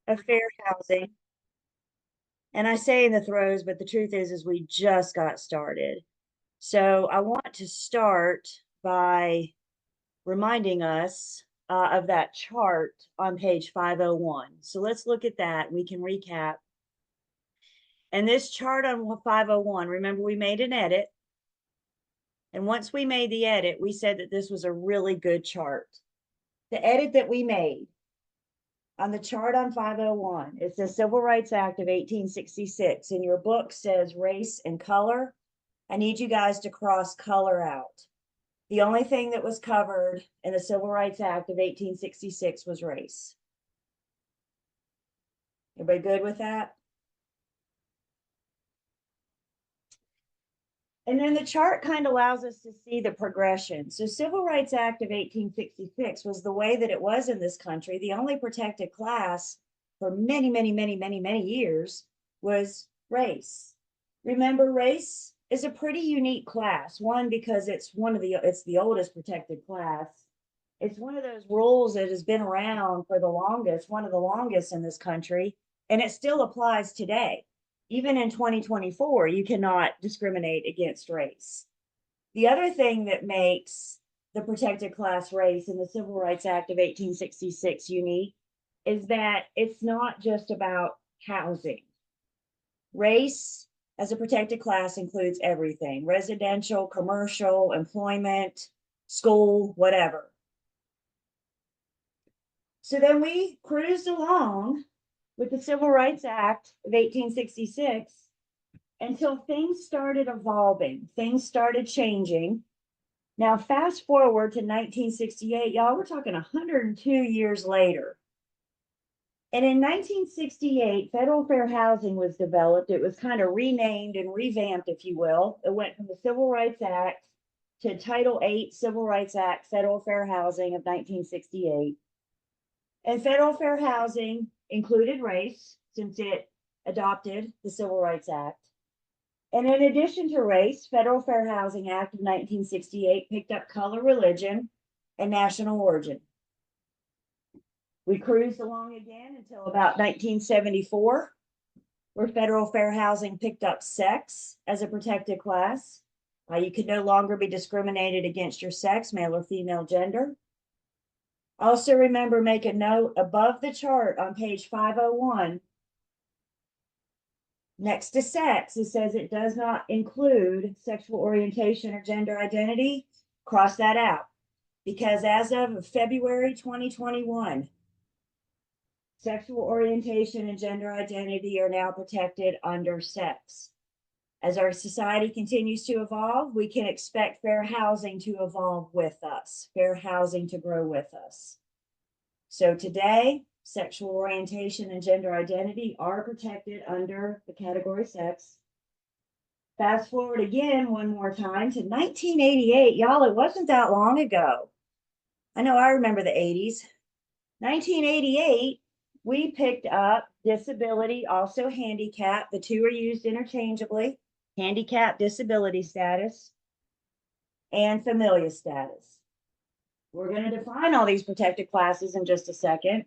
of fair housing. And I say in the throes, but the truth is we just got started. So I want to start by reminding us of that chart on page 501. So let's look at that. We can recap. And this chart on 501, remember we made an edit. And once we made the edit, we said that this was a really good chart. The edit that we made on the chart on 501, it's the Civil Rights Act of 1866. And your book says race and color. I need you guys to cross color out. The only thing that was covered in the Civil Rights Act of 1866 was race. Everybody good with that? And then the chart kind of allows us to see the progression. So Civil Rights Act of 1866 was the way that it was in this country. The only protected class for many, many, many, many, many years was race. Remember, race is a pretty unique class. One, because it's the oldest protected class. It's one of those rules that has been around for the longest, one of the longest in this country, and it still applies today. Even in 2024, you cannot discriminate against race. The other thing that makes the protected class race in the Civil Rights Act of 1866 unique is that it's not just about housing. Race as a protected class includes everything: residential, commercial, employment, school, whatever. So then we cruised along with the Civil Rights Act of 1866 until things started evolving, things started changing. Now, fast forward to 1968, y'all, we're talking 102 years later. And in 1968, federal fair housing was developed. It was kind of renamed and revamped, if you will. It went from the Civil Rights Act to Title VIII Civil Rights Act, Federal Fair Housing of 1968. And federal fair housing included race, since it adopted the Civil Rights Act. And in addition to race, Federal Fair Housing Act of 1968 picked up color, religion, and national origin. We cruised along again until about 1974, where federal fair housing picked up sex as a protected class. You could no longer be discriminated against your sex, male or female gender. Also remember, make a note above the chart on page 501, next to sex, it says it does not include sexual orientation or gender identity. Cross that out, because as of February 2021, sexual orientation and gender identity are now protected under sex. As our society continues to evolve, we can expect fair housing to evolve with us, fair housing to grow with us. So today, sexual orientation and gender identity are protected under the category sex. Fast forward again one more time to 1988. Y'all, it wasn't that long ago. I know I remember the 80s. 1988, we picked up disability, also handicap. The two are used interchangeably: handicap, disability status, and familial status. We're going to define all these protected classes in just a second.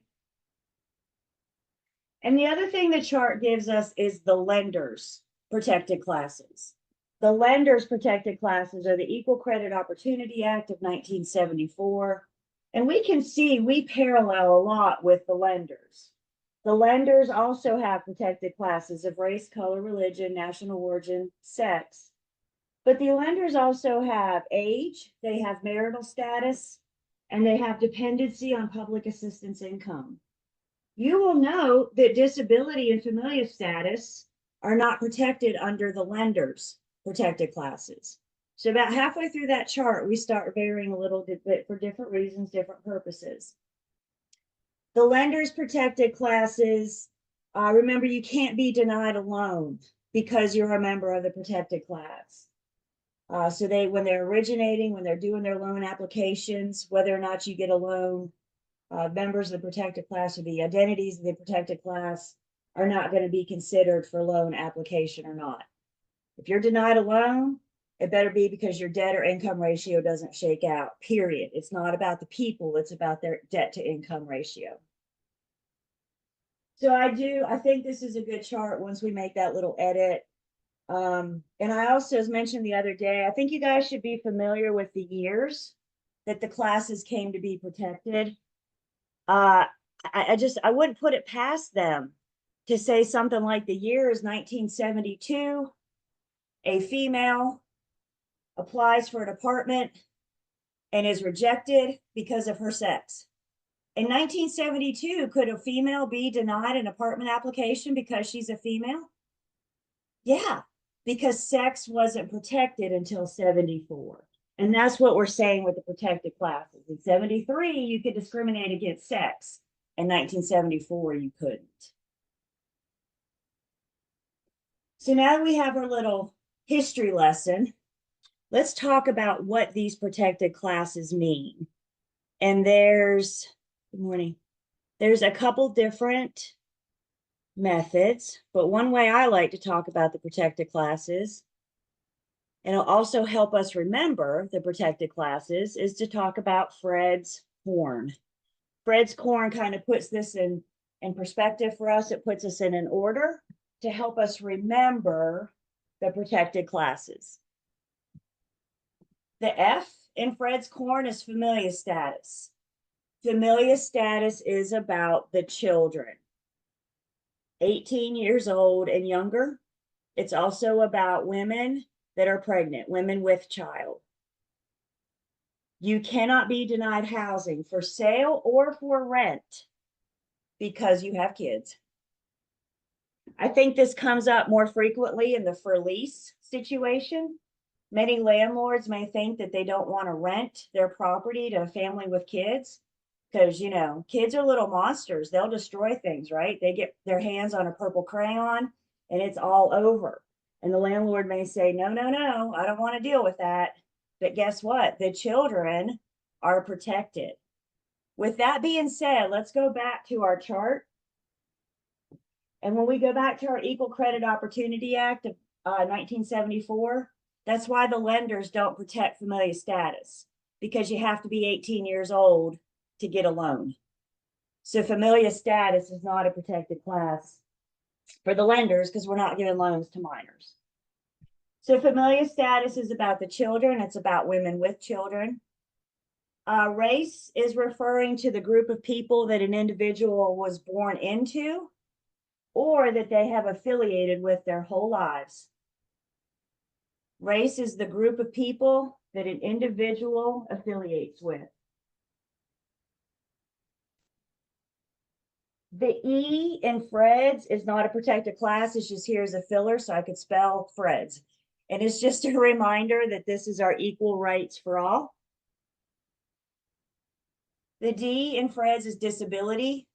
And the other thing the chart gives us is the lenders' protected classes. The lenders' protected classes are the Equal Credit Opportunity Act of 1974. And we can see we parallel a lot with the lenders. The lenders also have protected classes of race, color, religion, national origin, sex. But the lenders also have age, they have marital status, and they have dependency on public assistance income. You will note that disability and familial status are not protected under the lenders' protected classes. So about halfway through that chart, we start varying a little bit for different reasons, different purposes. The lenders' protected classes, remember, you can't be denied a loan because you're a member of the protected class. So when they're originating, when they're doing their loan applications, whether or not you get a loan, members of the protected class or the identities of the protected class are not going to be considered for loan application or not. If you're denied a loan, it better be because your debt or income ratio doesn't shake out, period. It's not about the people, it's about their debt to income ratio. So I think this is a good chart once we make that little edit. And I also, as mentioned the other day, I think you guys should be familiar with the years that the classes came to be protected. I wouldn't put it past them to say something like the year is 1972, a female applies for an apartment and is rejected because of her sex. In 1972, could a female be denied an apartment application because she's a female? Yeah, because sex wasn't protected until 74. And that's what we're saying with the protected classes. In 73, you could discriminate against sex. In 1974, you couldn't. So now that we have our little history lesson, let's talk about what these protected classes mean. And good morning, there's a couple different methods, but one way I like to talk about the protected classes, and it'll also help us remember the protected classes, is to talk about Fred's horn. Fred's horn kind of puts this in perspective for us. It puts us in an order to help us remember the protected classes. The F in Fred's horn is familial status. Familial status is about the children, 18 years old and younger. It's also about women that are pregnant, women with child. You cannot be denied housing for sale or for rent because you have kids. I think this comes up more frequently in the for lease situation. Many landlords may think that they don't want to rent their property to a family with kids because, you know, kids are little monsters. They'll destroy things, right? They get their hands on a purple crayon and it's all over. And the landlord may say, no, no, no, I don't want to deal with that. But guess what? The children are protected. With that being said, let's go back to our chart. And when we go back to our Equal Credit Opportunity Act of 1974, that's why the lenders don't protect familial status, because you have to be 18 years old to get a loan. So familial status is not a protected class for the lenders because we're not giving loans to minors. So familial status is about the children. It's about women with children. Race is referring to the group of people that an individual was born into or that they have affiliated with their whole lives. Race is the group of people that an individual affiliates with. The E in Fred's is not a protected class. It's just here as a filler so I could spell Fred's. And it's just a reminder that this is our equal rights for all. The D in Fred's is disability.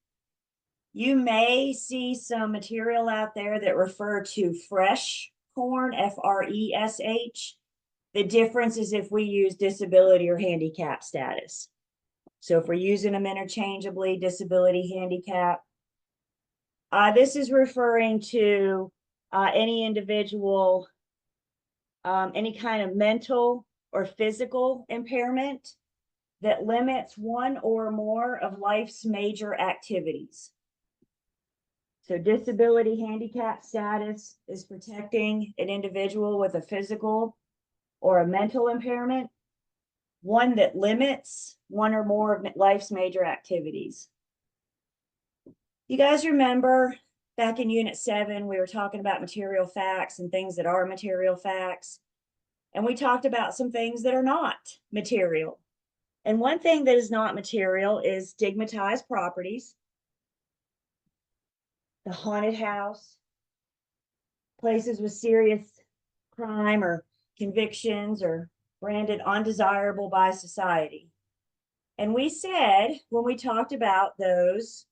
You may see some material out there that refer to fresh corn, Fresh. The difference is if we use disability or handicap status. So if we're using them interchangeably, disability, handicap, this is referring to any individual, any kind of mental or physical impairment that limits one or more of life's major activities. So disability handicap status is protecting an individual with a physical or a mental impairment, one that limits one or more of life's major activities. You guys remember back in Unit 7, we were talking about material facts and things that are material facts. And we talked about some things that are not material. And one thing that is not material is stigmatized properties, the haunted house, places with serious crime or convictions or branded undesirable by society. And we said when we talked about those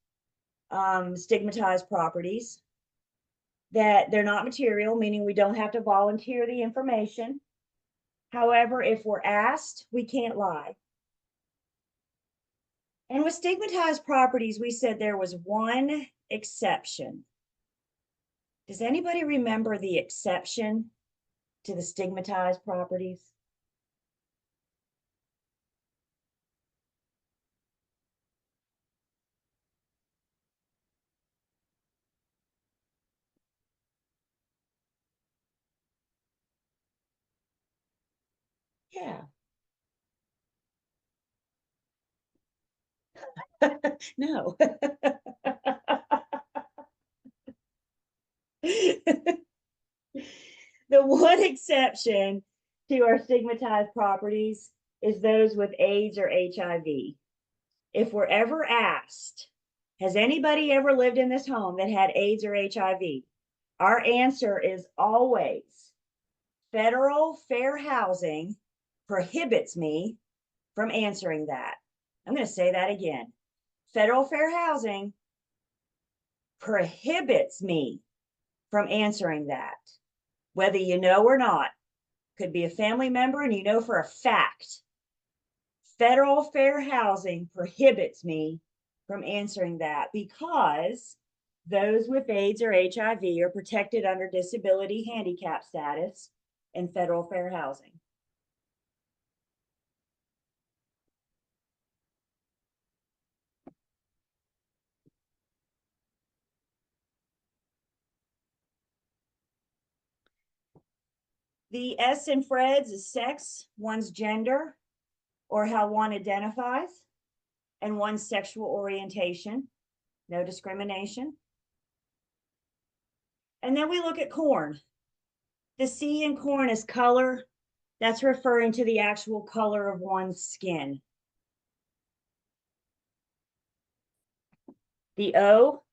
stigmatized properties that they're not material, meaning we don't have to volunteer the information. However, if we're asked, we can't lie. And with stigmatized properties, we said there was one exception. Does anybody remember the exception to the stigmatized properties? Yeah. No. The one exception to our stigmatized properties is those with AIDS or HIV. If we're ever asked, has anybody ever lived in this home that had AIDS or HIV? Our answer is always federal fair housing prohibits me from answering that. I'm going to say that again. Federal fair housing prohibits me from answering that, whether you know or not. Could be a family member and you know for a fact federal fair housing prohibits me from answering that because those with AIDS or HIV are protected under disability handicap status in federal fair housing. The S in Fred's is sex, one's gender, or how one identifies, and one's sexual orientation. No discrimination. And then we look at corn. The C in corn is color. That's referring to the actual color of one's skin. The O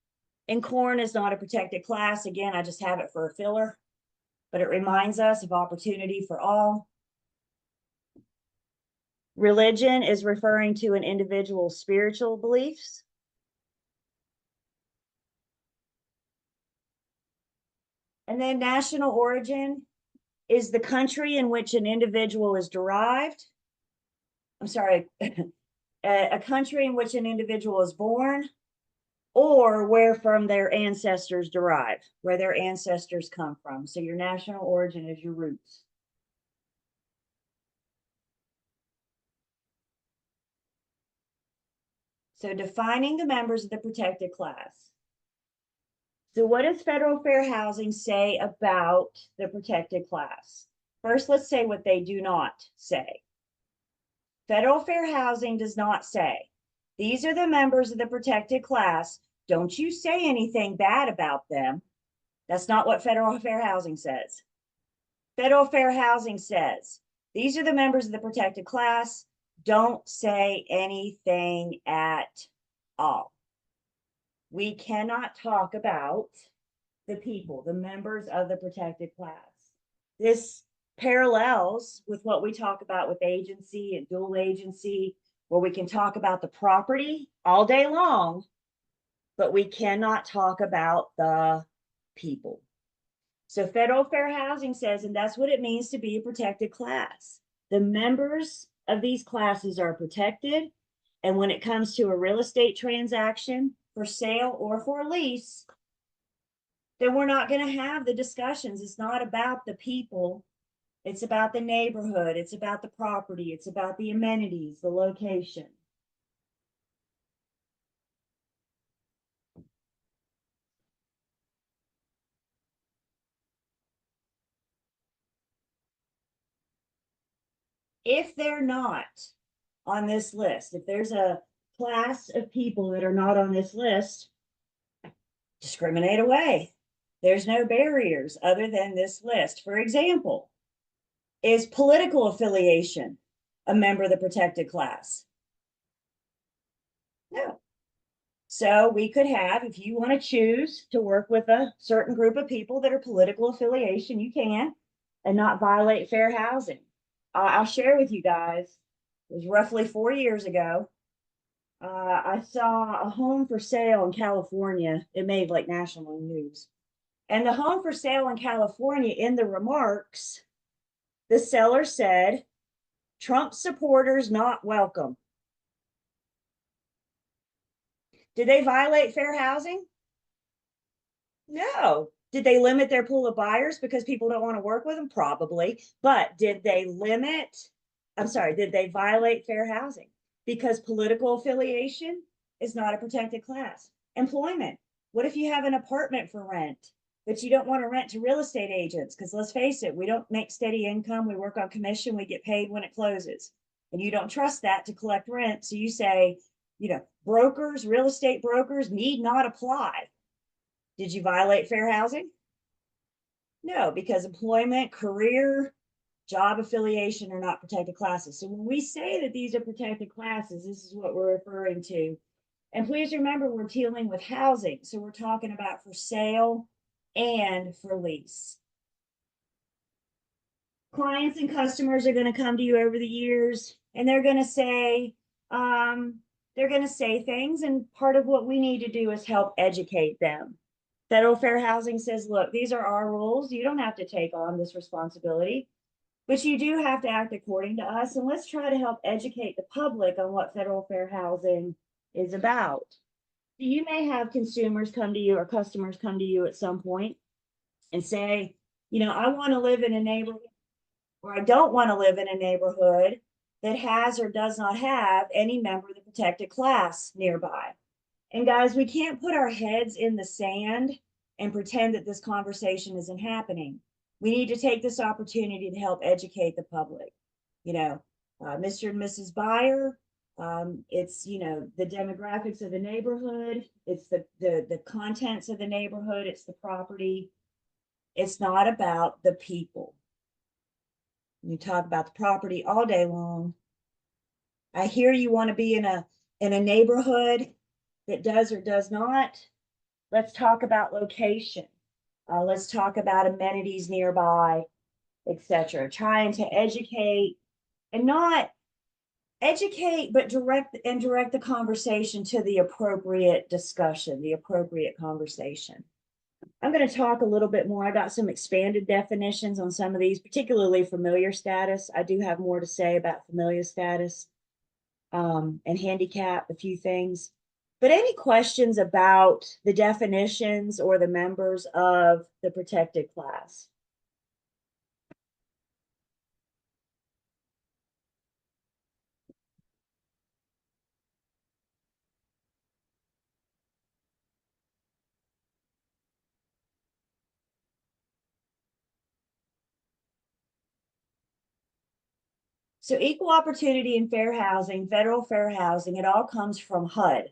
in corn is not a protected class. Again, I just have it for a filler, but it reminds us of opportunity for all. Religion is referring to an individual's spiritual beliefs. And then national origin is the country in which an individual is derived. I'm sorry, a country in which an individual is born, or where from their ancestors derive, where their ancestors come from. So your national origin is your roots. So defining the members of the protected class. So what does federal fair housing say about the protected class? First, let's say what they do not say. Federal fair housing does not say, these are the members of the protected class. Don't you say anything bad about them. That's not what federal fair housing says. Federal fair housing says, these are the members of the protected class. Don't say anything at all. We cannot talk about the people, the members of the protected class. This parallels with what we talk about with agency and dual agency, where we can talk about the property all day long, but we cannot talk about the people. So federal fair housing says, and that's what it means to be a protected class. The members of these classes are protected. And when it comes to a real estate transaction for sale or for lease, then we're not going to have the discussions. It's not about the people. It's about the neighborhood. It's about the property. It's about the amenities, the location. If they're not on this list, if there's a class of people that are not on this list, discriminate away. There's no barriers other than this list. For example, is political affiliation a member of the protected class? No. So we could have, if you want to choose to work with a certain group of people that are political affiliation, you can, and not violate fair housing. I'll share with you guys, it was roughly 4 years ago. I saw a home for sale in California. It made like national news. And the home for sale in California, in the remarks, the seller said, Trump supporters not welcome. Did they violate fair housing? No. Did they limit their pool of buyers because people don't want to work with them? Probably. But did they did they violate fair housing? Because political affiliation is not a protected class. Employment. What if you have an apartment for rent but you don't want to rent to real estate agents because let's face it, we don't make steady income. We work on commission. We get paid when it closes. And you don't trust that to collect rent. So you say, brokers, real estate brokers need not apply. Did you violate fair housing? No, because employment, career, job affiliation are not protected classes. So when we say that these are protected classes, this is what we're referring to. And please remember, we're dealing with housing. So we're talking about for sale and for lease. Clients and customers are going to come to you over the years and they're going to say things. And part of what we need to do is help educate them. Federal Fair Housing says, look, these are our rules. You don't have to take on this responsibility, but you do have to act according to us. And let's try to help educate the public on what Federal Fair Housing is about. You may have consumers come to you or customers come to you at some point and say, I want to live in a neighborhood, or I don't want to live in a neighborhood that has or does not have any member of the protected class nearby. And guys, we can't put our heads in the sand and pretend that this conversation isn't happening. We need to take this opportunity to help educate the public. Mr. and Mrs. Buyer, it's, the demographics of the neighborhood. It's the contents of the neighborhood. It's the property. It's not about the people. You talk about the property all day long. I hear you want to be in a neighborhood that does or does not. Let's talk about location. Let's talk about amenities nearby, etc. Trying to educate and not educate, but direct the conversation to the appropriate discussion, the appropriate conversation. I'm going to talk a little bit more. I got some expanded definitions on some of these, particularly familiar status. I do have more to say about familiar status and handicap, a few things. But any questions about the definitions or the members of the protected class? So equal opportunity and fair housing, federal fair housing, it all comes from HUD.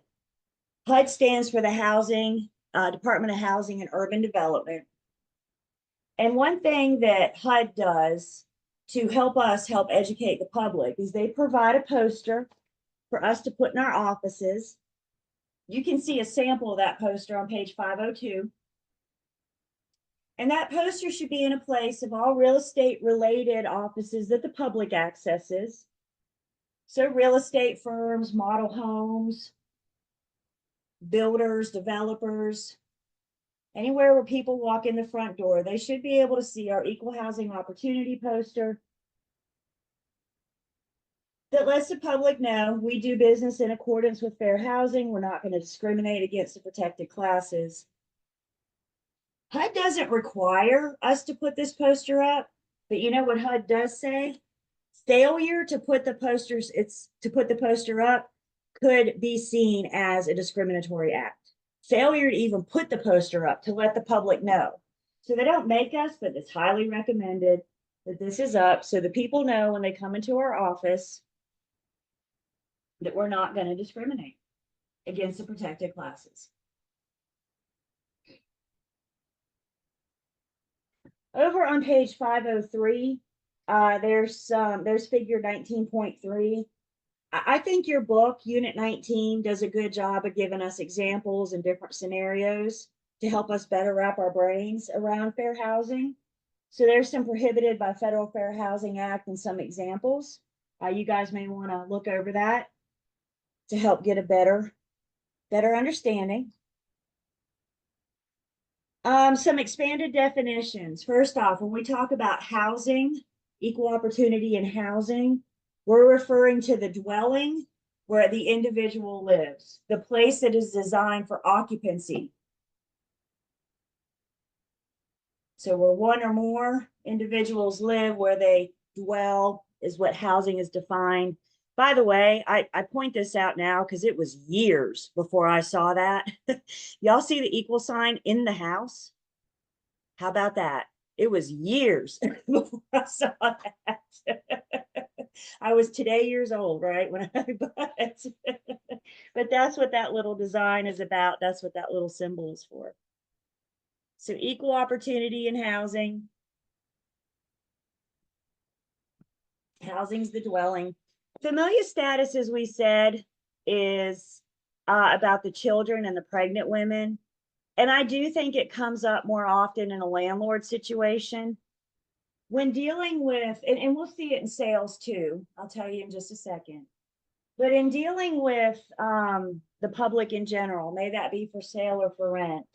HUD stands for the Department of Housing and Urban Development. And one thing that HUD does to help us help educate the public is they provide a poster for us to put in our offices. You can see a sample of that poster on page 502. And that poster should be in a place of all real estate related offices that the public accesses. So real estate firms, model homes, builders, developers, anywhere where people walk in the front door, they should be able to see our equal housing opportunity poster that lets the public know we do business in accordance with fair housing. We're not going to discriminate against the protected classes. HUD doesn't require us to put this poster up, but you know what HUD does say? Failure to put the poster up could be seen as a discriminatory act. Failure to even put the poster up to let the public know. So they don't make us, but it's highly recommended that this is up so the people know when they come into our office that we're not going to discriminate against the protected classes. Over on page 503, there's figure 19.3. I think your book, Unit 19, does a good job of giving us examples and different scenarios to help us better wrap our brains around fair housing. So there's some prohibited by Federal Fair Housing Act and some examples. You guys may want to look over that to help get a better understanding. Some expanded definitions. First off, when we talk about housing, equal opportunity in housing, we're referring to the dwelling where the individual lives, the place that is designed for occupancy. So where one or more individuals live, where they dwell, is what housing is defined. By the way, I point this out now because it was years before I saw that. Y'all see the equal sign in the house? How about that? It was years before I saw that. I was today years old, right? When I bought it. But that's what that little design is about. That's what that little symbol is for. So equal opportunity in housing. Housing's the dwelling. Familial status, as we said, is about the children and the pregnant women. And I do think it comes up more often in a landlord situation. When dealing with, and we'll see it in sales too, I'll tell you in just a second. But in dealing with the public in general, may that be for sale or for rent,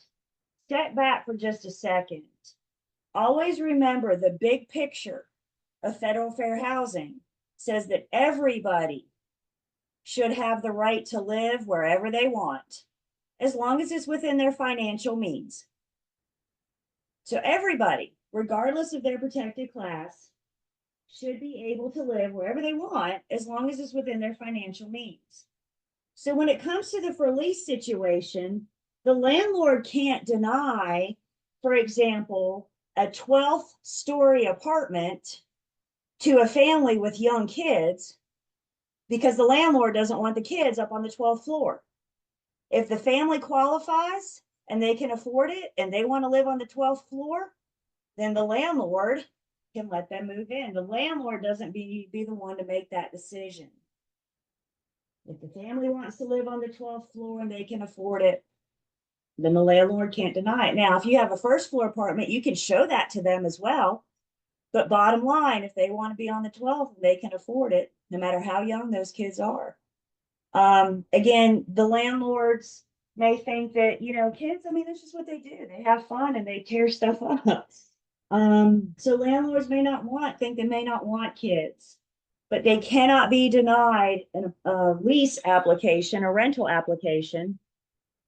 step back for just a second. Always remember the big picture of federal fair housing says that everybody should have the right to live wherever they want, as long as it's within their financial means. So everybody, regardless of their protected class, should be able to live wherever they want, as long as it's within their financial means. So when it comes to the for lease situation, the landlord can't deny, for example, a 12th story apartment to a family with young kids because the landlord doesn't want the kids up on the 12th floor. If the family qualifies and they can afford it and they want to live on the 12th floor, then the landlord can let them move in. The landlord doesn't be the one to make that decision. If the family wants to live on the 12th floor and they can afford it, then the landlord can't deny it. Now, if you have a first floor apartment, you can show that to them as well. But bottom line, if they want to be on the 12th and they can afford it, no matter how young those kids are. Again, the landlords may think that, you know, kids, I mean, that's just what they do. They have fun and they tear stuff up. So landlords may not think they may not want kids, but they cannot be denied a lease application, a rental application,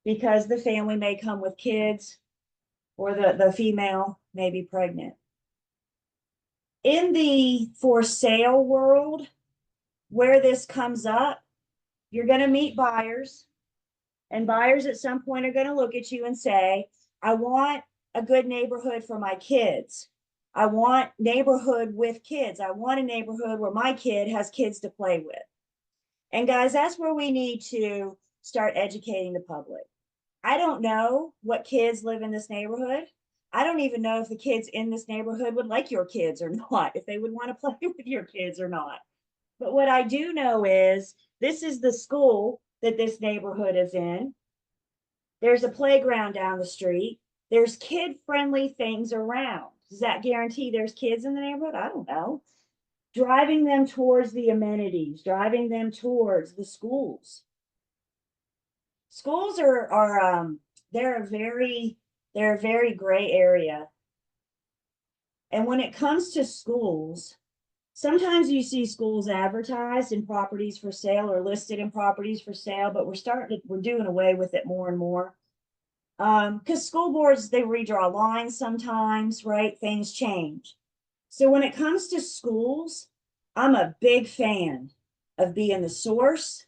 because the family may come with kids or the female may be pregnant. In the for sale world, where this comes up, you're going to meet buyers, and buyers at some point are going to look at you and say, I want a good neighborhood for my kids. I want neighborhood with kids. I want a neighborhood where my kid has kids to play with. And guys, that's where we need to start educating the public. I don't know what kids live in this neighborhood. I don't even know if the kids in this neighborhood would like your kids or not, if they would want to play with your kids or not. But what I do know is this is the school that this neighborhood is in. There's a playground down the street. There's kid-friendly things around. Does that guarantee there's kids in the neighborhood? I don't know. Driving them towards the amenities, driving them towards the schools. Schools they're a very gray area. And when it comes to schools, sometimes you see schools advertised in properties for sale or listed in properties for sale, but we're doing away with it more and more. Because school boards, they redraw lines sometimes, right? Things change. So when it comes to schools, I'm a big fan of being the source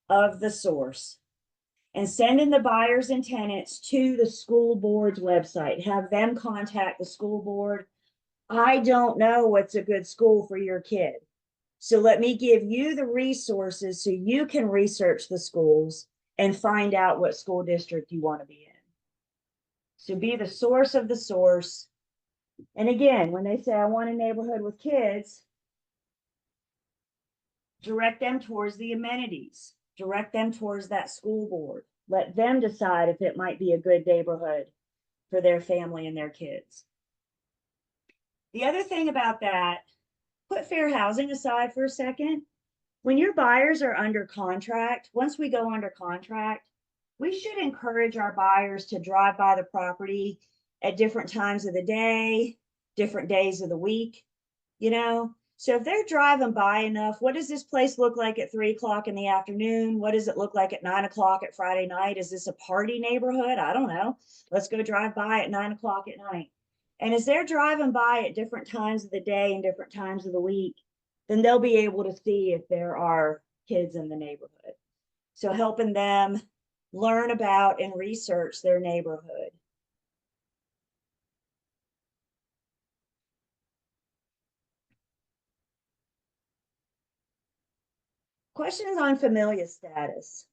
of the source and sending the buyers and tenants to the school board's website. Have them contact the school board. I don't know what's a good school for your kid. So let me give you the resources so you can research the schools and find out what school district you want to be in. So be the source of the source. And again, when they say, I want a neighborhood with kids, direct them towards the amenities, direct them towards that school board. Let them decide if it might be a good neighborhood for their family and their kids. The other thing about that, put fair housing aside for a second. When your buyers are under contract, once we go under contract, we should encourage our buyers to drive by the property at different times of the day, different days of the week, you know? So if they're driving by enough, what does this place look like at 3 o'clock in the afternoon? What does it look like at 9 o'clock at Friday night? Is this a party neighborhood? I don't know. Let's go drive by at 9 o'clock at night. And as they're driving by at different times of the day and different times of the week, then they'll be able to see if there are kids in the neighborhood. So helping them learn about and research their neighborhood. Questions on familia status.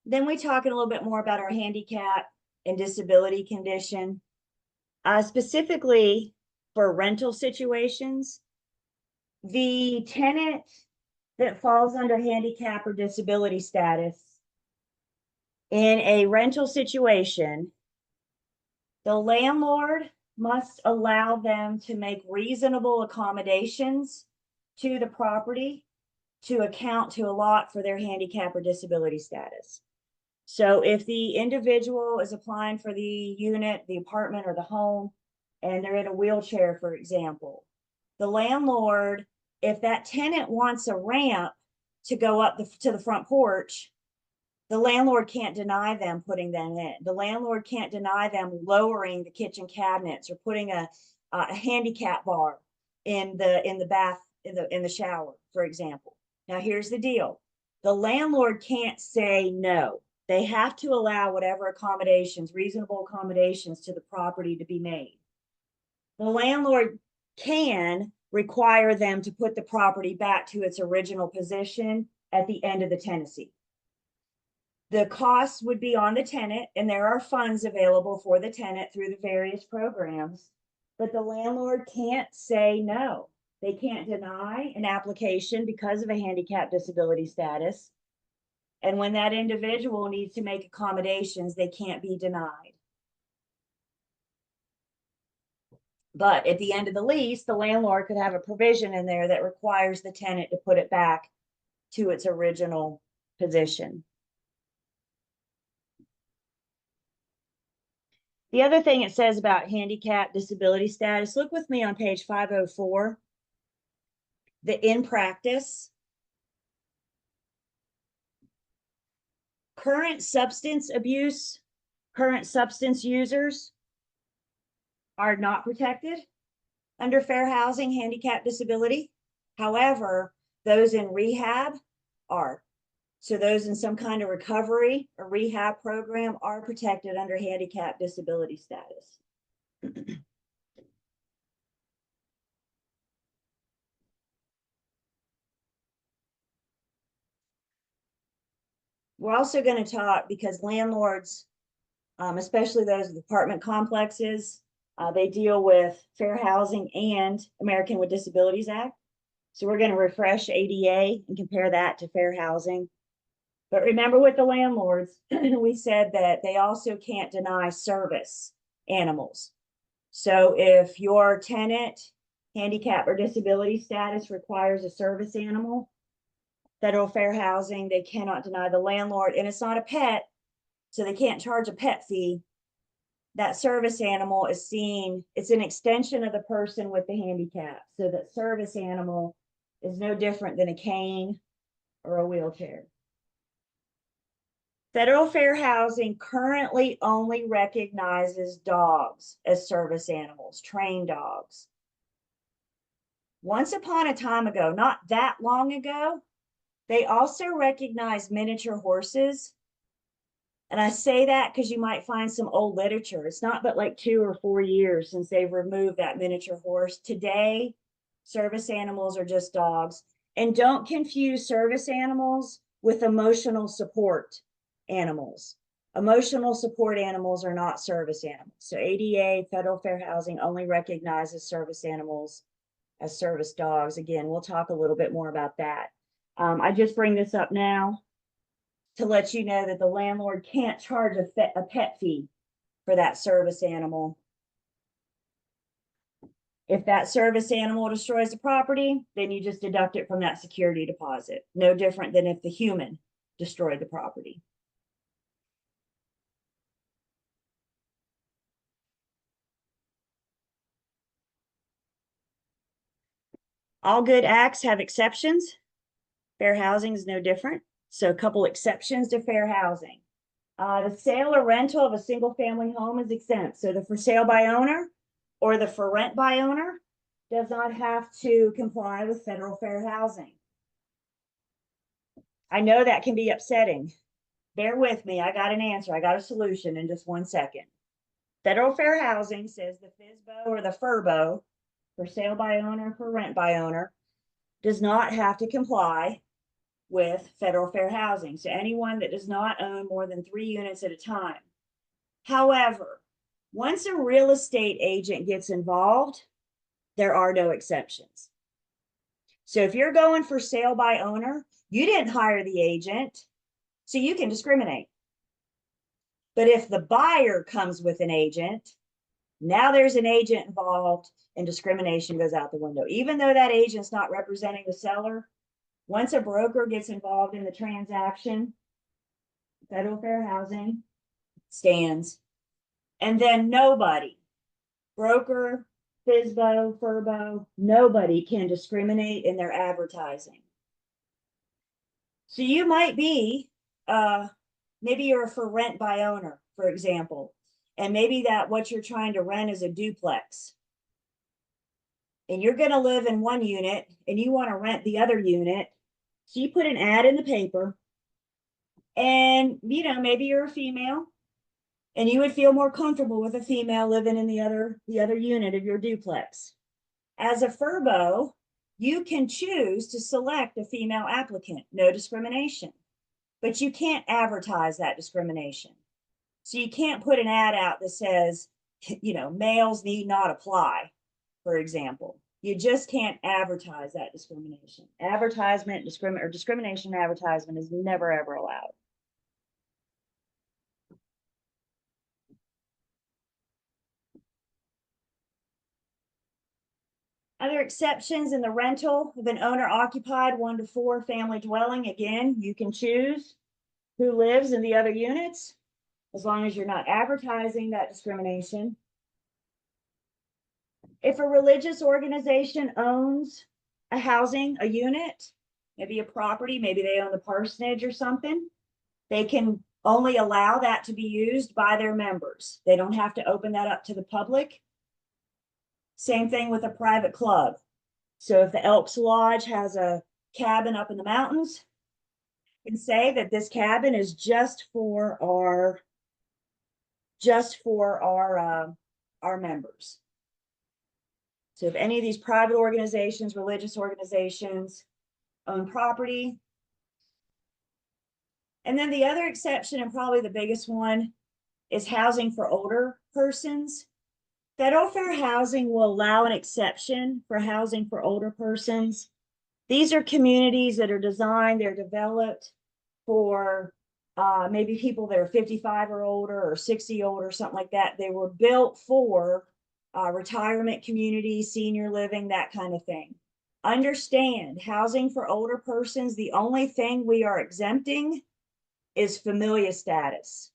Then we talk a little bit more about our handicap and disability condition. Specifically for rental situations, the tenant that falls under handicap or disability status in a rental situation, the landlord must allow them to make reasonable accommodations to the property to account to allot for their handicap or disability status. So if the individual is applying for the unit, the apartment, or the home, and they're in a wheelchair, for example, the landlord, if that tenant wants a ramp to go up to the front porch, the landlord can't deny them putting them in. The landlord can't deny them lowering the kitchen cabinets or putting a handicap bar in the bath in the shower, for example. Now here's the deal: the landlord can't say no. They have to allow whatever accommodations, reasonable accommodations to the property to be made. The landlord can require them to put the property back to its original position at the end of the tenancy. The costs would be on the tenant, and there are funds available for the tenant through the various programs, but the landlord can't say no. They can't deny an application because of a handicap disability status. And when that individual needs to make accommodations, they can't be denied. But at the end of the lease, the landlord could have a provision in there that requires the tenant to put it back to its original position. The other thing it says about handicap disability status, look with me on page 504, the in practice. Current substance users are not protected under fair housing, handicap disability. However, those in rehab are. So those in some kind of recovery or rehab program are protected under handicap disability status. We're also going to talk, because landlords, especially those with apartment complexes, they deal with Fair Housing and American with Disabilities Act. So we're going to refresh ADA and compare that to fair housing. But remember, with the landlords, we said that they also can't deny service animals. So if your tenant, handicap or disability status requires a service animal, federal fair housing, they cannot deny the landlord, and it's not a pet, so they can't charge a pet fee. That service animal is seen, it's an extension of the person with the handicap. So that service animal is no different than a cane or a wheelchair. Federal fair housing currently only recognizes dogs as service animals, trained dogs. Once upon a time ago, not that long ago, they also recognize miniature horses. And I say that because you might find some old literature. It's not but like 2 or 4 years since they've removed that miniature horse. Today, service animals are just dogs. And don't confuse service animals with emotional support animals. Emotional support animals are not service animals. So ADA, federal fair housing, only recognizes service animals as service dogs. Again, we'll talk a little bit more about that. I just bring this up now to let you know that the landlord can't charge a pet fee for that service animal. If that service animal destroys the property, then you just deduct it from that security deposit. No different than if the human destroyed the property. All good acts have exceptions. Fair housing is no different. So a couple exceptions to fair housing. The sale or rental of a single family home is exempt. So the for sale by owner or the for rent by owner does not have to comply with federal fair housing. I know that can be upsetting. Bear with me. I got an answer. I got a solution in just 1 second. Federal fair housing says the FSBO or the FRBO, for sale by owner, for rent by owner, does not have to comply with federal fair housing. So anyone that does not own more than 3 units at a time. However, once a real estate agent gets involved, there are no exceptions. So if you're going for sale by owner, you didn't hire the agent, so you can discriminate. But if the buyer comes with an agent, now there's an agent involved and discrimination goes out the window. Even though that agent's not representing the seller, once a broker gets involved in the transaction, federal fair housing stands. And then nobody, broker, FSBO, FRBO, nobody can discriminate in their advertising. So you might be, maybe you're for rent by owner, for example, and maybe that what you're trying to rent is a duplex. And you're going to live in one unit and you want to rent the other unit. So you put an ad in the paper and, you know, maybe you're a female and you would feel more comfortable with a female living in the other unit of your duplex. As a FRBO, you can choose to select a female applicant, no discrimination, but you can't advertise that discrimination. So you can't put an ad out that says, you know, males need not apply, for example. You just can't advertise that discrimination. Advertisement, discrimination advertisement is never, ever allowed. Other exceptions in the rental of an owner-occupied 1 to 4 family dwelling. Again, you can choose who lives in the other units, as long as you're not advertising that discrimination. If a religious organization owns a housing, a unit, maybe a property, maybe they own the parsonage or something, they can only allow that to be used by their members. They don't have to open that up to the public. Same thing with a private club. So if the Elks Lodge has a cabin up in the mountains, you can say that this cabin is just for our members. So if any of these private organizations, religious organizations own property. And then the other exception, and probably the biggest one, is housing for older persons. Federal fair housing will allow an exception for housing for older persons. These are communities that are designed, they're developed for maybe people that are 55 or older or 60 older, something like that. They were built for retirement communities, senior living, that kind of thing. Understand, housing for older persons, the only thing we are exempting is familia status,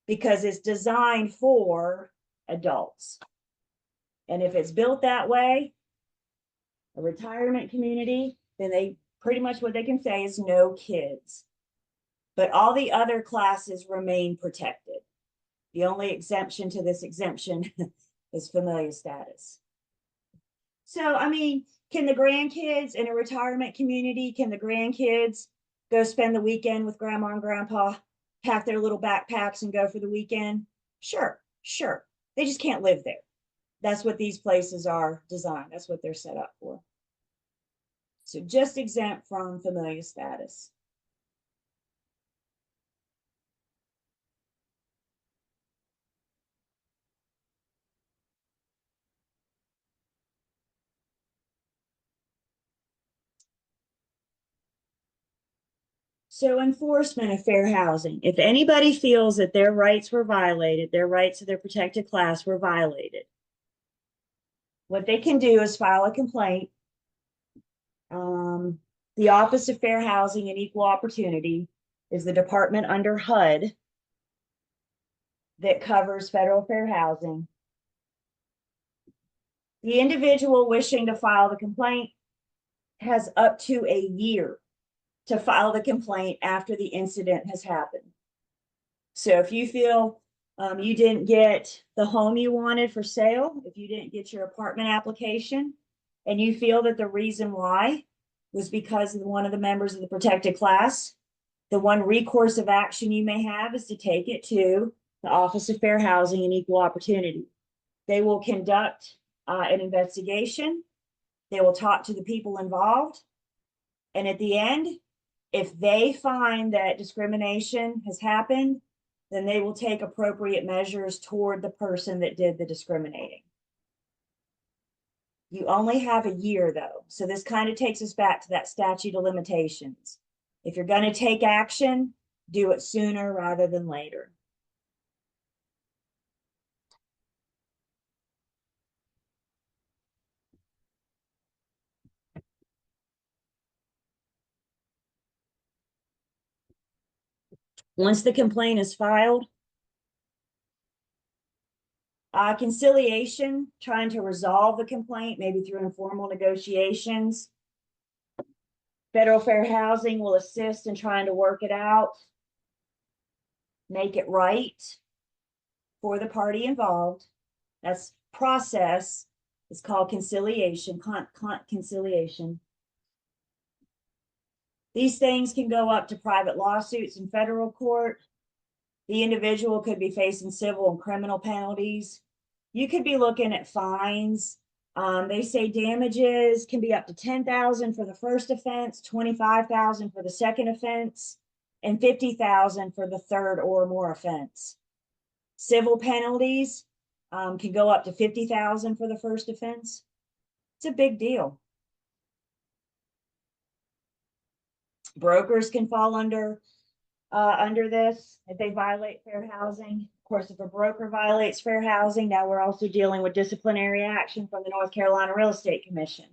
because it's designed for adults. And if it's built that way, a retirement community, then they pretty much what they can say is no kids. But all the other classes remain protected. The only exemption to this exemption is familia status. So, I mean, can the grandkids in a retirement community, can the grandkids go spend the weekend with grandma and grandpa, pack their little backpacks and go for the weekend? Sure, sure. They just can't live there. That's what these places are designed. That's what they're set up for. So just exempt from familia status. So enforcement of fair housing. If anybody feels that their rights were violated, their rights of their protected class were violated, what they can do is file a complaint. The Office of Fair Housing and Equal Opportunity is the department under HUD that covers federal fair housing. The individual wishing to file the complaint has up to a year to file the complaint after the incident has happened. So if you feel You didn't get the home you wanted for sale, if you didn't get your apartment application, and you feel that the reason why was because of one of the members of the protected class, the one recourse of action you may have is to take it to the Office of Fair Housing and Equal Opportunity. They will conduct an investigation. They will talk to the people involved. And at the end, if they find that discrimination has happened, then they will take appropriate measures toward the person that did the discriminating. You only have a year though. So this kind of takes us back to that statute of limitations. If you're going to take action, do it sooner rather than later. Once the complaint is filed, conciliation, trying to resolve the complaint, maybe through informal negotiations. Federal Fair Housing will assist in trying to work it out, make it right for the party involved. That's process. It's called conciliation, conciliation. These things can go up to private lawsuits in federal court. The individual could be facing civil and criminal penalties. You could be looking at fines. They say damages can be up to $10,000 for the first offense, $25,000 for the second offense, and $50,000 for the third or more offense. Civil penalties can go up to $50,000 for the first offense. It's a big deal. Brokers can fall under this if they violate fair housing. Of course, if a broker violates fair housing, now we're also dealing with disciplinary action from the North Carolina Real Estate Commission.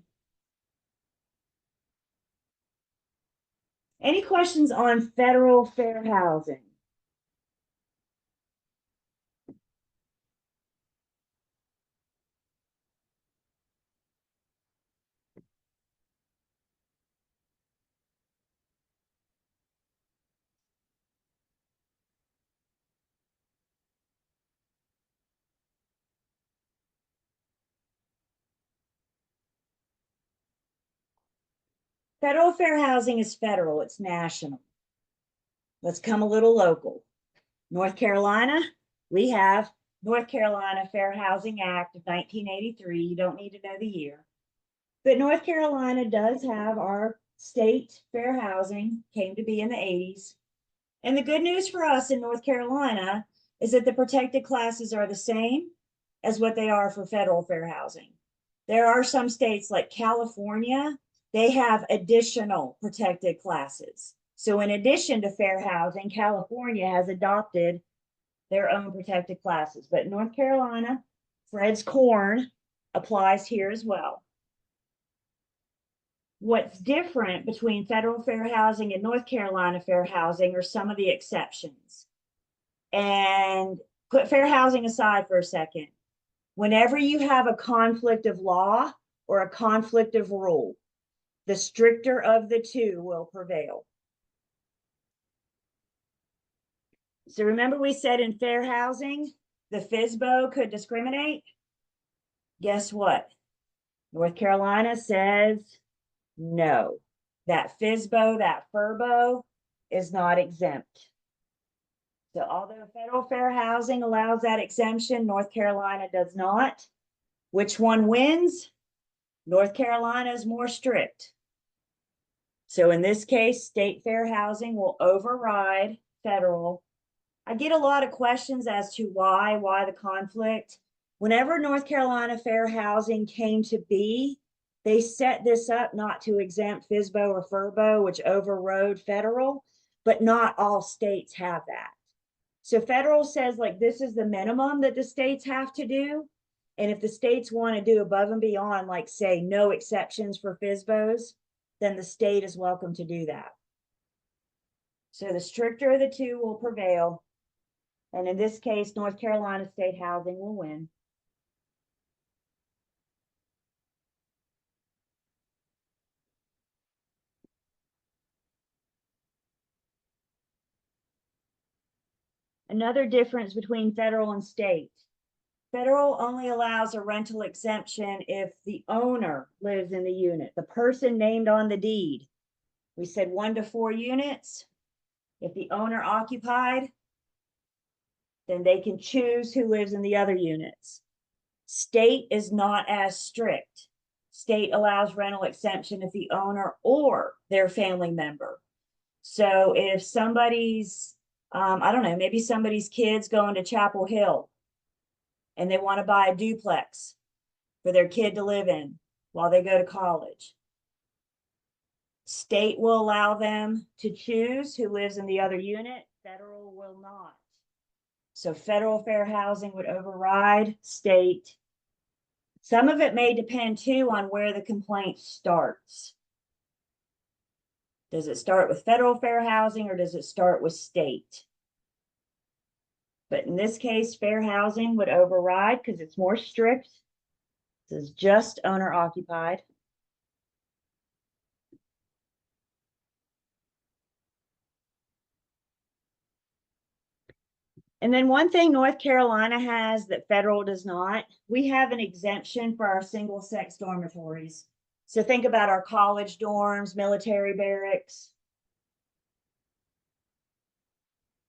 Any questions on federal fair housing? Federal fair housing is federal, it's national. Let's come a little local. North Carolina, we have North Carolina Fair Housing Act of 1983. You don't need to know the year. But North Carolina does have our state fair housing, came to be in the 80s. And the good news for us in North Carolina is that the protected classes are the same as what they are for federal fair housing. There are some states like California, they have additional protected classes. So in addition to fair housing, California has adopted their own protected classes. But North Carolina, Fred's Corn applies here as well. What's different between federal fair housing and North Carolina fair housing are some of the exceptions. And put fair housing aside for a second. Whenever you have a conflict of law or a conflict of rule, the stricter of the two will prevail. So remember we said in fair housing, the FSBO could discriminate? Guess what? North Carolina says no. That FSBO, that FRBO is not exempt. So although federal fair housing allows that exemption, North Carolina does not. Which one wins? North Carolina is more strict. So in this case, state fair housing will override federal. I get a lot of questions as to why the conflict. Whenever North Carolina fair housing came to be, they set this up not to exempt FSBO or FRBO, which overrode federal, but not all states have that. So federal says like this is the minimum that the states have to do. And if the states want to do above and beyond, like say no exceptions for FSBOs, then the state is welcome to do that. So the stricter of the two will prevail. And in this case, North Carolina state housing will win. Another difference between federal and state. Federal only allows a rental exemption if the owner lives in the unit, the person named on the deed. We said 1 to 4 units. If the owner occupied, then they can choose who lives in the other units. State is not as strict. State allows rental exemption if the owner or their family member. So if somebody's, I don't know, maybe somebody's kid's going to Chapel Hill and they want to buy a duplex for their kid to live in while they go to college. State will allow them to choose who lives in the other unit. Federal will not. So federal fair housing would override state. Some of it may depend too on where the complaint starts. Does it start with federal fair housing or does it start with state? But in this case, fair housing would override because it's more strict. This is just owner occupied. And then one thing North Carolina has that federal does not, we have an exemption for our single sex dormitories. So think about our college dorms, military barracks.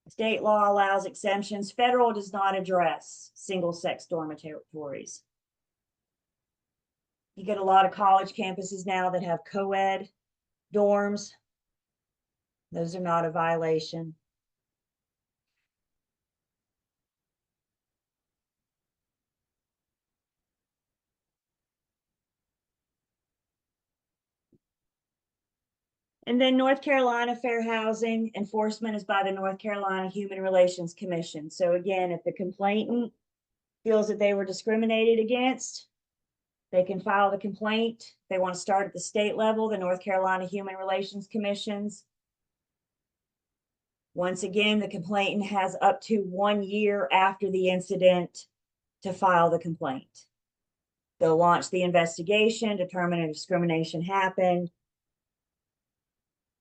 State law allows exemptions. Federal does not address single sex dormitories. You get a lot of college campuses now that have co-ed dorms. Those are not a violation. And then North Carolina fair housing enforcement is by the North Carolina Human Relations Commission. So again, if the complainant feels that they were discriminated against, they can file the complaint. If they want to start at the state level, the North Carolina Human Relations Commissions. Once again, the complainant has up to 1 year after the incident to file the complaint. They'll launch the investigation, determine if discrimination happened.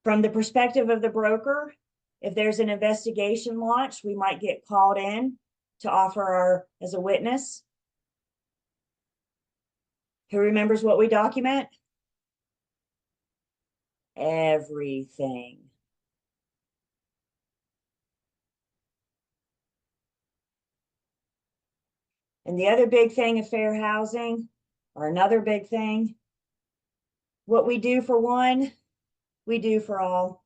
From the perspective of the broker, if there's an investigation launched, we might get called in to offer as a witness. Who remembers what we document? Everything. And the other big thing of fair housing, or another big thing, what we do for one, we do for all.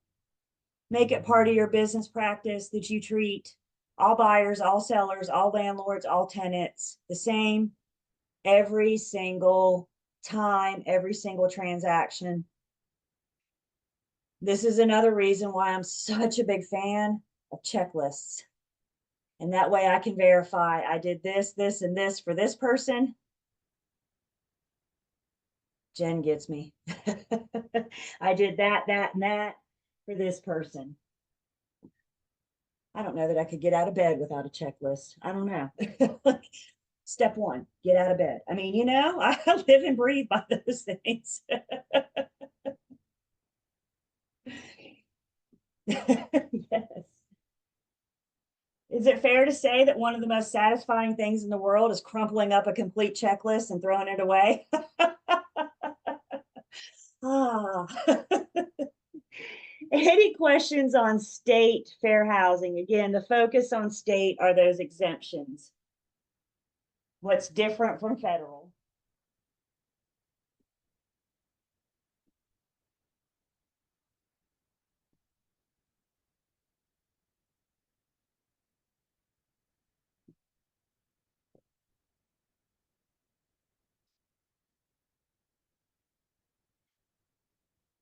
Make it part of your business practice that you treat all buyers, all sellers, all landlords, all tenants the same every single time, every single transaction. This is another reason why I'm such a big fan of checklists. And that way I can verify I did this, this, and this for this person. Jen gets me. I did that, and that for this person. I don't know that I could get out of bed without a checklist. I don't know. Step 1, get out of bed. I mean, you know, I live and breathe by those things. Yes. Is it fair to say that one of the most satisfying things in the world is crumpling up a complete checklist and throwing it away? Ah. Any questions on state fair housing? Again, the focus on state are those exemptions. What's different from federal?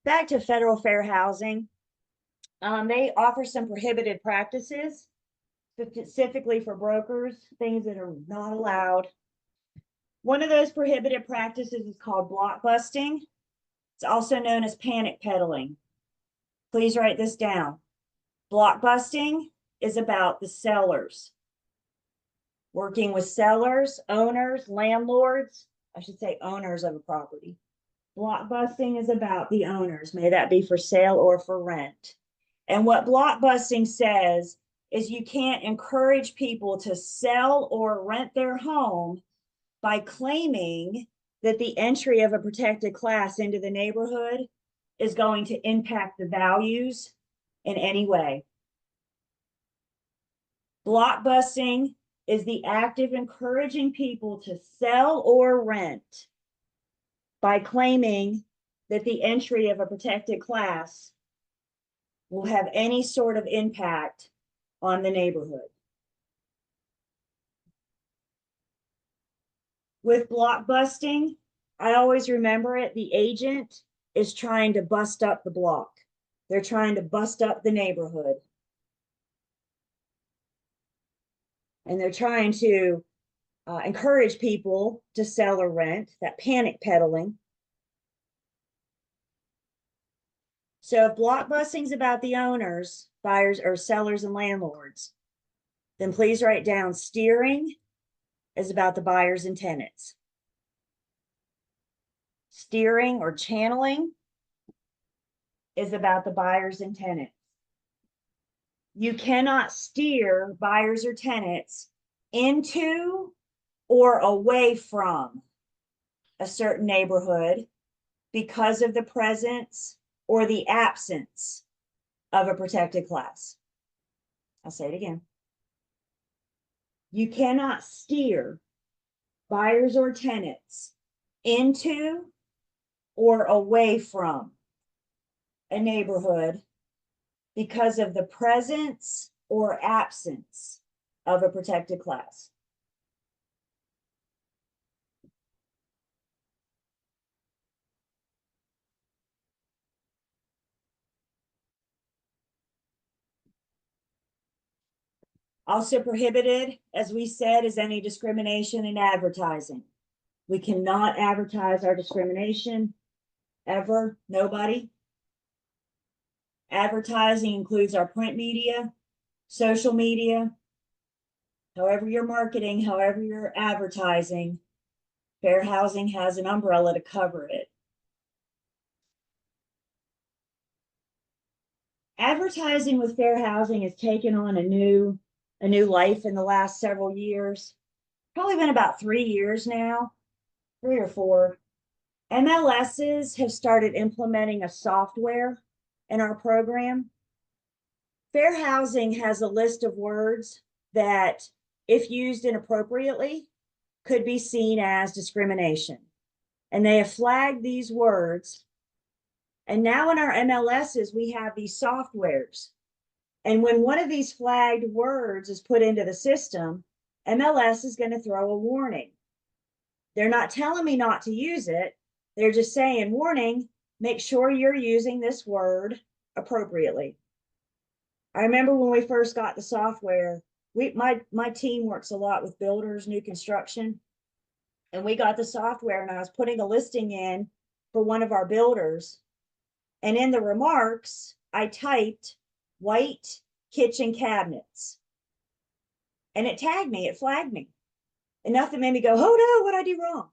Back to federal fair housing. They offer some prohibited practices, specifically for brokers, things that are not allowed. One of those prohibited practices is called block busting. It's also known as panic peddling. Please write this down. Block busting is about the sellers working with sellers, owners, landlords, I should say owners of a property. Block busting is about the owners, may that be for sale or for rent. And what block busting says is you can't encourage people to sell or rent their home by claiming that the entry of a protected class into the neighborhood is going to impact the values in any way. Block busting is the act of encouraging people to sell or rent by claiming that the entry of a protected class will have any sort of impact on the neighborhood. With block busting, I always remember it, the agent is trying to bust up the block. They're trying to bust up the neighborhood. And they're trying to encourage people to sell or rent, that panic peddling. So if block busting is about the owners, buyers, or sellers and landlords, then please write down steering is about the buyers and tenants. Steering or channeling is about the buyers and tenants. You cannot steer buyers or tenants into or away from a certain neighborhood because of the presence or the absence of a protected class. I'll say it again. You cannot steer buyers or tenants into or away from a neighborhood because of the presence or absence of a protected class. Also prohibited, as we said, is any discrimination in advertising. We cannot advertise our discrimination ever, nobody. Advertising includes our print media, social media, however you're marketing, however you're advertising, fair housing has an umbrella to cover it. Advertising with fair housing has taken on a new life in the last several years. Probably been about 3 years now, 3 or 4. MLSs have started implementing a software in our program. Fair housing has a list of words that, if used inappropriately, could be seen as discrimination. And they have flagged these words. And now in our MLSs, we have these softwares. And when one of these flagged words is put into the system, MLS is going to throw a warning. They're not telling me not to use it. They're just saying, warning, make sure you're using this word appropriately. I remember when we first got the software, my team works a lot with builders, new construction, and we got the software and I was putting a listing in for one of our builders. And in the remarks, I typed white kitchen cabinets. And it tagged me, it flagged me. Enough that made me go, oh no, what'd I do wrong?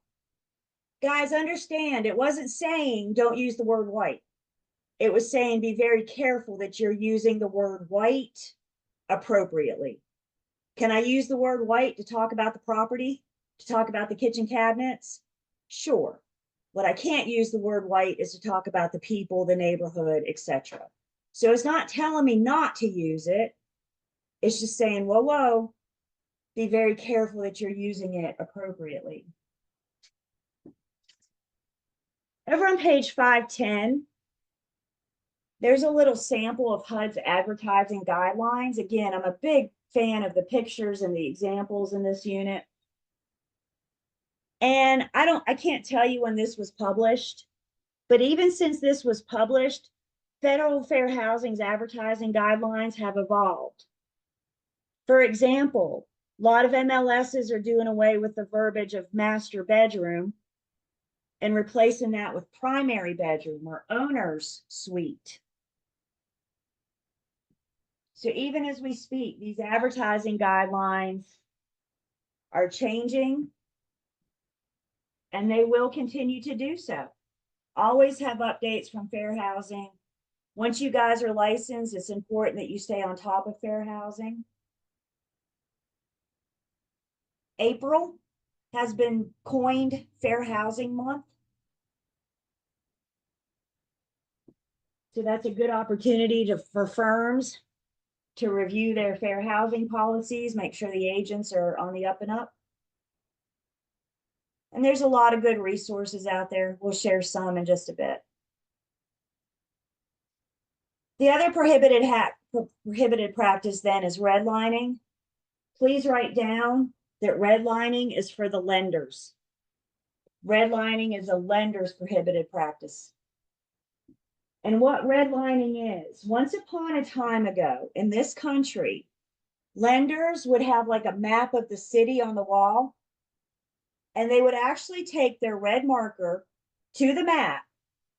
Guys, understand, it wasn't saying don't use the word white. It was saying be very careful that you're using the word white appropriately. Can I use the word white to talk about the property, to talk about the kitchen cabinets? Sure. What I can't use the word white is to talk about the people, the neighborhood, etc. So it's not telling me not to use it. It's just saying, whoa, whoa, be very careful that you're using it appropriately. Over on page 510, there's a little sample of HUD's advertising guidelines. Again, I'm a big fan of the pictures and the examples in this unit. And I can't tell you when this was published, but even since this was published, Federal Fair Housing's advertising guidelines have evolved. For example, a lot of MLSs are doing away with the verbiage of master bedroom and replacing that with primary bedroom or owner's suite. So even as we speak, these advertising guidelines are changing and they will continue to do so. Always have updates from Fair Housing Once you guys are licensed, it's important that you stay on top of fair housing. April has been coined Fair Housing Month. So that's a good opportunity for firms to review their fair housing policies, make sure the agents are on the up and up. And there's a lot of good resources out there. We'll share some in just a bit. The other prohibited practice then is redlining. Please write down that redlining is for the lenders. Redlining is a lender's prohibited practice. And what redlining is, once upon a time ago in this country, lenders would have like a map of the city on the wall, and they would actually take their red marker to the map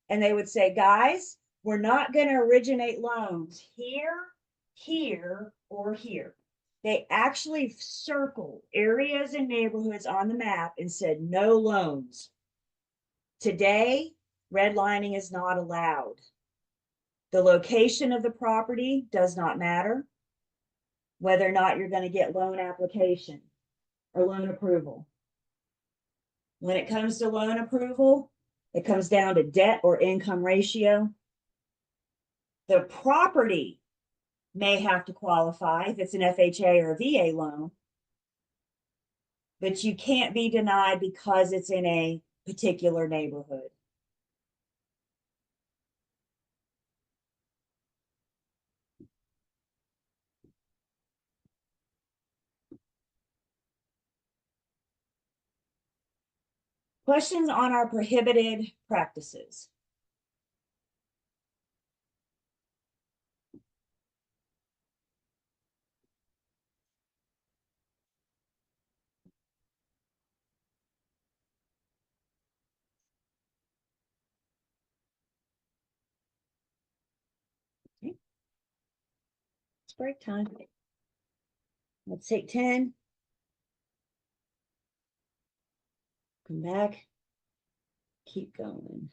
and they would say, guys, we're not going to originate loans here, here, or here. They actually circled areas and neighborhoods on the map and said no loans. Today, redlining is not allowed. The location of the property does not matter, whether or not you're going to get loan application or loan approval. When it comes to loan approval, it comes down to debt or income ratio. The property may have to qualify if it's an FHA or a VA loan, but you can't be denied because it's in a particular neighborhood. Questions on our prohibited practices? Okay. It's break time. Let's take 10. Come back. Keep going.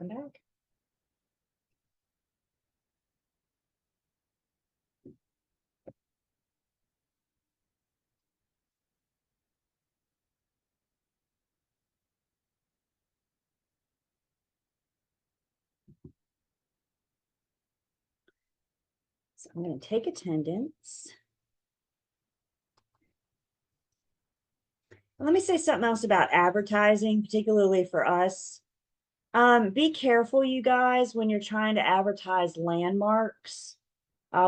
Welcome back. So I'm going to take attendance. Let me say something else about advertising, particularly for us. Be careful, you guys, when you're trying to advertise landmarks.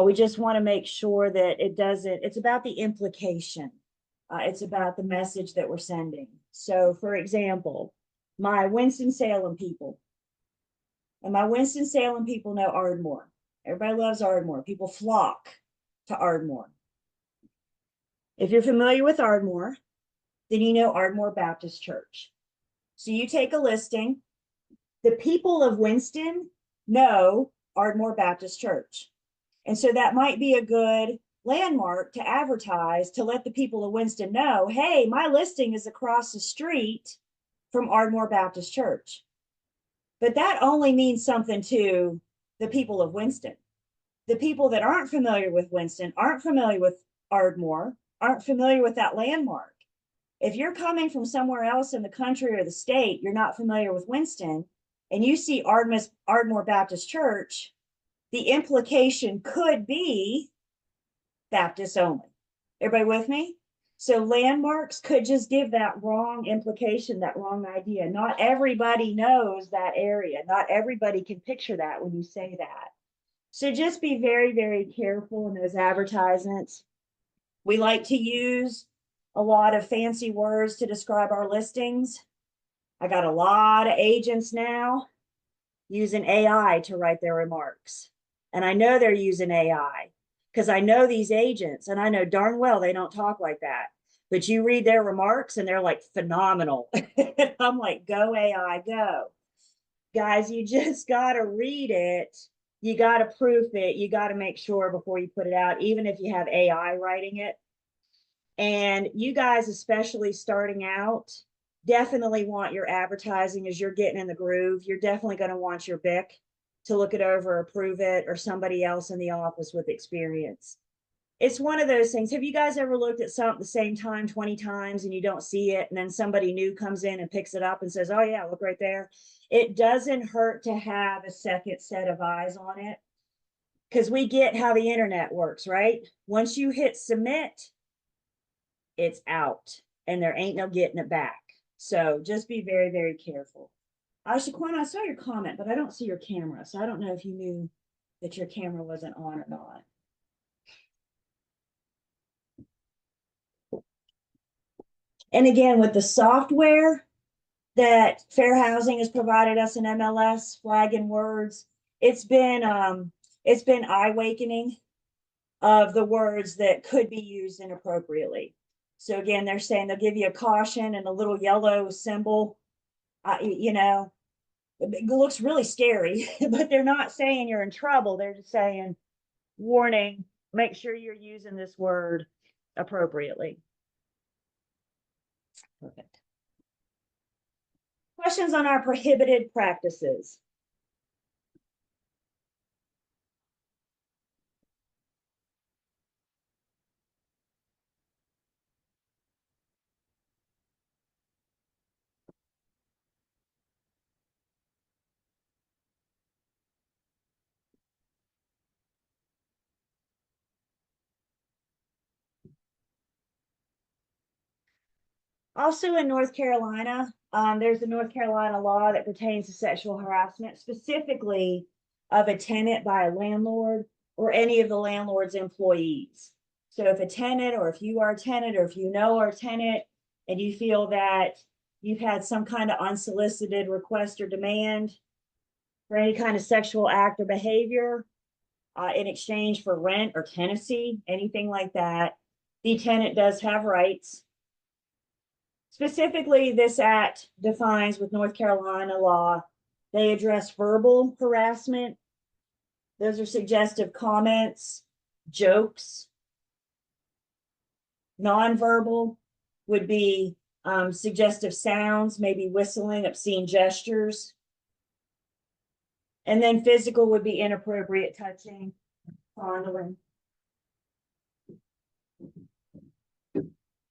We just want to make sure that it doesn't, it's about the implication. It's about the message that we're sending. So for example, my Winston-Salem people, and my Winston-Salem people know Ardmore. Everybody loves Ardmore. People flock to Ardmore. If you're familiar with Ardmore, then you know Ardmore Baptist Church. So you take a listing. The people of Winston know Ardmore Baptist Church. And so that might be a good landmark to advertise to let the people of Winston know, hey, my listing is across the street from Ardmore Baptist Church. But that only means something to the people of Winston. The people that aren't familiar with Winston, aren't familiar with Ardmore, aren't familiar with that landmark. If you're coming from somewhere else in the country or the state, you're not familiar with Winston, and you see Ardmore Baptist Church, the implication could be Baptist only. Everybody with me? So landmarks could just give that wrong implication, that wrong idea. Not everybody knows that area. Not everybody can picture that when you say that. So just be very, very careful in those advertisements. We like to use a lot of fancy words to describe our listings. I got a lot of agents now using AI to write their remarks. And I know they're using AI because I know these agents and I know darn well they don't talk like that. But you read their remarks and they're like phenomenal. I'm like, go AI, go. Guys, you just got to read it. You got to proof it. You got to make sure before you put it out, even if you have AI writing it. And you guys, especially starting out, definitely want your advertising as you're getting in the groove. You're definitely going to want your BIC to look it over, approve it, or somebody else in the office with experience. It's one of those things. Have you guys ever looked at something at the same time 20 times and you don't see it, and then somebody new comes in and picks it up and says, oh yeah, look right there? It doesn't hurt to have a second set of eyes on it, because we get how the internet works, right? Once you hit submit, it's out and there ain't no getting it back. So just be very, very careful. Shaquana, I saw your comment, but I don't see your camera. So I don't know if you knew that your camera wasn't on or not. And again, with the software that Fair Housing has provided us in MLS, flagging words, it's been eye-awakening of the words that could be used inappropriately. So again, they're saying they'll give you a caution and a little yellow symbol. You know, it looks really scary, but they're not saying you're in trouble. They're just saying, warning, make sure you're using this word appropriately. Perfect. Questions on our prohibited practices? Also in North Carolina, there's a North Carolina law that pertains to sexual harassment, specifically of a tenant by a landlord or any of the landlord's employees. So if a tenant, or if you are a tenant, or if you know our tenant and you feel that you've had some kind of unsolicited request or demand for any kind of sexual act or behavior in exchange for rent or tenancy, anything like that, the tenant does have rights. Specifically, this act defines with North Carolina law, they address verbal harassment. Those are suggestive comments, jokes. Nonverbal would be suggestive sounds, maybe whistling, obscene gestures. And then physical would be inappropriate touching, fondling.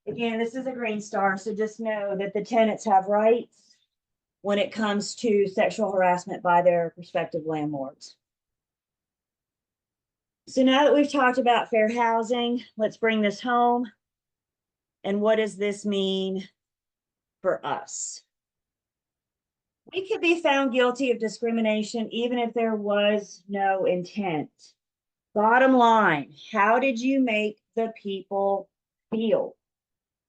Again, this is a green star, so just know that the tenants have rights when it comes to sexual harassment by their prospective landlords. So now that we've talked about fair housing, let's bring this home. And what does this mean for us? We could be found guilty of discrimination even if there was no intent. Bottom line, how did you make the people feel?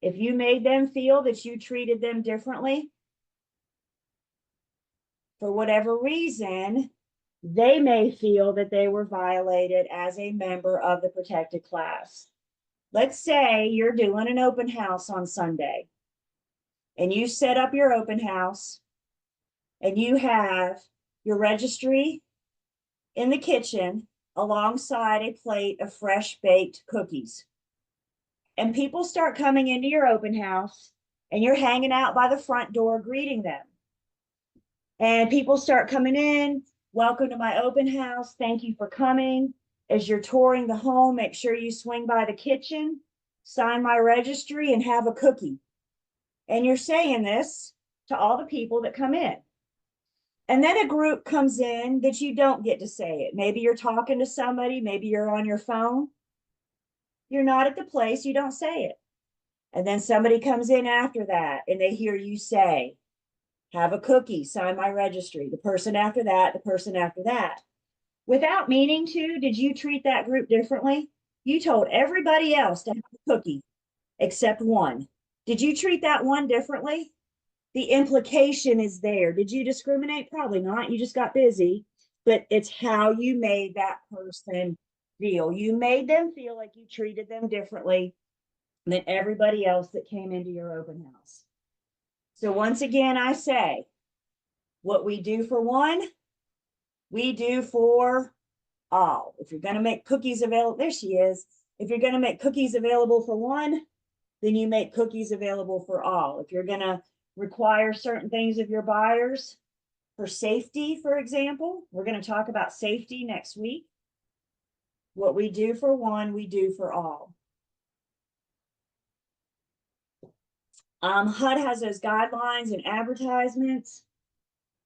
If you made them feel that you treated them differently, for whatever reason, they may feel that they were violated as a member of the protected class. Let's say you're doing an open house on Sunday and you set up your open house and you have your registry in the kitchen alongside a plate of fresh baked cookies. And people start coming into your open house and you're hanging out by the front door greeting them. And people start coming in. Welcome to my open house. Thank you for coming. As you're touring the home, make sure you swing by the kitchen, sign my registry, and have a cookie. And you're saying this to all the people that come in. And then a group comes in that you don't get to say it. Maybe you're talking to somebody, maybe you're on your phone. You're not at the place, you don't say it. And then somebody comes in after that and they hear you say, have a cookie, sign my registry. The person after that, the person after that. Without meaning to, did you treat that group differently? You told everybody else to have a cookie except one. Did you treat that one differently? The implication is there. Did you discriminate? Probably not. You just got busy, but it's how you made that person feel. You made them feel like you treated them differently than everybody else that came into your open house. So once again, I say, what we do for one, we do for all. If you're going to make cookies available, there she is. If you're going to make cookies available for one, then you make cookies available for all. If you're going to require certain things of your buyers for safety, for example, we're going to talk about safety next week. What we do for one, we do for all. HUD has those guidelines and advertisements.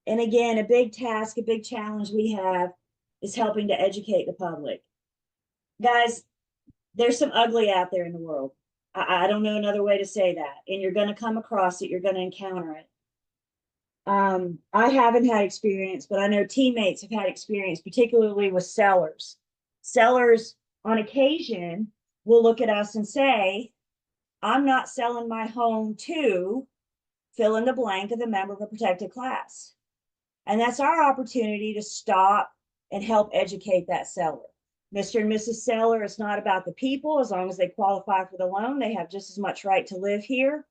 And again, a big task, a big challenge we have is helping to educate the public. Guys, there's some ugly out there in the world. I don't know another way to say that. And you're going to come across it. You're going to encounter it. I haven't had experience, but I know teammates have had experience, particularly with sellers. Sellers, on occasion, will look at us and say, I'm not selling my home to fill in the blank of the member of a protected class. And that's our opportunity to stop and help educate that seller. Mr. and Mrs. Seller, it's not about the people. As long as they qualify for the loan, they have just as much right to live here.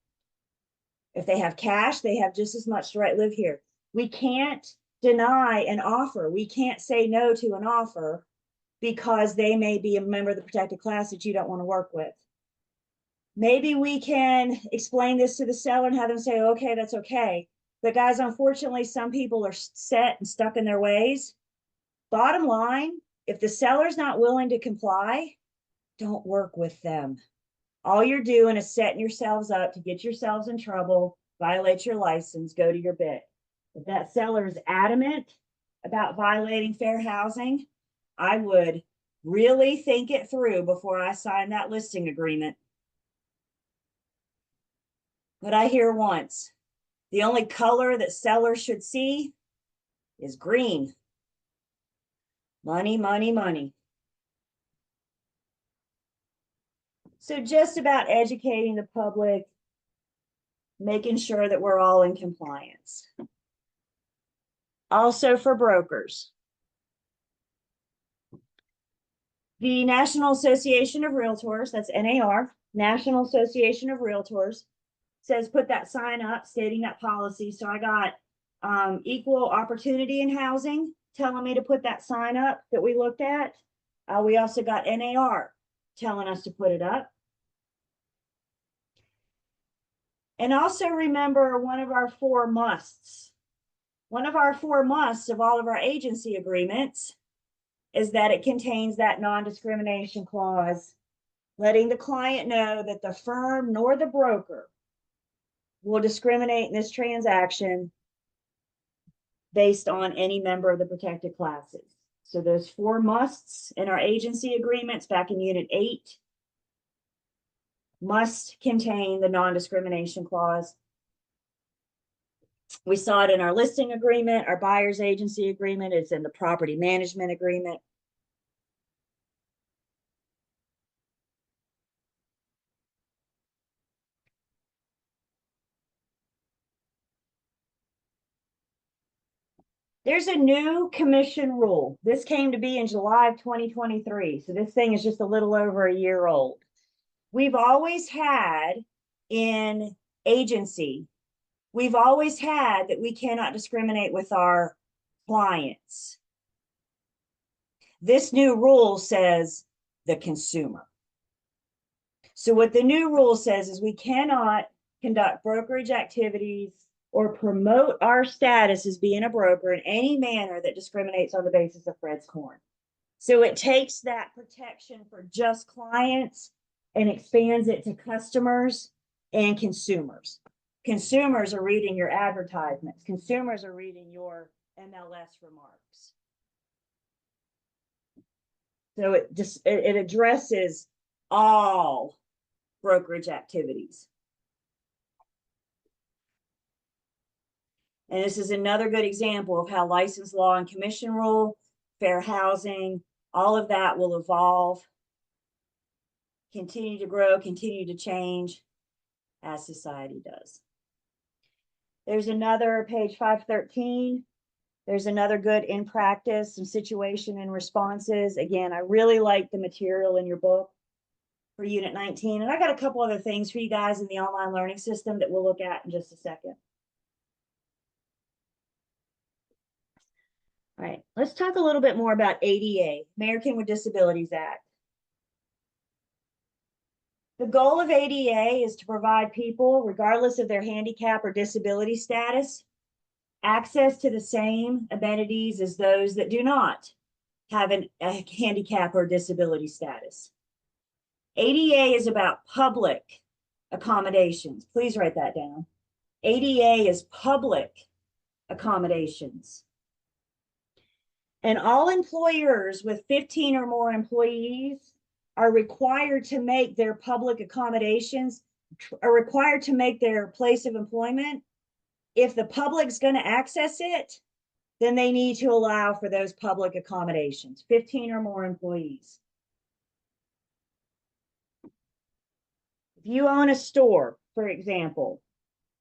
If they have cash, they have just as much right to live here. We can't deny an offer. We can't say no to an offer because they may be a member of the protected class that you don't want to work with. Maybe we can explain this to the seller and have them say, okay, that's okay. But guys, unfortunately, some people are set and stuck in their ways. Bottom line, if the seller's not willing to comply, don't work with them. All you're doing is setting yourselves up to get yourselves in trouble, violate your license, go to your bit. If that seller is adamant about violating fair housing, I would really think it through before I sign that listing agreement. But I hear once, the only color that sellers should see is green. Money, money, money. So just about educating the public, making sure that we're all in compliance. Also for brokers. The National Association of Realtors, that's NAR, National Association of Realtors, says put that sign up stating that policy. So I got Equal Opportunity in Housing telling me to put that sign up that we looked at. We also got NAR telling us to put it up. And also remember one of our 4 musts. One of our 4 musts of all of our agency agreements is that it contains that non-discrimination clause, letting the client know that the firm nor the broker will discriminate in this transaction based on any member of the protected classes. So those 4 musts in our agency agreements back in Unit 8 must contain the non-discrimination clause. We saw it in our listing agreement, our buyer's agency agreement, it's in the property management agreement. There's a new commission rule. This came to be in July of 2023. So this thing is just a little over a year old. We've always had in agency, we've always had that we cannot discriminate with our clients. This new rule says the consumer. So what the new rule says is we cannot conduct brokerage activities or promote our status as being a broker in any manner that discriminates on the basis of Fred's Corn. So it takes that protection for just clients and expands it to customers and consumers. Consumers are reading your advertisements. Consumers are reading your MLS remarks. So it addresses all brokerage activities. And this is another good example of how license law and commission rule, fair housing, all of that will evolve, continue to grow, continue to change as society does. There's another page 513. There's another good in practice, some situation and responses. Again, I really like the material in your book for Unit 19. And I got a couple other things for you guys in the online learning system that we'll look at in just a second. All right, let's talk a little bit more about ADA, American with Disabilities Act. The goal of ADA is to provide people, regardless of their handicap or disability status, access to the same amenities as those that do not have a handicap or disability status. ADA is about public accommodations. Please write that down. ADA is public accommodations. And all employers with 15 or more employees are required to make their public accommodations, are required to make their place of employment. If the public's going to access it, then they need to allow for those public accommodations, 15 or more employees. If you own a store, for example,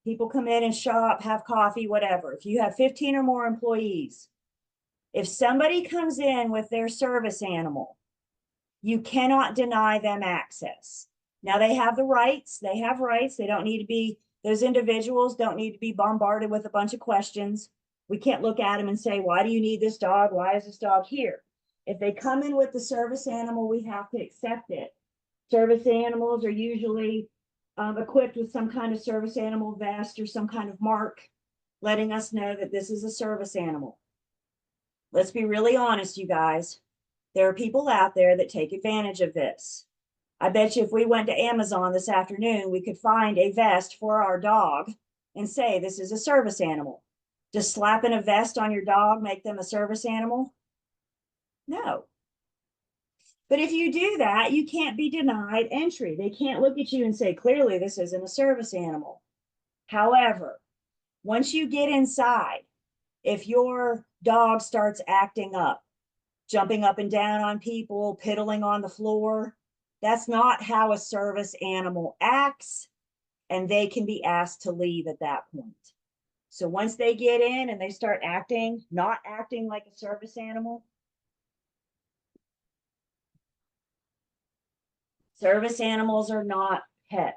people come in and shop, have coffee, whatever. If you have 15 or more employees, if somebody comes in with their service animal, you cannot deny them access. Now they have the rights, they have rights. They don't need to be, those individuals don't need to be bombarded with a bunch of questions. We can't look at them and say, why do you need this dog? Why is this dog here? If they come in with the service animal, we have to accept it. Service animals are usually equipped with some kind of service animal vest or some kind of mark, letting us know that this is a service animal. Let's be really honest, you guys. There are people out there that take advantage of this. I bet you if we went to Amazon this afternoon, we could find a vest for our dog and say, this is a service animal. Does slapping a vest on your dog make them a service animal? No. But if you do that, you can't be denied entry. They can't look at you and say, clearly this isn't a service animal. However, once you get inside, if your dog starts acting up, jumping up and down on people, piddling on the floor, that's not how a service animal acts, and they can be asked to leave at that point. So once they get in and they start acting, not acting like a service animal, service animals are not pets.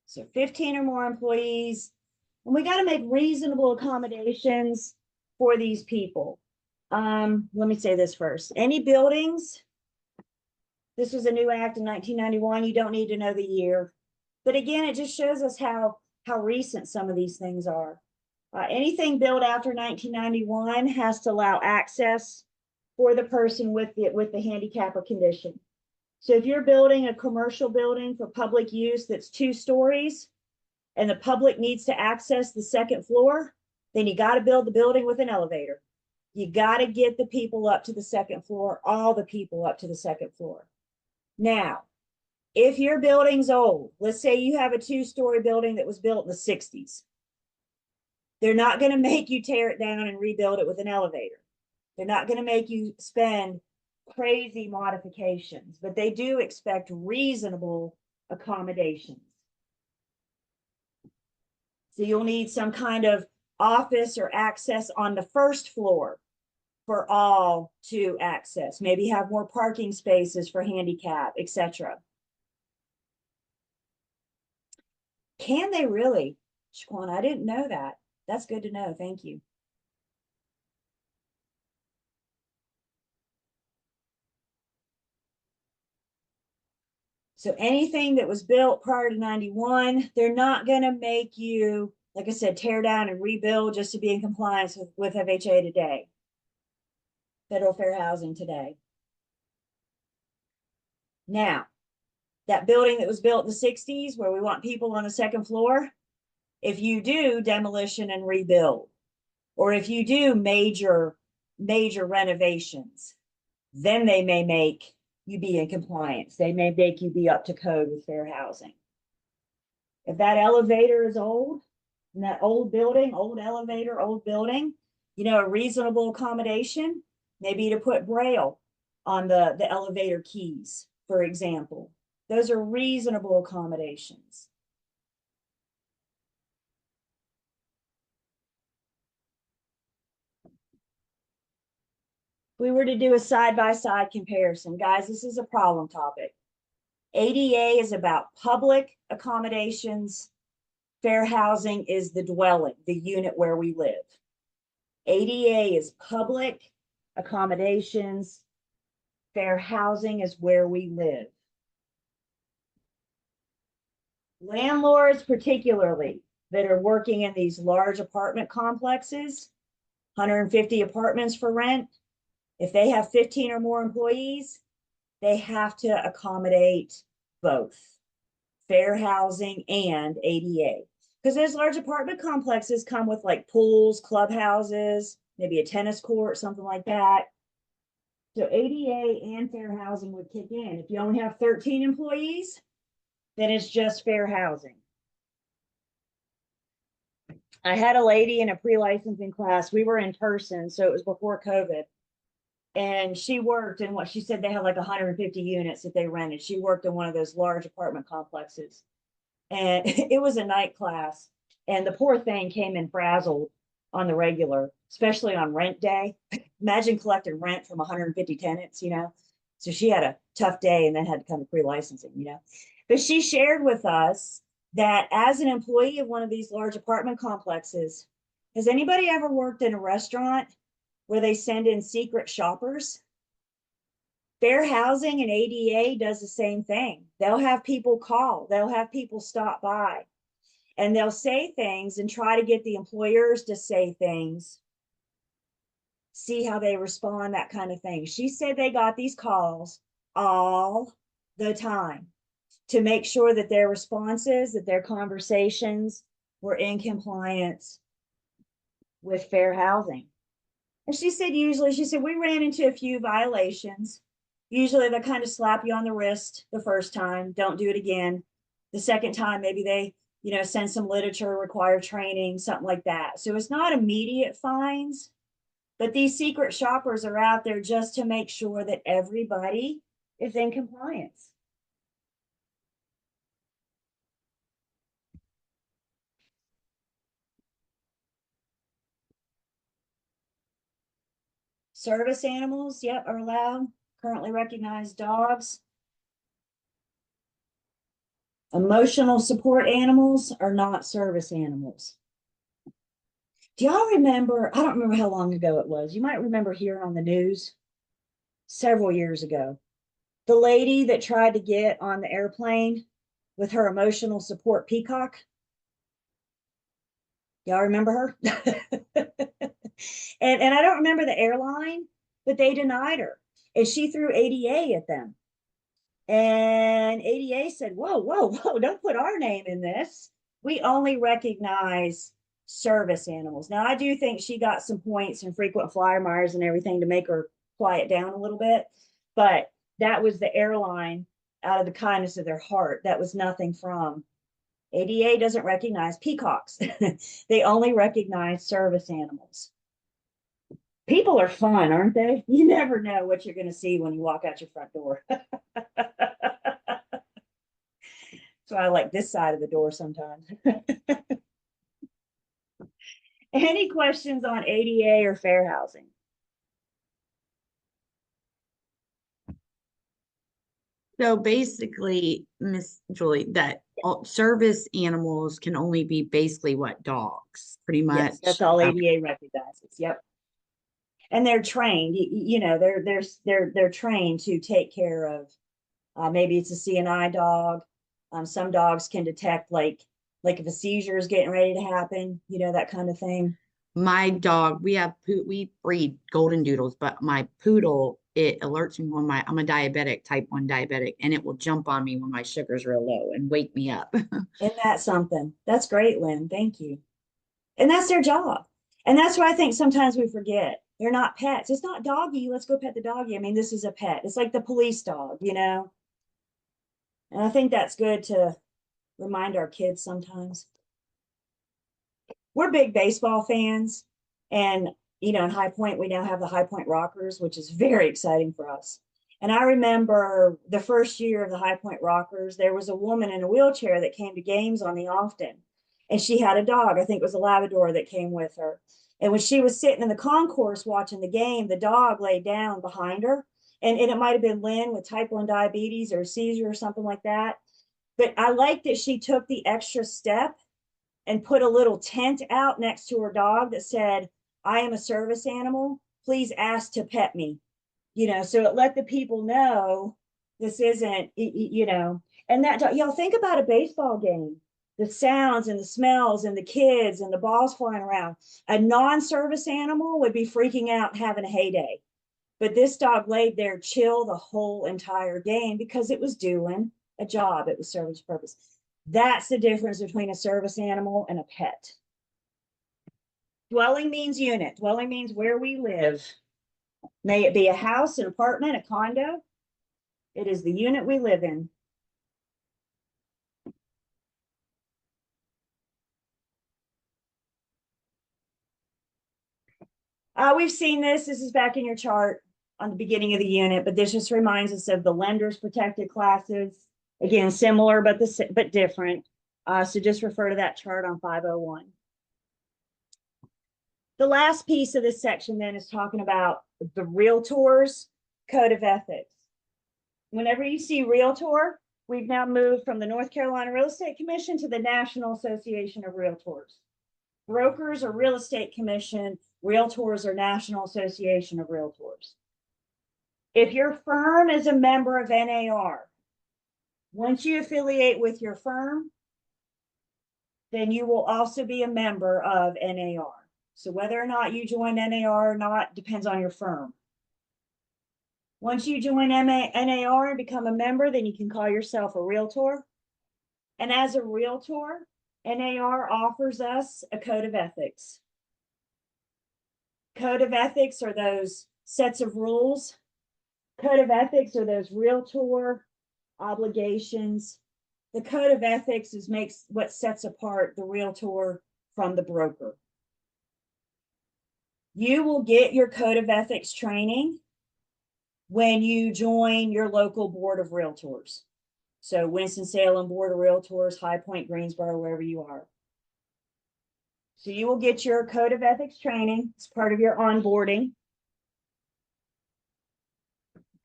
So 15 or more employees, and we got to make reasonable accommodations for these people. Let me say this first. Any buildings This was a new act in 1991. You don't need to know the year. But again, it just shows us how recent some of these things are. Anything built after 1991 has to allow access for the person with the handicap or condition. So if you're building a commercial building for public use that's 2 stories and the public needs to access the second floor, then you got to build the building with an elevator. You got to get the people up to the second floor, all the people up to the second floor. Now, if your building's old, let's say you have a 2-story building that was built in the 60s, they're not going to make you tear it down and rebuild it with an elevator. They're not going to make you spend crazy modifications, but they do expect reasonable accommodations. So you'll need some kind of office or access on the first floor for all to access. Maybe have more parking spaces for handicap, etc. Can they really? Shaquan, I didn't know that. That's good to know. Thank you. So anything that was built prior to 91, they're not going to make you, like I said, tear down and rebuild just to be in compliance with FHA today, Federal Fair Housing today. Now, that building that was built in the 60s where we want people on the second floor, if you do demolition and rebuild, or if you do major renovations, then they may make you be in compliance. They may make you be up to code with fair housing. If that elevator is old, and that old building, old elevator, old building, a reasonable accommodation, maybe to put Braille on the elevator keys, for example. Those are reasonable accommodations. If we were to do a side-by-side comparison, guys, this is a problem topic. ADA is about public accommodations. Fair housing is the dwelling, the unit where we live. ADA is public accommodations. Fair housing is where we live. Landlords, particularly, that are working in these large apartment complexes, 150 apartments for rent, if they have 15 or more employees, they have to accommodate both fair housing and ADA. Because those large apartment complexes come with like pools, clubhouses, maybe a tennis court, something like that. So ADA and fair housing would kick in. If you only have 13 employees, then it's just fair housing. I had a lady in a pre-licensing class. We were in person, so it was before COVID. And she worked in what she said they had like 150 units that they rented. She worked in one of those large apartment complexes. And it was a night class. And the poor thing came in frazzled on the regular, especially on rent day. Imagine collecting rent from 150 tenants, So she had a tough day and then had to come to pre-licensing, But she shared with us that as an employee of one of these large apartment complexes, has anybody ever worked in a restaurant where they send in secret shoppers? Fair housing and ADA does the same thing. They'll have people call, they'll have people stop by, and they'll say things and try to get the employers to say things, see how they respond, that kind of thing. She said they got these calls all the time to make sure that their responses, that their conversations were in compliance with fair housing. And she said, we ran into a few violations. Usually they kind of slap you on the wrist the first time, don't do it again. The second time, maybe they, send some literature, require training, something like that. So it's not immediate fines, but these secret shoppers are out there just to make sure that everybody is in compliance. Service animals, yep, are allowed. Currently recognized dogs. Emotional support animals are not service animals. Do y'all remember? I don't remember how long ago it was. You might remember hearing on the news several years ago The lady that tried to get on the airplane with her emotional support peacock. Y'all remember her? And I don't remember the airline, but they denied her. And she threw ADA at them. And ADA said, whoa, whoa, whoa, don't put our name in this. We only recognize service animals. Now, I do think she got some points and frequent flyer miles and everything to make her quiet down a little bit. But that was the airline out of the kindness of their heart. That was nothing from ADA doesn't recognize peacocks. They only recognize service animals. People are fun, aren't they? You never know what you're going to see when you walk out your front door. So I like this side of the door sometimes. Any questions on ADA or fair housing? So basically, Miss Julie, that service animals can only be basically what dogs, pretty much. Yes, that's all Okay. ADA recognizes. Yep. And they're trained, you know, they're trained to take care of maybe it's a CNI dog. Some dogs can detect like if a seizure is getting ready to happen, you know, that kind of thing. My dog, we breed golden doodles, but my poodle, it alerts me when I'm a diabetic, type 1 diabetic, and it will jump on me when my sugar's real low and wake me up. Isn't that something? That's great, Lynn. Thank you. And that's their job. And that's what I think sometimes we forget. They're not pets. It's not doggy. Let's go pet the doggy. I mean, this is a pet. It's like the police dog, you know? And I think that's good to remind our kids sometimes. We're big baseball fans. And, you know, in High Point, we now have the High Point Rockers, which is very exciting for us. And I remember the first year of the High Point Rockers, there was a woman in a wheelchair that came to games on the Often. And she had a dog. I think it was a Labrador that came with her. And when she was sitting in the concourse watching the game, the dog laid down behind her. And it might have been Lynn with type 1 diabetes or a seizure or something like that. But I like that she took the extra step and put a little tent out next to her dog that said, I am a service animal. Please ask to pet me. You know, so it let the people know this isn't, you know, and that, y'all think about a baseball game, the sounds and the smells and the kids and the balls flying around. A non-service animal would be freaking out having a heyday. But this dog laid there chill the whole entire game because it was doing a job. It was service purpose. That's the difference between a service animal and a pet. Dwelling means unit. Dwelling means where we live. May it be a house, an apartment, a condo. It is the unit we live in. We've seen this. This is back in your chart on the beginning of the unit, but this just reminds us of the lender's protected classes. Again, similar, but different. So just refer to that chart on 501. The last piece of this section then is talking about the Realtors Code of Ethics. Whenever you see Realtor, we've now moved from the North Carolina Real Estate Commission to the National Association of Realtors. Brokers are Real Estate Commission, Realtors are National Association of Realtors. If your firm is a member of NAR, once you affiliate with your firm, then you will also be a member of NAR. So whether or not you join NAR or not depends on your firm. Once you join NAR and become a member, then you can call yourself a realtor. And as a realtor, NAR offers us a code of ethics. Code of ethics are those sets of rules. Code of ethics are those realtor obligations. The code of ethics makes what sets apart the realtor from the broker. You will get your code of ethics training when you join your local board of realtors. So Winston-Salem Board of Realtors, High Point, Greensboro, wherever you are. So you will get your code of ethics training as part of your onboarding.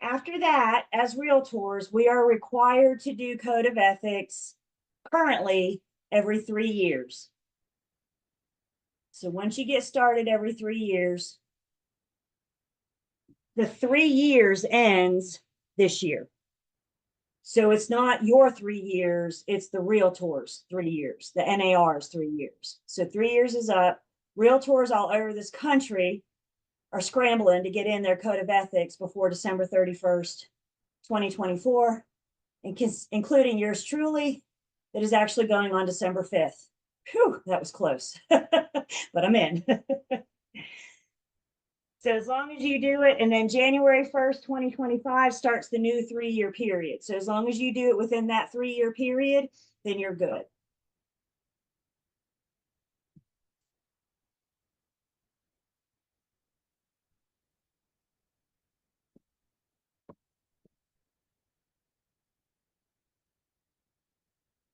After that, as realtors, we are required to do code of ethics currently every 3 years. So once you get started every 3 years, the 3 years ends this year. So it's not your 3 years, it's the Realtor's 3 years, the NAR's 3 years. So 3 years is up. Realtors all over this country are scrambling to get in their code of ethics before December 31st, 2024, including yours truly, that is actually going on December 5th. Whew, that was close, but I'm in. So as long as you do it, and then January 1st, 2025 starts the new 3-year period. So as long as you do it within that 3-year period, then you're good.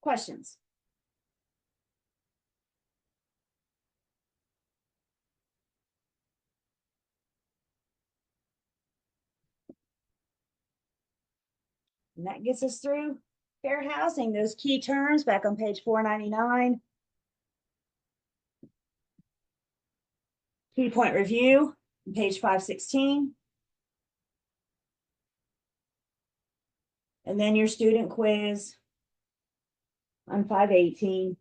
Questions? And that gets us through fair housing, those key terms back on page 499. Key point review, page 516. And then your student quiz on 518.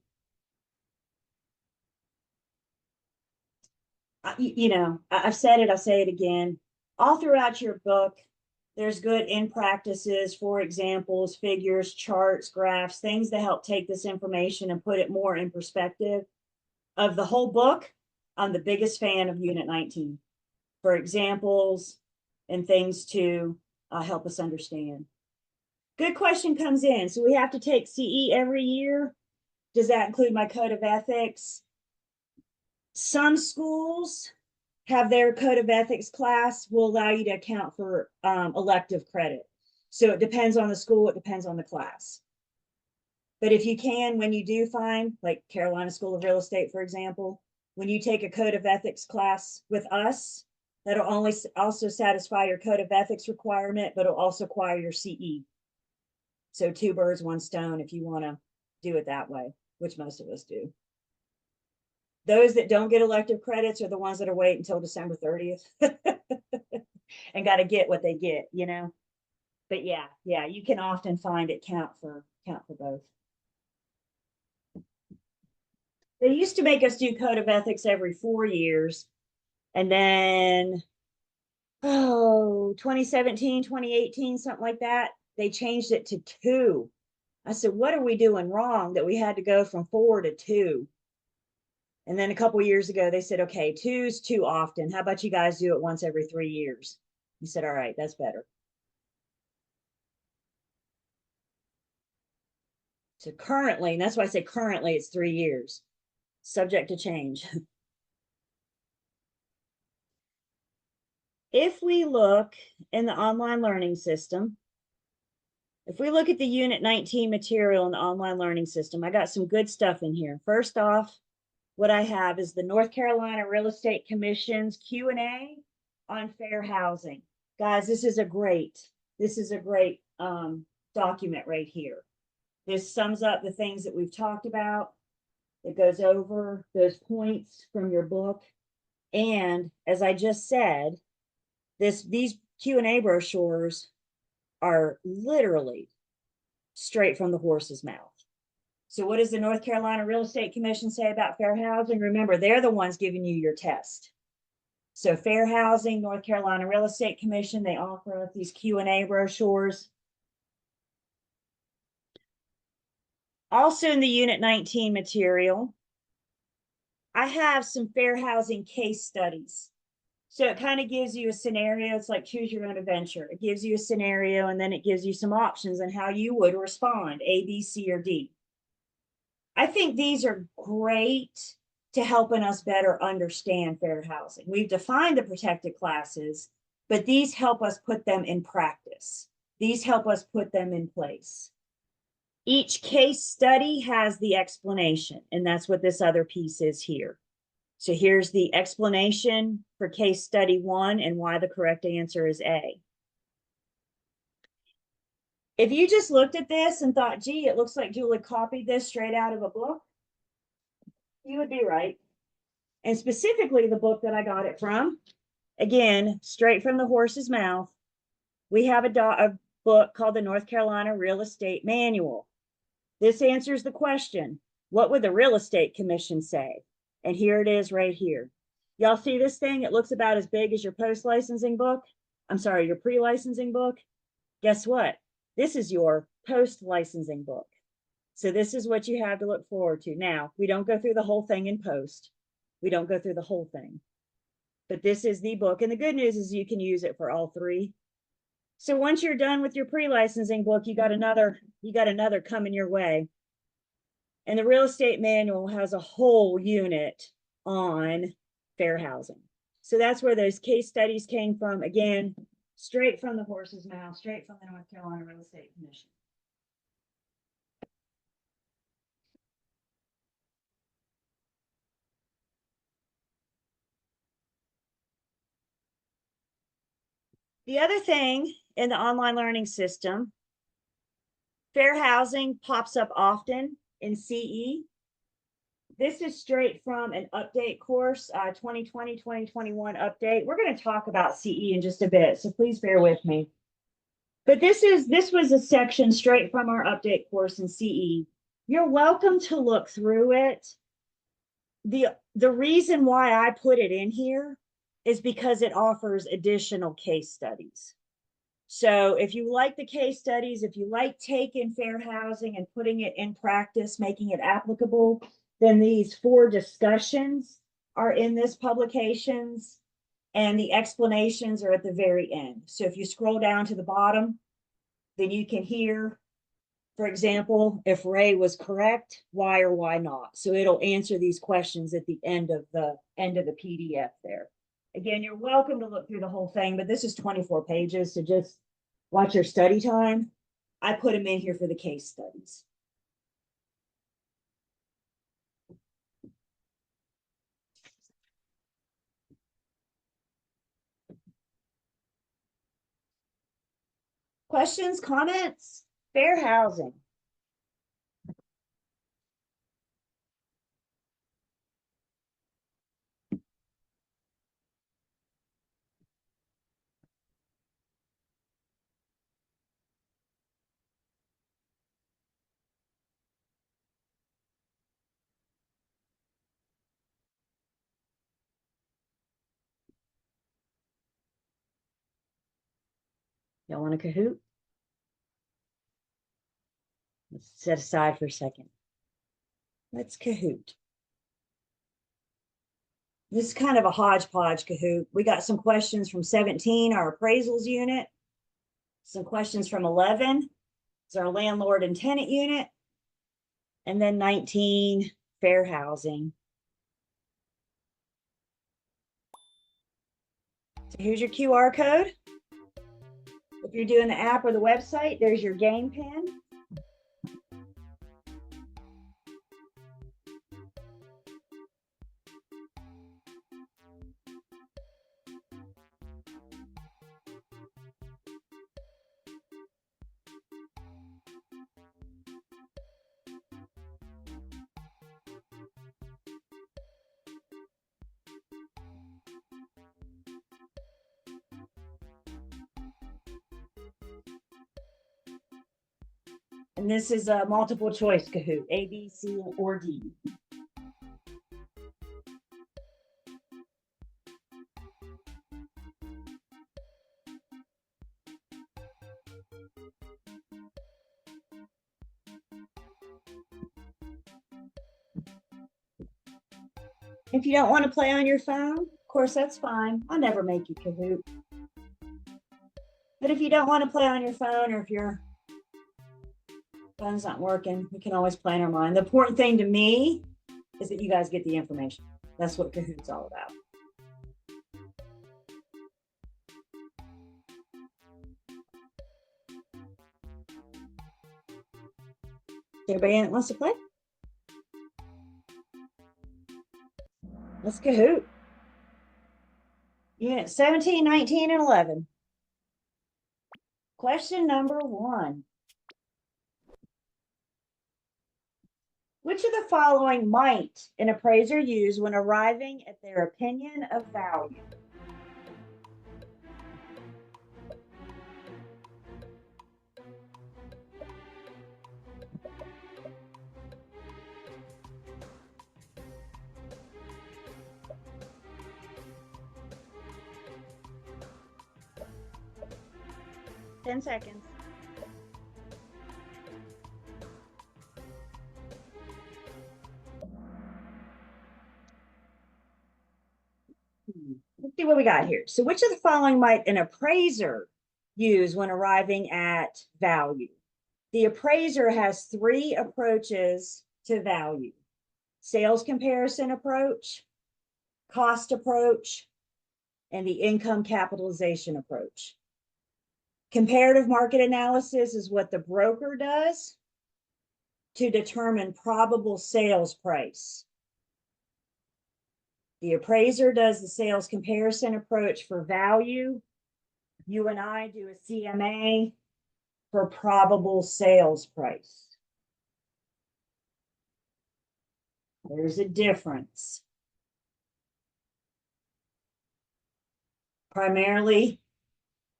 I've said it, I'll say it again. All throughout your book, there's good in practices for examples, figures, charts, graphs, things that help take this information and put it more in perspective. Of the whole book, I'm the biggest fan of Unit 19 for examples and things to help us understand. Good question comes in. So we have to take CE every year. Does that include my code of ethics? Some schools have their code of ethics class will allow you to account for elective credit. So it depends on the school, it depends on the class. But if you can, when you do find, like Carolina School of Real Estate, for example, when you take a code of ethics class with us, that'll only also satisfy your code of ethics requirement, but it'll also require your CE. So 2 birds, 1 stone, if you want to do it that way, which most of us do. Those that don't get elective credits are the ones that are waiting until December 30th and got to get what they get, But yeah, you can often find it count for both. They used to make us do code of ethics every 4 years. And then, 2017, 2018, something like that, they changed it to 2. I said, what are we doing wrong that we had to go from 4 to 2? And then a couple of years ago, they said, okay, 2's too often. How about you guys do it once every 3 years? He said, all right, that's better. So currently, and that's why I say currently, it's 3 years, subject to change. If we look in the online learning system, if we look at the Unit 19 material in the online learning system, I got some good stuff in here. First off, what I have is the North Carolina Real Estate Commission's Q&A on fair housing. Guys, this is a great document right here. This sums up the things that we've talked about. It goes over those points from your book. And as I just said, these Q&A brochures are literally straight from the horse's mouth. So what does the North Carolina Real Estate Commission say about fair housing? Remember, they're the ones giving you your test. So fair housing, North Carolina Real Estate Commission, they offer up these Q&A brochures. Also in the Unit 19 material, I have some fair housing case studies. So it kind of gives you a scenario. It's like choose your own adventure. It gives you a scenario and then it gives you some options on how you would respond, A, B, C, or D. I think these are great to helping us better understand fair housing. We've defined the protected classes, but these help us put them in practice. These help us put them in place. Each case study has the explanation, and that's what this other piece is here. So here's the explanation for case study 1 and why the correct answer is A. If you just looked at this and thought, gee, it looks like Julie copied this straight out of a book, you would be right. And specifically the book that I got it from, again, straight from the horse's mouth, we have book called the North Carolina Real Estate Manual. This answers the question, what would the Real Estate Commission say? And here it is right here. Y'all see this thing? It looks about as big as your post-licensing book. I'm sorry, your pre-licensing book. Guess what? This is your post-licensing book. So this is what you have to look forward to. Now, we don't go through the whole thing in post. We don't go through the whole thing. But this is the book. And the good news is you can use it for all three. So once you're done with your pre-licensing book, you got another coming your way. And the Real Estate Manual has a whole unit on fair housing. So that's where those case studies came from. Again, straight from the horse's mouth, straight from the North Carolina Real Estate Commission. The other thing in the online learning system, fair housing pops up often in CE. This is straight from an update course, 2020, 2021 update. We're going to talk about CE in just a bit, so please bear with me. But this was a section straight from our update course in CE. You're welcome to look through it. The reason why I put it in here is because it offers additional case studies. So if you like the case studies, if you like taking fair housing and putting it in practice, making it applicable, then these 4 discussions are in this publications and the explanations are at the very end. So if you scroll down to the bottom, then you can hear, for example, if Ray was correct, why or why not. So it'll answer these questions at the end of the PDF there. Again, you're welcome to look through the whole thing, but this is 24 pages, so just watch your study time. I put them in here for the case studies. Questions, comments? Fair housing. Y'all want a Kahoot? Let's set aside for a second. Let's Kahoot. This is kind of a hodgepodge Kahoot. We got some questions from 17, our appraisals unit. Some questions from 11, it's our landlord and tenant unit. And then 19, fair housing. So here's your QR code. If you're doing the app or the website, there's your game pin. And this is a multiple choice Kahoot, A, B, C, or D. If you don't want to play on your phone, of course, that's fine. I'll never make you Kahoot. But if you don't want to play on your phone, or if your phone's not working, we can always play in our mind. The important thing to me is that you guys get the information. That's what Kahoot's all about. Everybody wants to play? Let's Kahoot. Unit 17, 19, and 11. Question number 1. Which of the following might an appraiser use when arriving at their opinion of value? 10 seconds. Let's see what we got here. So which of the following might an appraiser use when arriving at value? The appraiser has three approaches to value: sales comparison approach, cost approach, and the income capitalization approach. Comparative market analysis is what the broker does to determine probable sales price. The appraiser does the sales comparison approach for value. You and I do a CMA for probable sales price. There's a difference. Primarily,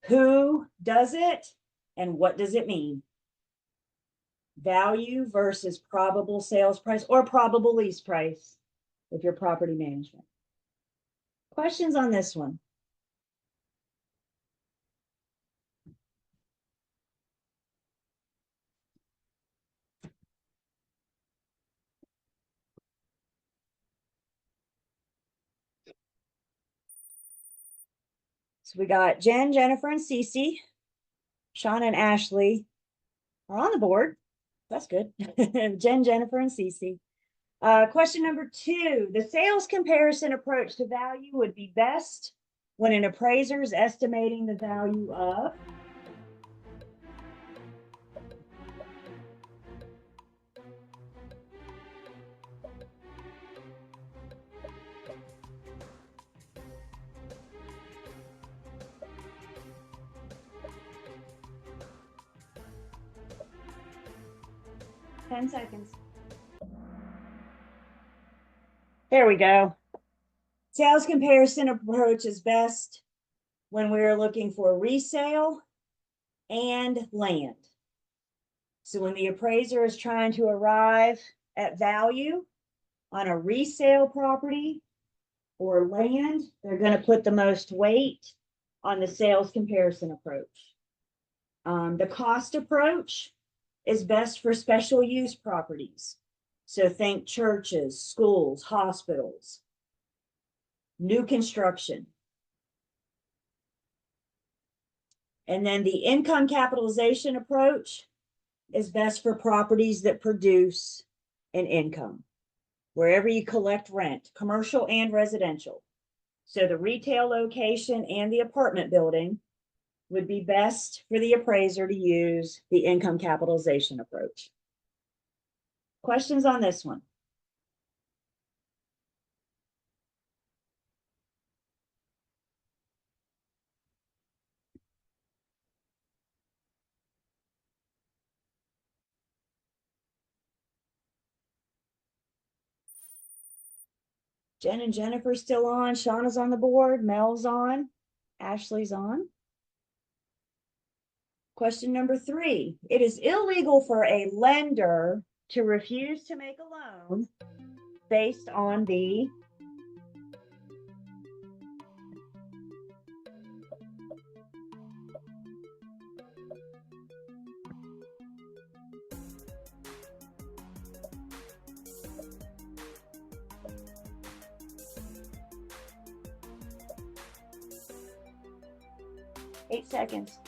who does it and what does it mean? Value versus probable sales price or probable lease price if you're property management. Questions on this one? So we got Jen, Jennifer, and Cece. Shauna and Ashley are on the board. That's good. Jen, Jennifer, and Cece. Question number 2. The sales comparison approach to value would be best when an appraiser is estimating the value of. Ten seconds. There we go. Sales comparison approach is best when we're looking for resale and land. So when the appraiser is trying to arrive at value on a resale property or land, they're going to put the most weight on the sales comparison approach. The cost approach is best for special use properties. So think churches, schools, hospitals, new construction. And then the income capitalization approach is best for properties that produce an income, wherever you collect rent, commercial and residential. So the retail location and the apartment building would be best for the appraiser to use the income capitalization approach. Questions on this one? Jen and Jennifer still on. Shauna's on the board. Mel's on. Ashley's on. Question number 3. It is illegal for a lender to refuse to make a loan based on the Eight seconds.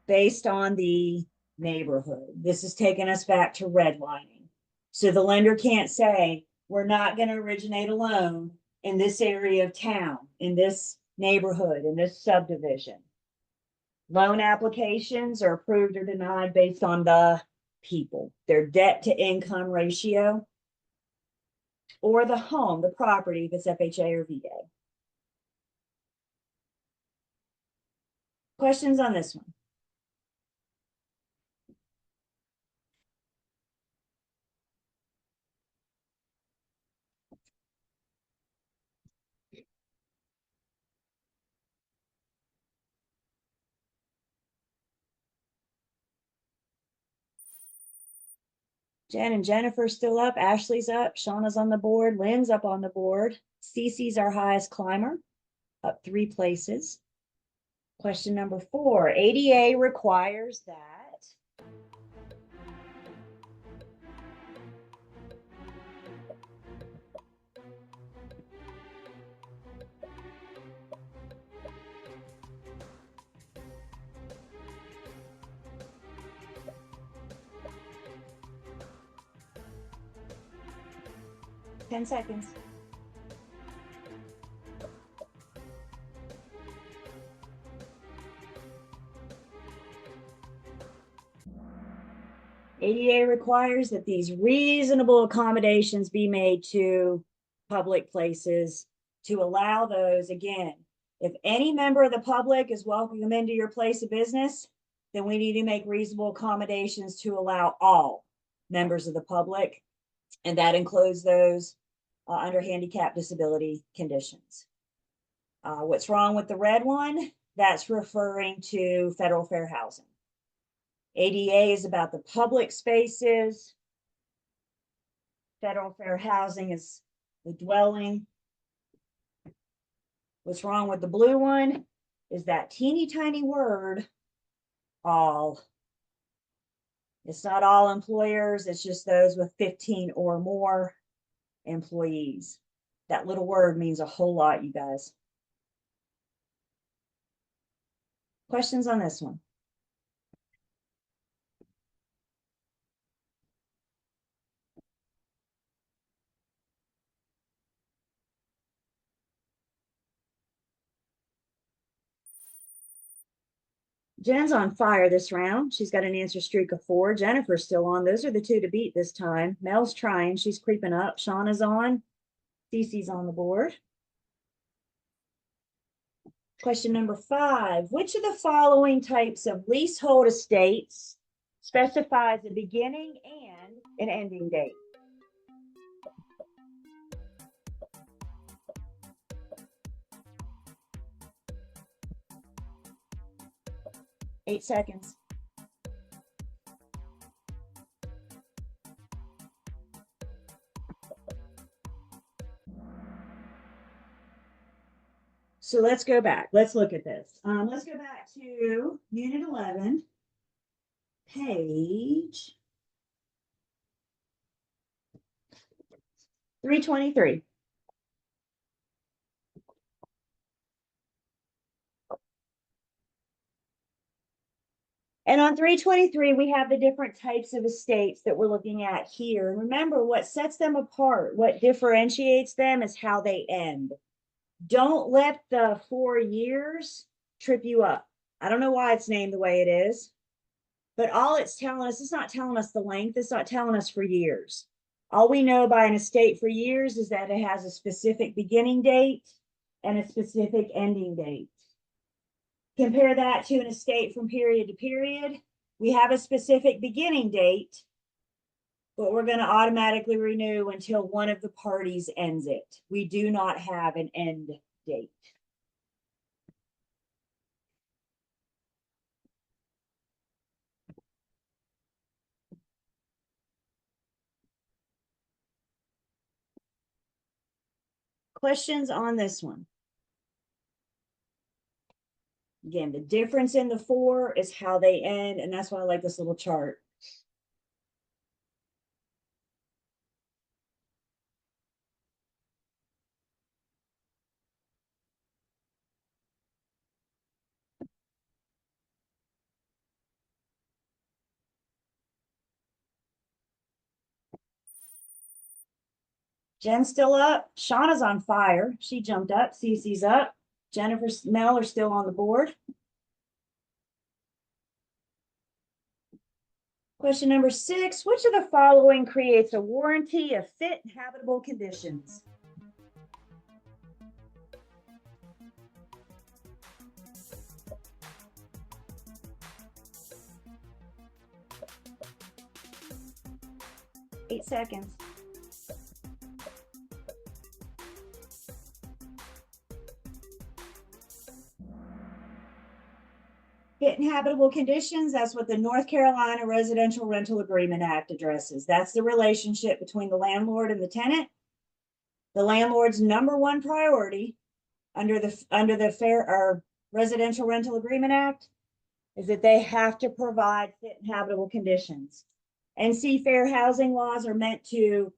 Based on the neighborhood. This is taking us back to redlining. So the lender can't say, we're not going to originate a loan in this area of town, in this neighborhood, in this subdivision. Loan applications are approved or denied based on the people, their debt to income ratio, or the home, the property, if it's FHA or VA. Questions on this one? Jen and Jennifer still up. Ashley's up. Shauna's on the board. Lynn's up on the board. Cece's our highest climber, up 3 places. Question number 4. ADA requires that. Ten seconds. ADA requires that these reasonable accommodations be made to public places to allow those. Again, if any member of the public is welcome into your place of business, then we need to make reasonable accommodations to allow all members of the public. And that includes those under handicap disability conditions. What's wrong with the red one? That's referring to federal fair housing. ADA is about the public spaces. Federal fair housing is the dwelling. What's wrong with the blue one is that teeny tiny word, all. It's not all employers, it's just those with 15 or more employees. That little word means a whole lot, you guys. Questions on this one? Jen's on fire this round. She's got an answer streak of 4. Jennifer's still on. Those are the 2 to beat this time. Mel's trying. She's creeping up. Shauna's on. Cece's on the board. Question number 5. Which of the following types of leasehold estates specifies a beginning and an ending date? Eight seconds. So let's go back. Let's look at this. Let's go back to Unit 11, page 323. And on 323, we have the different types of estates that we're looking at here. And remember, what sets them apart, what differentiates them is how they end. Don't let the 4 years trip you up. I don't know why it's named the way it is, but all it's telling us, it's not telling us the length, it's not telling us for years. All we know by an estate for years is that it has a specific beginning date and a specific ending date. Compare that to an estate from period to period. We have a specific beginning date, but we're going to automatically renew until one of the parties ends it. We do not have an end date. Questions on this one? Again, the difference in the 4 is how they end, and that's why I like this little chart. Jen's still up. Shauna's on fire. She jumped up. Cece's up. Jennifer, Mel are still on the board. Question number 6. Which of the following creates a warranty of fit and habitable conditions? Eight seconds. Fit and habitable conditions, that's what the North Carolina Residential Rental Agreement Act addresses. That's the relationship between the landlord and the tenant. The landlord's number one priority under the Fair or Residential Rental Agreement Act is that they have to provide fit and habitable conditions. And see, fair housing laws are meant to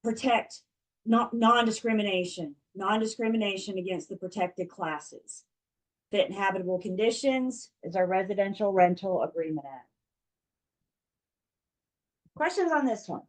protect non-discrimination against the protected classes. Fit and habitable conditions is our Residential Rental Agreement Act. Questions on this one?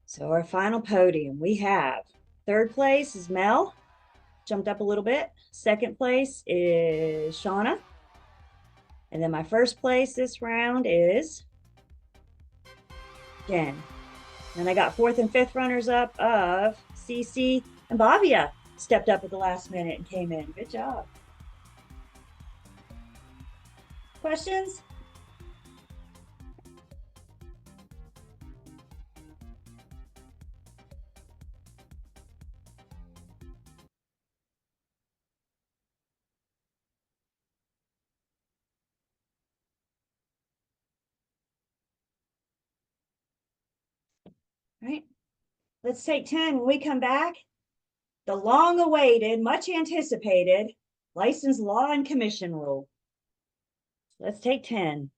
So our final podium, we have third place is Mel, jumped up a little bit. Second place is Shauna. And then my first place this round is Jen. And I got fourth and fifth runners up of Cece and Bavia stepped up at the last minute and came in. Good job. Questions? All right. Let's take 10. When we come back, the long awaited, much anticipated license law and commission rule. Let's take 10.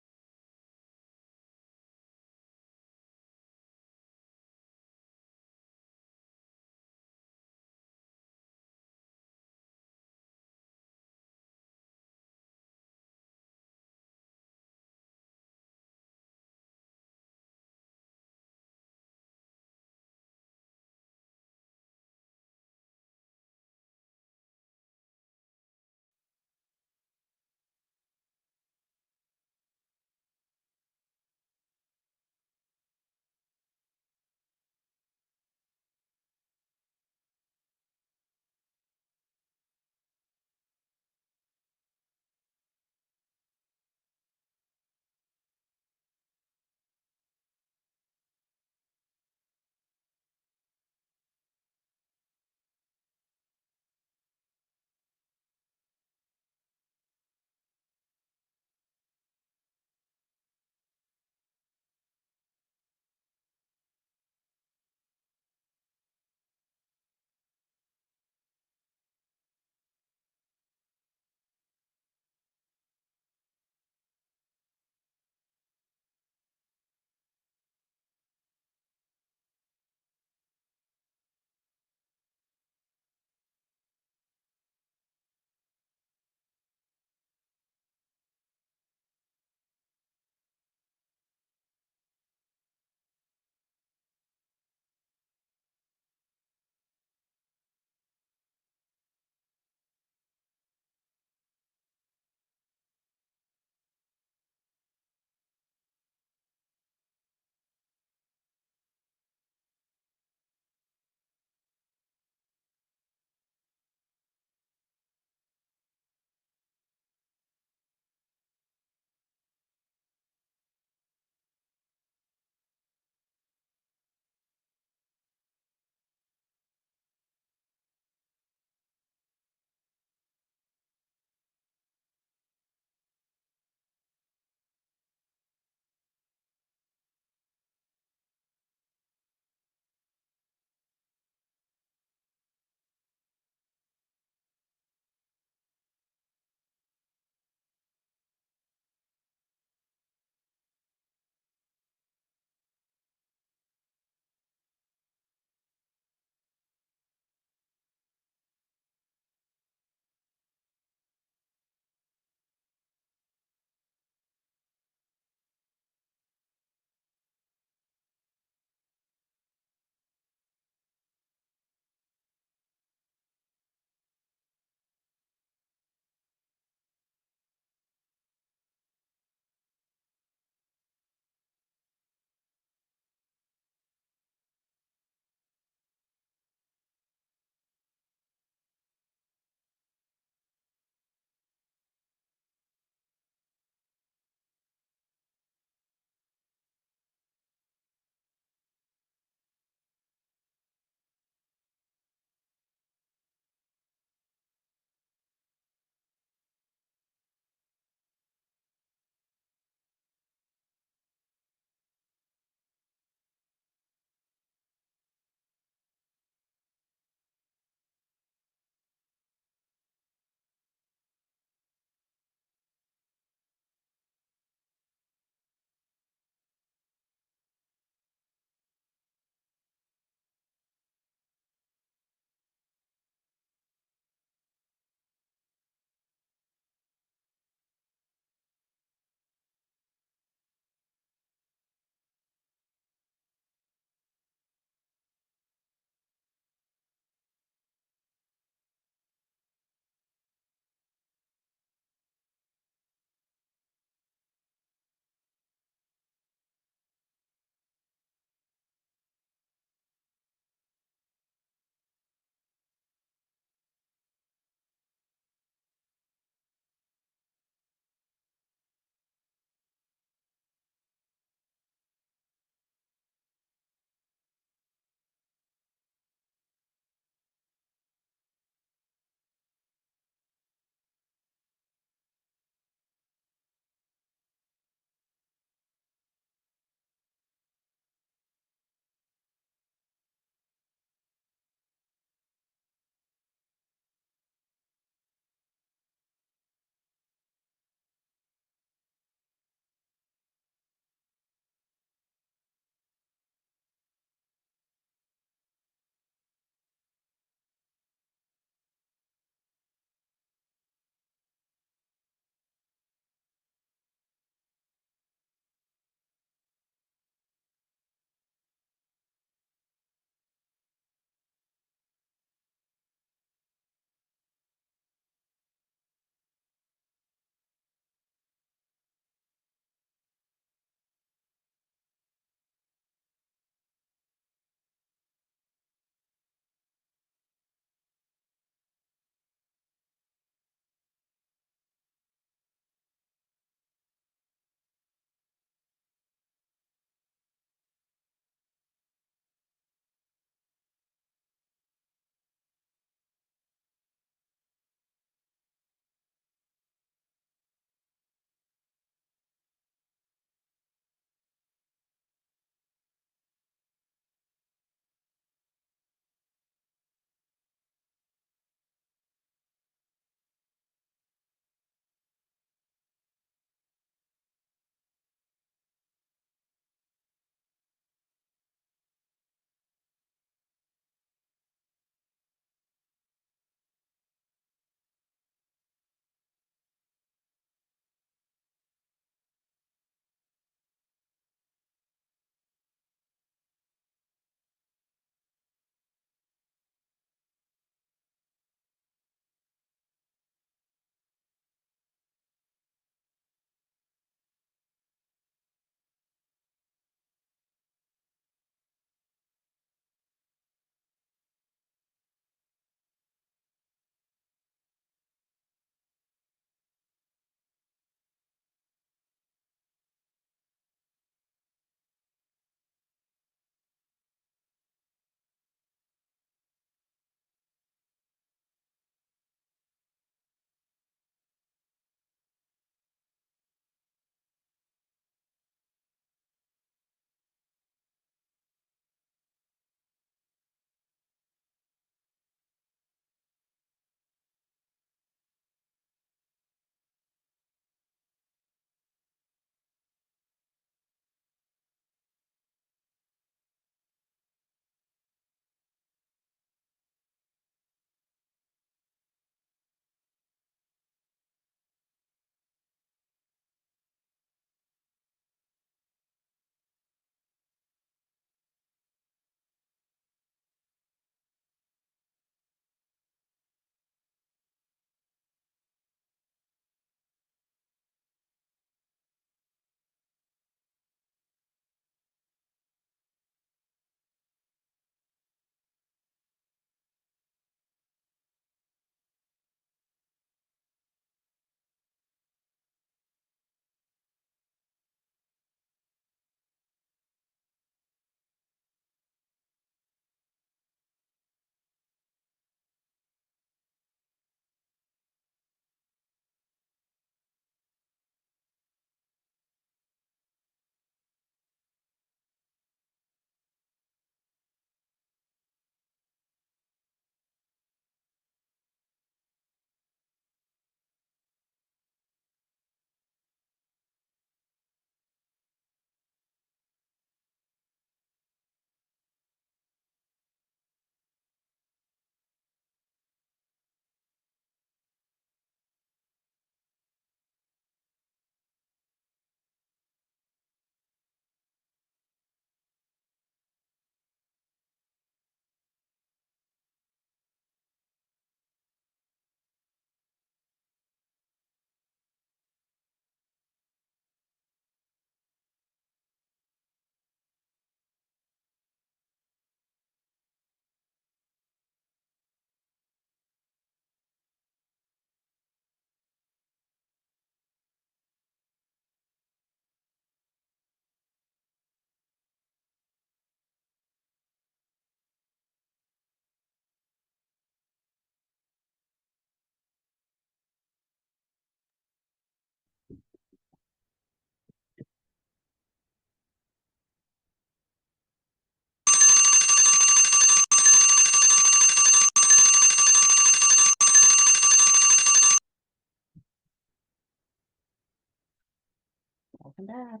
back.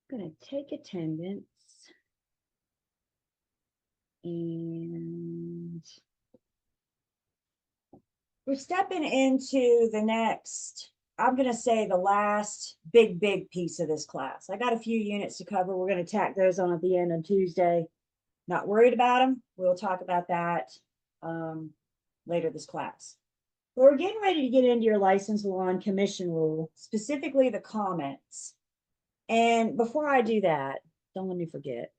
Gonna take attendance. And we're stepping into the next, I'm going to say the last big piece of this class. I got a few units to cover. We're going to tack those on at the end on Tuesday. Not worried about them. We'll talk about that later this class. But we're getting ready to get into your license law and commission rule, specifically the comments. And before I do that, don't let me forget.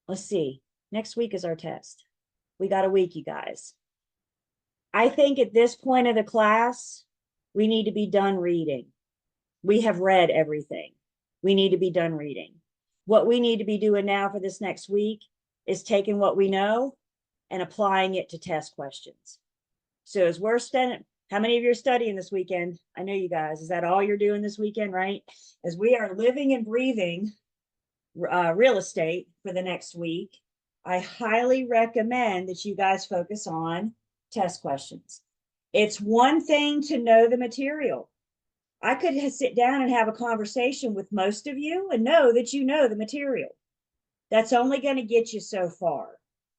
Let's see. Next week is our test. We got a week, you guys. I think at this point of the class, we need to be done reading. We have read everything. We need to be done reading. What we need to be doing now for this next week is taking what we know and applying it to test questions. So as we're studying, how many of you are studying this weekend? I know you guys. Is that all you're doing this weekend, right? As we are living and breathing real estate for the next week, I highly recommend that you guys focus on test questions. It's one thing to know the material. I could sit down and have a conversation with most of you and know that you know the material. That's only going to get you so far.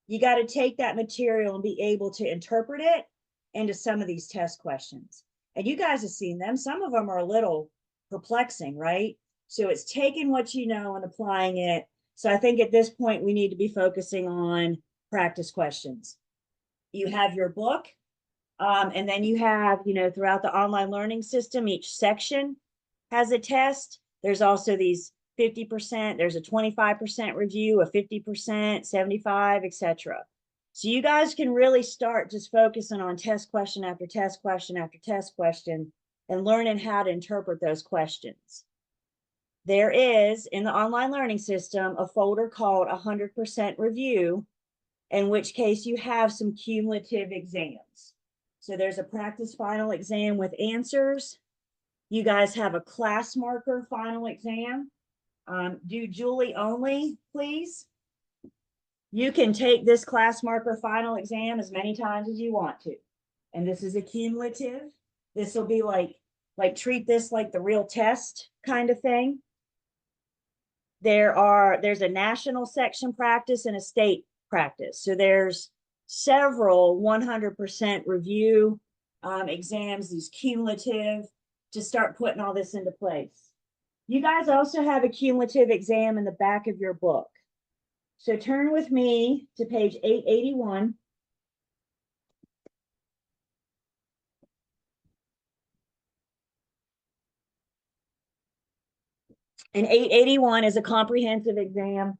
You got to take that material and be able to interpret it into some of these test questions. And you guys have seen them. Some of them are a little perplexing, right? So it's taking what you know and applying it. So I think at this point, we need to be focusing on practice questions. You have your book, and then you have, throughout the online learning system, each section has a test. There's also these 50%, there's a 25% review, a 50%, 75, etc. So you guys can really start just focusing on test question after test question after test question and learning how to interpret those questions. There is, in the online learning system, a folder called 100% review, in which case you have some cumulative exams. So there's a practice final exam with answers. You guys have a class marker final exam. Do Julie only, please. You can take this class marker final exam as many times as you want to. And this is a cumulative. This will be like treat this like the real test kind of thing. There's a national section practice and a state practice. So there's several 100% review exams, these cumulative, to start putting all this into place. You guys also have a cumulative exam in the back of your book. So turn with me to page 881. And 881 is a comprehensive exam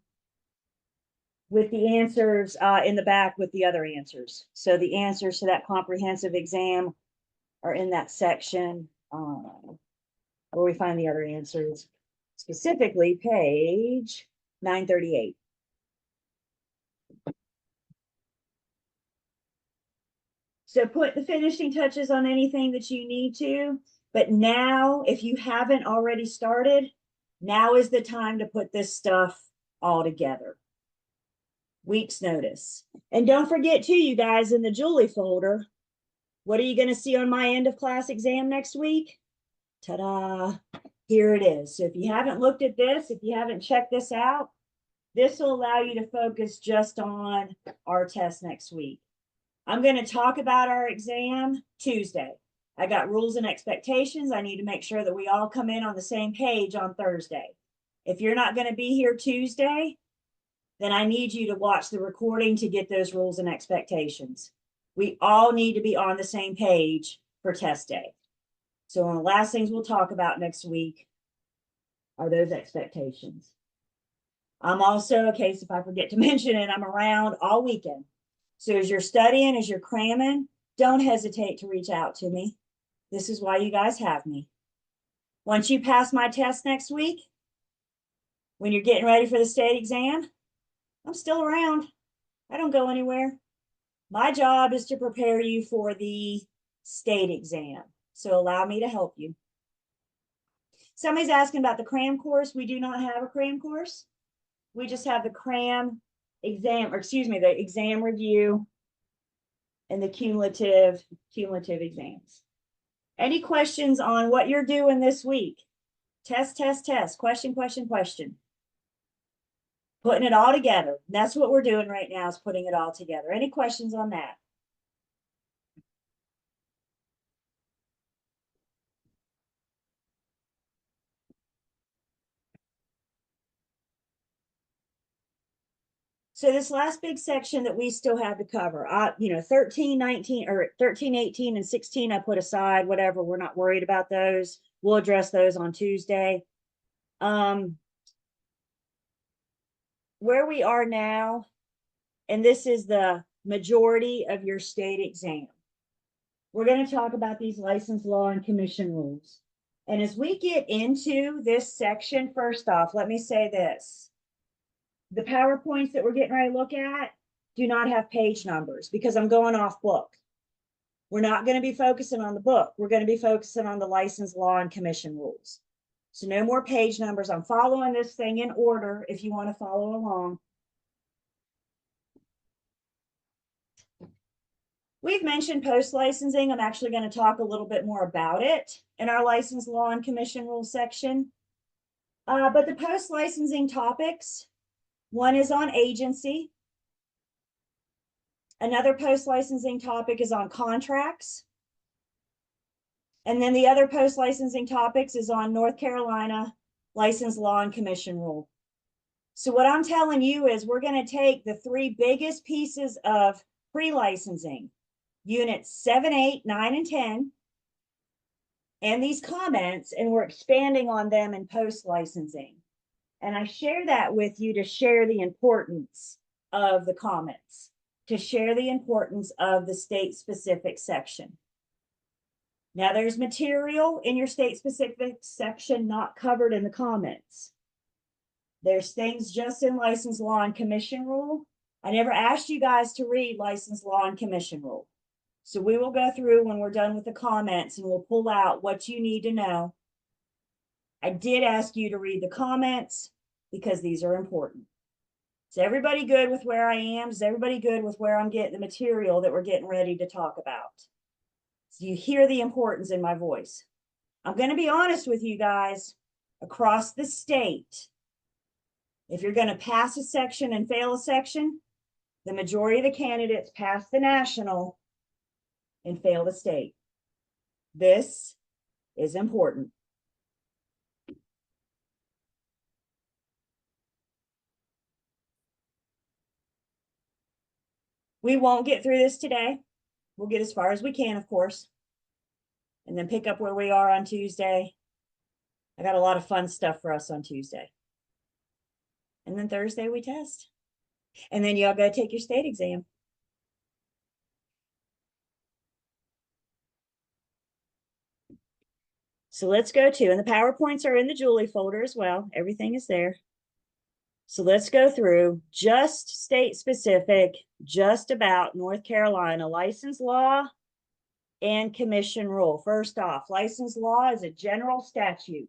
with the answers in the back with the other answers. So the answers to that comprehensive exam are in that section where we find the other answers, specifically page 938. So put the finishing touches on anything that you need to, but now, if you haven't already started, now is the time to put this stuff all together. Week's notice. And don't forget too, you guys, in the Julie folder, what are you going to see on my end of class exam next week? Ta-da! Here it is. So if you haven't looked at this, if you haven't checked this out, this will allow you to focus just on our test next week. I'm going to talk about our exam Tuesday. I got rules and expectations. I need to make sure that we all come in on the same page on Thursday. If you're not going to be here Tuesday, then I need you to watch the recording to get those rules and expectations. We all need to be on the same page for test day. So one of the last things we'll talk about next week are those expectations. I'm also, in case if I forget to mention it, I'm around all weekend. So as you're studying, as you're cramming, don't hesitate to reach out to me. This is why you guys have me. Once you pass my test next week, when you're getting ready for the state exam, I'm still around. I don't go anywhere. My job is to prepare you for the state exam. So allow me to help you. Somebody's asking about the cram course. We do not have a cram course. We just have the cram exam, or excuse me, the exam review and the cumulative exams. Any questions on what you're doing this week? Test, question. Putting it all together. That's what we're doing right now, is putting it all together. Any questions on that? So this last big section that we still have to cover, 13, 19, or 13, 18, and 16, I put aside, whatever, we're not worried about those. We'll address those on Tuesday. Where we are now, and this is the majority of your state exam, we're going to talk about these license, law, and commission rules. And as we get into this section, first off, let me say this. The PowerPoints that we're getting ready to look at do not have page numbers because I'm going off book. We're not going to be focusing on the book. We're going to be focusing on the license, law, and commission rules. So no more page numbers. I'm following this thing in order if you want to follow along. We've mentioned post-licensing. I'm actually going to talk a little bit more about it in our license, law, and commission rules section. But the post-licensing topics, one is on agency. Another post-licensing topic is on contracts. And then the other post-licensing topics is on North Carolina license, law, and commission rule. So what I'm telling you is we're going to take the three biggest pieces of pre-licensing, units 7, 8, 9, and 10, and these comments, and we're expanding on them in post-licensing. And I share that with you to share the importance of the comments, to share the importance of the state-specific section. Now, there's material in your state-specific section not covered in the comments. There's things just in license, law, and commission rule. I never asked you guys to read license, law, and commission rule. So we will go through when we're done with the comments and we'll pull out what you need to know. I did ask you to read the comments because these are important. Is everybody good with where I am? Is everybody good with where I'm getting the material that we're getting ready to talk about? So you hear the importance in my voice. I'm going to be honest with you guys. Across the state, if you're going to pass a section and fail a section, the majority of the candidates pass the national and fail the state. This is important. We won't get through this today. We'll get as far as we can, of course, and then pick up where we are on Tuesday. I got a lot of fun stuff for us on Tuesday. And then Thursday we test. And then y'all go take your state exam. So let's go to, and the PowerPoints are in the Julie folder as well. Everything is there. So let's go through just state specific, just about North Carolina license law and commission rule. First off, license law is a general statute.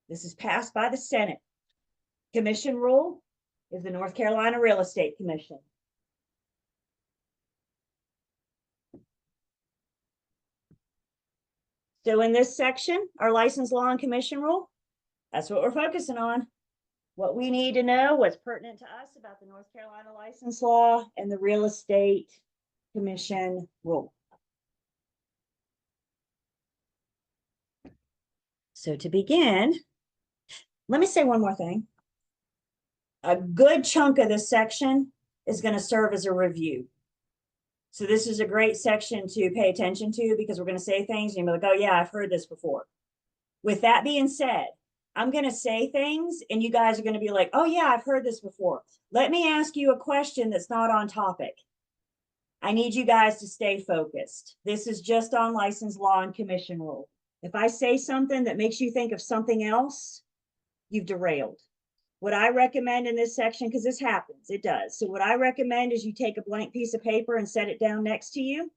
This is passed by the Senate. Commission rule is the North Carolina Real Estate Commission. So in this section, our license law and commission rule, that's what we're focusing on. What we need to know, what's pertinent to us about the North Carolina license law and the real estate commission rule. So to begin, let me say one more thing. A good chunk of this section is going to serve as a review. So this is a great section to pay attention to because we're going to say things and you'll be like, oh yeah, I've heard this before. With that being said, I'm going to say things and you guys are going to be like, oh yeah, I've heard this before. Let me ask you a question that's not on topic. I need you guys to stay focused. This is just on license law and commission rule. If I say something that makes you think of something else, you've derailed. What I recommend in this section, because this happens, it does. So what I recommend is you take a blank piece of paper and set it down next to you.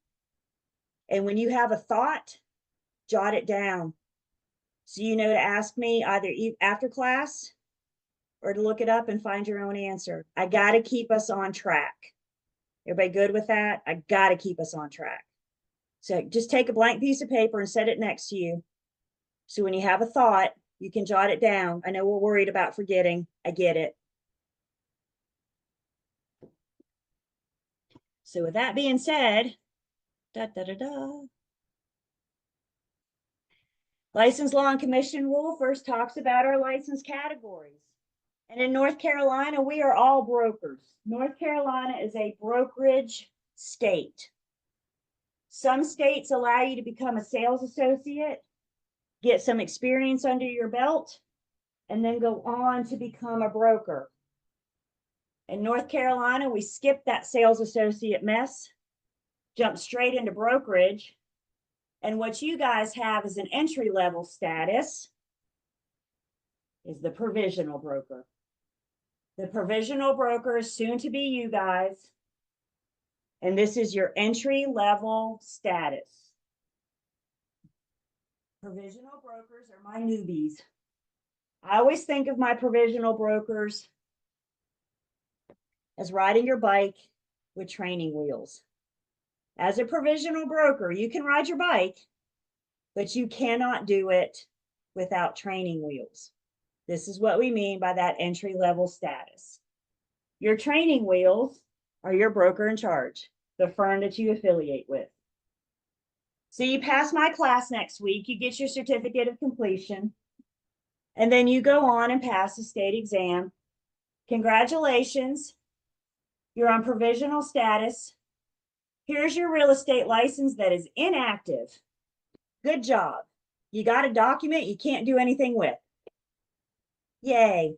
And when you have a thought, jot it down. So you know to ask me either after class or to look it up and find your own answer. I got to keep us on track. Everybody good with that? I got to keep us on track. So just take a blank piece of paper and set it next to you. So when you have a thought, you can jot it down. I know we're worried about forgetting. I get it. So with that being said, License law and commission rule first talks about our license categories. And in North Carolina, we are all brokers. North Carolina is a brokerage state. Some states allow you to become a sales associate, get some experience under your belt, and then go on to become a broker. In North Carolina, we skip that sales associate mess, jump straight into brokerage. And what you guys have as an entry-level status is the provisional broker. The provisional broker is soon to be you guys. And this is your entry-level status. Provisional brokers are my newbies. I always think of my provisional brokers as riding your bike with training wheels. As a provisional broker, you can ride your bike, but you cannot do it without training wheels. This is what we mean by that entry-level status. Your training wheels are your broker in charge, the firm that you affiliate with. So you pass my class next week, you get your certificate of completion, and then you go on and pass the state exam. Congratulations, you're on provisional status. Here's your real estate license that is inactive. Good job. You got a document you can't do anything with. Yay.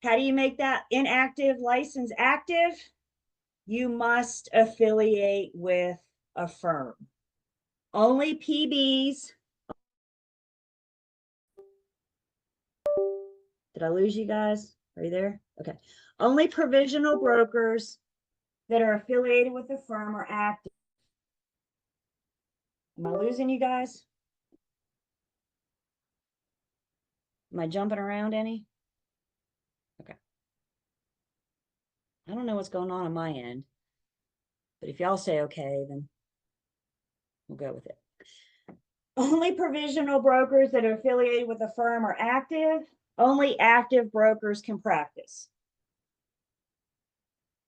How do you make that inactive license active? You must affiliate with a firm. Only PBs. Did I lose you guys? Are you there? Okay. Only provisional brokers that are affiliated with the firm are active. Am I losing you guys? Am I jumping around any? Okay. I don't know what's going on my end, but if y'all say okay, then we'll go with it. Only provisional brokers that are affiliated with a firm are active. Only active brokers can practice.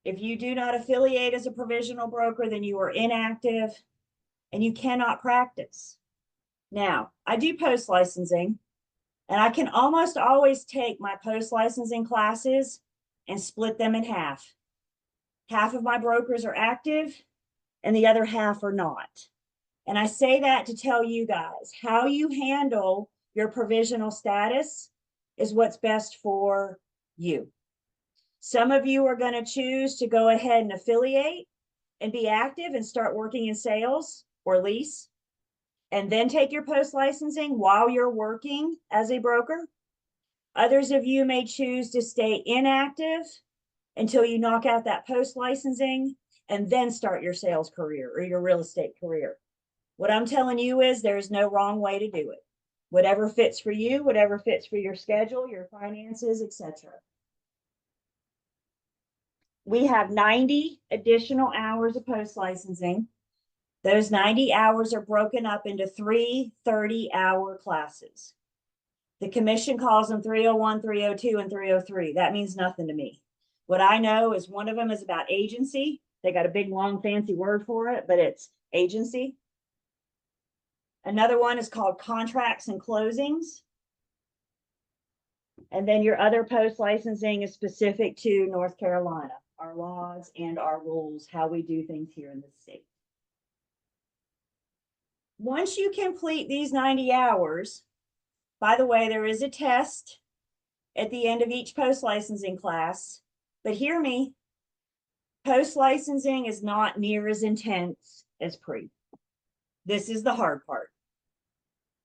If you do not affiliate as a provisional broker, then you are inactive and you cannot practice. Now, I do post licensing, and I can almost always take my post licensing classes and split them in half. Half of my brokers are active and the other half are not. And I say that to tell you guys how you handle your provisional status is what's best for you. Some of you are going to choose to go ahead and affiliate and be active and start working in sales or lease, and then take your post licensing while you're working as a broker. Others of you may choose to stay inactive until you knock out that post licensing and then start your sales career or your real estate career. What I'm telling you is there's no wrong way to do it. Whatever fits for you, whatever fits for your schedule, your finances, etc. We have 90 additional hours of post licensing. Those 90 hours are broken up into 3 30-hour classes. The commission calls them 301, 302, and 303. That means nothing to me. What I know is one of them is about agency. They got a big, long, fancy word for it, but it's agency. Another one is called contracts and closings. And then your other post licensing is specific to North Carolina, our laws and our rules, how we do things here in the state. Once you complete these 90 hours, by the way, there is a test at the end of each post licensing class, but hear me, post licensing is not near as intense as pre. This is the hard part.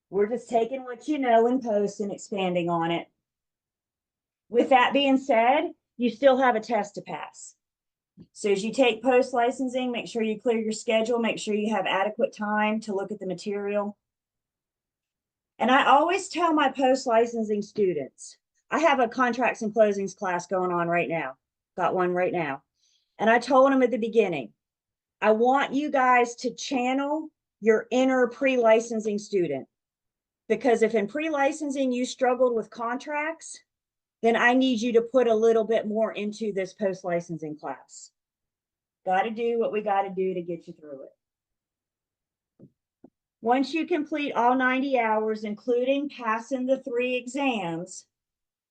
We're just taking what you know in post and expanding on it. With that being said, you still have a test to pass. So as you take post licensing, make sure you clear your schedule, make sure you have adequate time to look at the material. And I always tell my post-licensing students, I have a contracts and closings class going on right now. Got one right now. And I told them at the beginning, I want you guys to channel your inner pre-licensing student. Because if in pre-licensing you struggled with contracts, then I need you to put a little bit more into this post-licensing class. Got to do what we got to do to get you through it. Once you complete all 90 hours, including passing the 3 exams,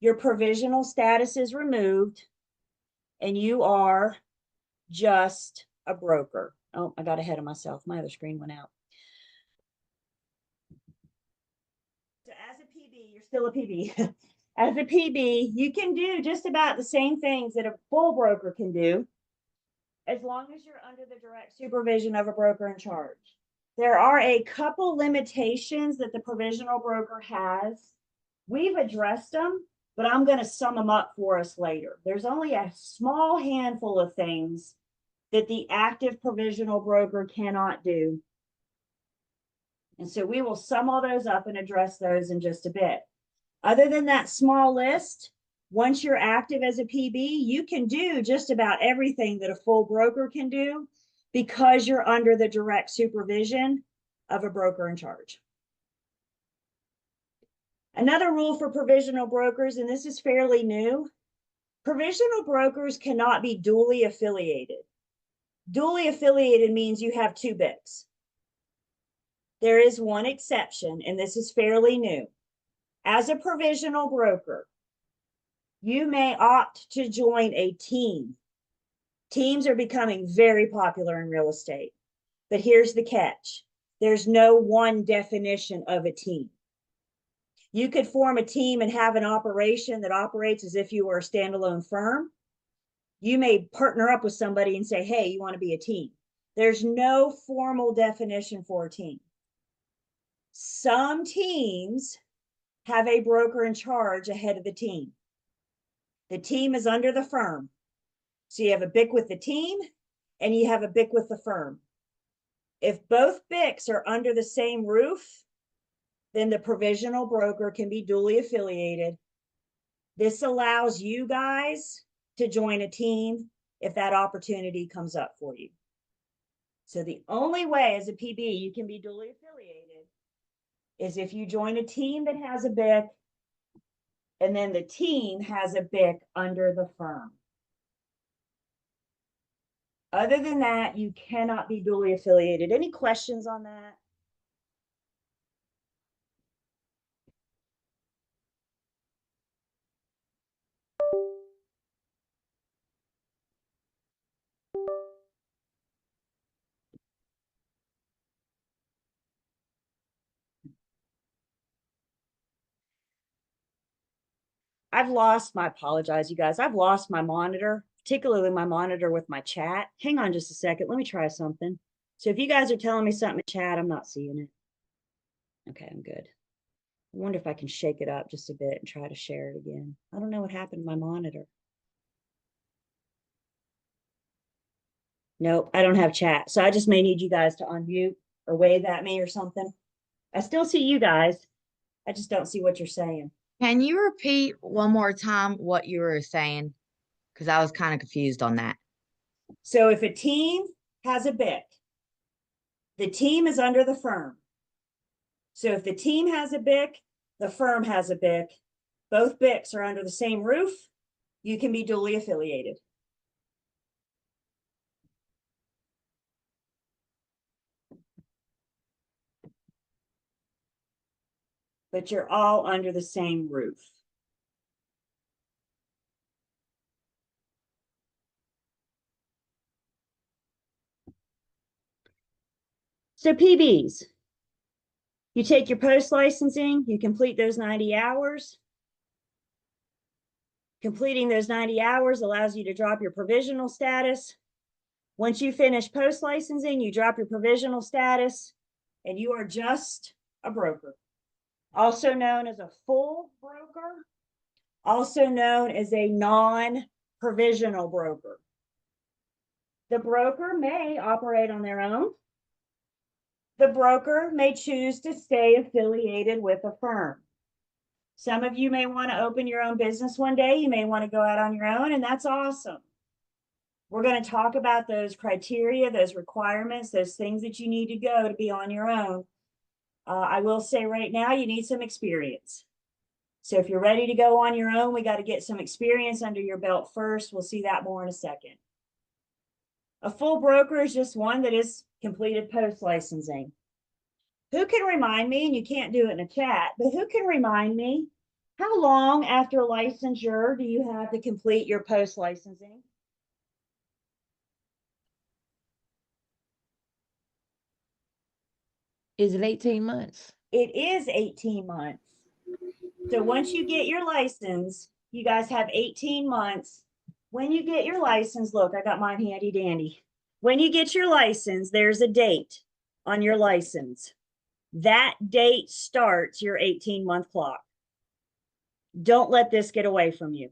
your provisional status is removed and you are just a broker. Oh, I got ahead of myself. My other screen went out. So as a PB, you're still a PB. As a PB, you can do just about the same things that a full broker can do, as long as you're under the direct supervision of a broker in charge. There are a couple limitations that the provisional broker has. We've addressed them, but I'm going to sum them up for us later. There's only a small handful of things that the active provisional broker cannot do. And so we will sum all those up and address those in just a bit. Other than that small list, once you're active as a PB, you can do just about everything that a full broker can do because you're under the direct supervision of a broker in charge. Another rule for provisional brokers, and this is fairly new, provisional brokers cannot be dually affiliated. Dually affiliated means you have 2 BICs. There is one exception, and this is fairly new. As a provisional broker, you may opt to join a team. Teams are becoming very popular in real estate. But here's the catch. There's no one definition of a team. You could form a team and have an operation that operates as if you were a standalone firm. You may partner up with somebody and say, hey, you want to be a team. There's no formal definition for a team. Some teams have a broker in charge ahead of the team. The team is under the firm. So you have a BIC with the team and you have a BIC with the firm. If both BICs are under the same roof, then the provisional broker can be duly affiliated. This allows you guys to join a team if that opportunity comes up for you. So the only way as a PB you can be duly affiliated is if you join a team that has a BIC and then the team has a BIC under the firm. Other than that, you cannot be duly affiliated. Any questions on that? I apologize, you guys. I've lost my monitor, particularly my monitor with my chat. Hang on just a second. Let me try something. So if you guys are telling me something in chat, I'm not seeing it. Okay, I'm good. I wonder if I can shake it up just a bit and try to share it again. I don't know what happened to my monitor. Nope, I don't have chat. So I just may need you guys to unmute or wave at me or something. I still see you guys. I just don't see what you're saying. Can you repeat one more time what you were saying? Because I was kind of confused on that. So if a team has a BIC, the team is under the firm. So if the team has a BIC, the firm has a BIC, both BICs are under the same roof, you can be duly affiliated. But you're all under the same roof. So PBs, you take your post licensing, you complete those 90 hours. Completing those 90 hours allows you to drop your provisional status. Once you finish post licensing, you drop your provisional status and you are just a broker, also known as a full broker, also known as a non-provisional broker. The broker may operate on their own. The broker may choose to stay affiliated with a firm. Some of you may want to open your own business one day. You may want to go out on your own, and that's awesome. We're going to talk about those criteria, those requirements, those things that you need to go to be on your own. I will say right now, you need some experience. So if you're ready to go on your own, we got to get some experience under your belt first. We'll see that more in a second. A full broker is just one that has completed post licensing. Who can remind me, and you can't do it in a chat, but who can remind me, how long after licensure do you have to complete your post licensing? Is it 18 months? It is 18 months. So once you get your license, you guys have 18 months. When you get your license, look, I got mine handy dandy. When you get your license, there's a date on your license. That date starts your 18-month clock. Don't let this get away from you.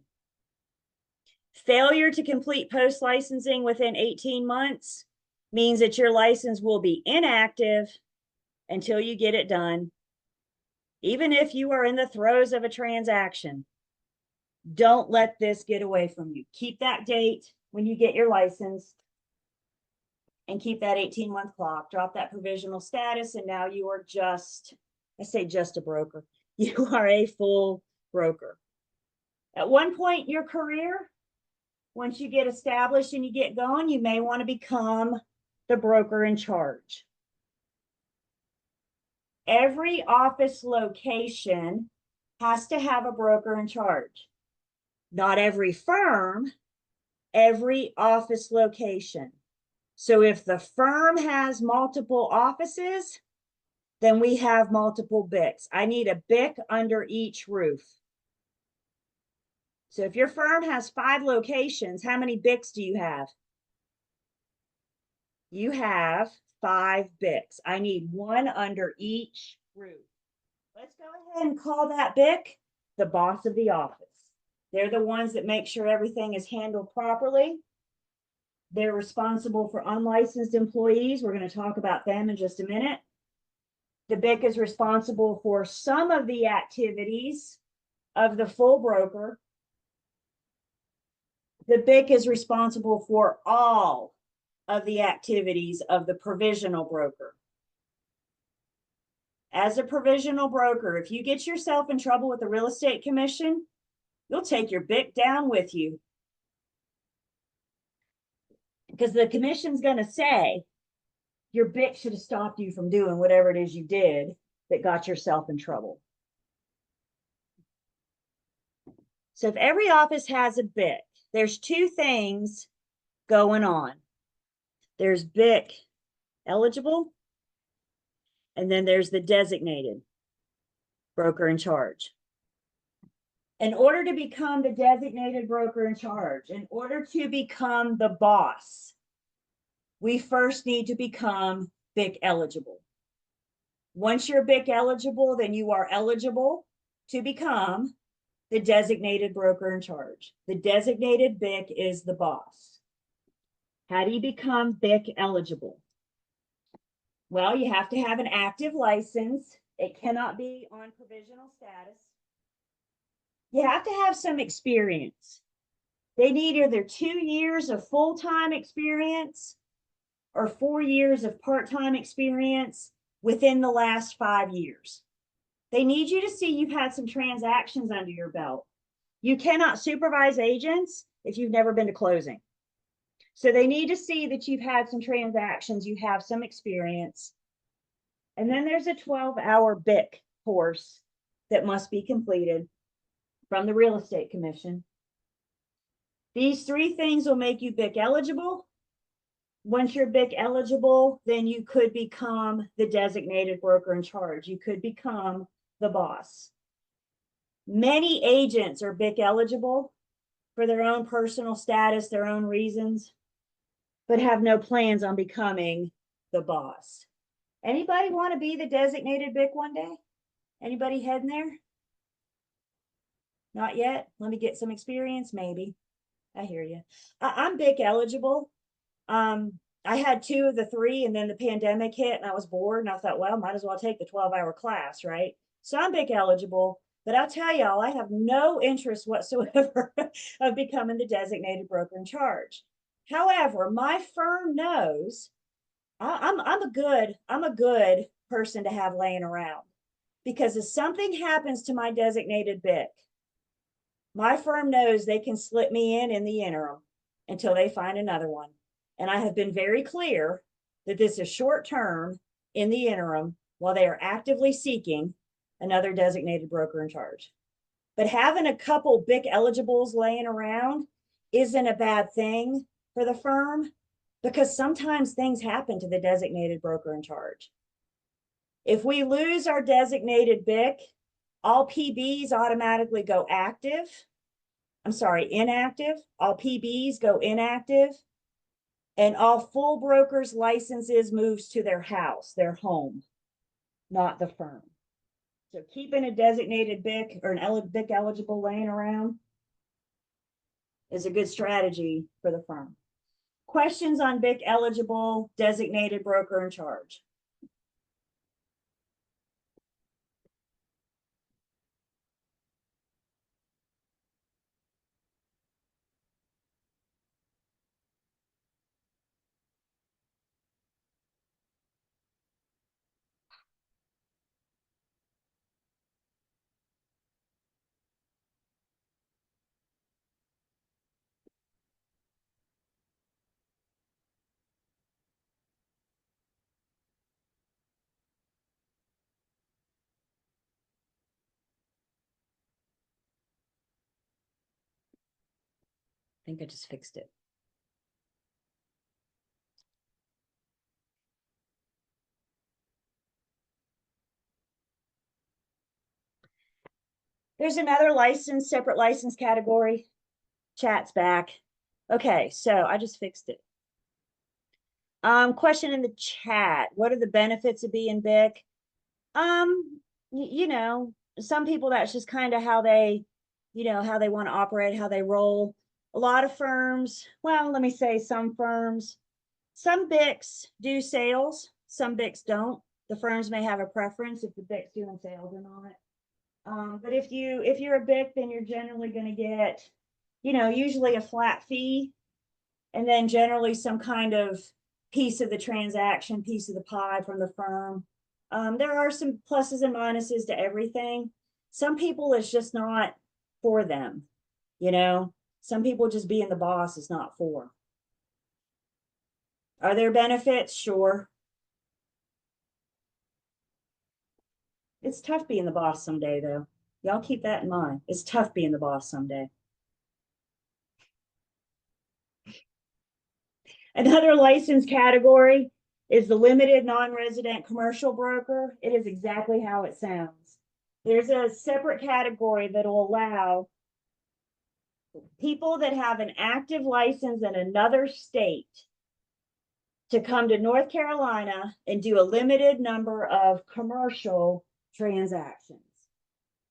Failure to complete post licensing within 18 months means that your license will be inactive until you get it done. Even if you are in the throes of a transaction, don't let this get away from you. Keep that date when you get your license and keep that 18-month clock. Drop that provisional status, and now you are just, I say just a broker. You are a full broker. At one point in your career, once you get established and you get going, you may want to become the broker in charge. Every office location has to have a broker in charge. Not every firm, every office location. So if the firm has multiple offices, then we have multiple BICs. I need a BIC under each roof. So if your firm has 5 locations, how many BICs do you have? You have 5 BICs. I need one under each roof. Let's go ahead and call that BIC the boss of the office. They're the ones that make sure everything is handled properly. They're responsible for unlicensed employees. We're going to talk about them in just a minute. The BIC is responsible for some of the activities of the full broker. The BIC is responsible for all of the activities of the provisional broker. As a provisional broker, if you get yourself in trouble with the real estate commission, you'll take your BIC down with you. Because the commission's going to say your BIC should have stopped you from doing whatever it is you did that got yourself in trouble. So if every office has a BIC, there's 2 things going on. There's BIC eligible, and then there's the designated broker in charge. In order to become the designated broker in charge, in order to become the boss, we first need to become BIC eligible. Once you're BIC eligible, then you are eligible to become the designated broker in charge. The designated BIC is the boss. How do you become BIC eligible? Well, you have to have an active license. It cannot be on provisional status. You have to have some experience. They need either 2 years of full-time experience or 4 years of part-time experience within the last 5 years. They need you to see you've had some transactions under your belt. You cannot supervise agents if you've never been to closing. So they need to see that you've had some transactions, you have some experience. And then there's a 12-hour BIC course that must be completed from the Real Estate Commission. These 3 things will make you BIC eligible. Once you're BIC eligible, then you could become the designated broker in charge. You could become the boss. Many agents are BIC eligible for their own personal status, their own reasons, but have no plans on becoming the boss. Anybody want to be the designated BIC one day? Anybody heading there? Not yet. Let me get some experience, maybe. I hear you. I'm BIC eligible. I had two of the three, and then the pandemic hit and I was bored, and I thought, well, might as well take the 12-hour class, right? So I'm BIC eligible, but I'll tell y'all, I have no interest whatsoever of becoming the designated broker in charge. However, my firm knows I'm a good person to have laying around, because if something happens to my designated BIC, my firm knows they can slip me in the interim until they find another one. And I have been very clear that this is short term in the interim while they are actively seeking another designated broker in charge. But having a couple BIC eligibles laying around isn't a bad thing for the firm, because sometimes things happen to the designated broker in charge. If we lose our designated BIC, all PBs automatically go active. I'm sorry, inactive. All PBs go inactive, and all full brokers licenses moves to their house, their home, not the firm. So keeping a designated BIC or an BIC eligible laying around is a good strategy for the firm. Questions on BIC eligible designated broker in charge? I think I just fixed it. There's another license, separate license category. Chat's back. Okay, so I just fixed it. Question in the chat. What are the benefits of being BIC? You know, some people, that's just kind of how they, how they want to operate, how they roll. A lot of firms, well, let me say some firms, some BICs do sales, some BICs don't. The firms may have a preference if the BIC's doing sales or not. But if you're a BIC, then you're generally going to get, usually a flat fee, and then generally some kind of piece of the transaction, piece of the pie from the firm. There are some pluses and minuses to everything. Some people, it's just not for them. Some people, just being the boss is not for. Are there benefits? Sure. It's tough being the boss someday, though. Y'all keep that in mind. It's tough being the boss someday. Another license category is the limited non-resident commercial broker. It is exactly how it sounds. There's a separate category that will allow people that have an active license in another state to come to North Carolina and do a limited number of commercial transactions.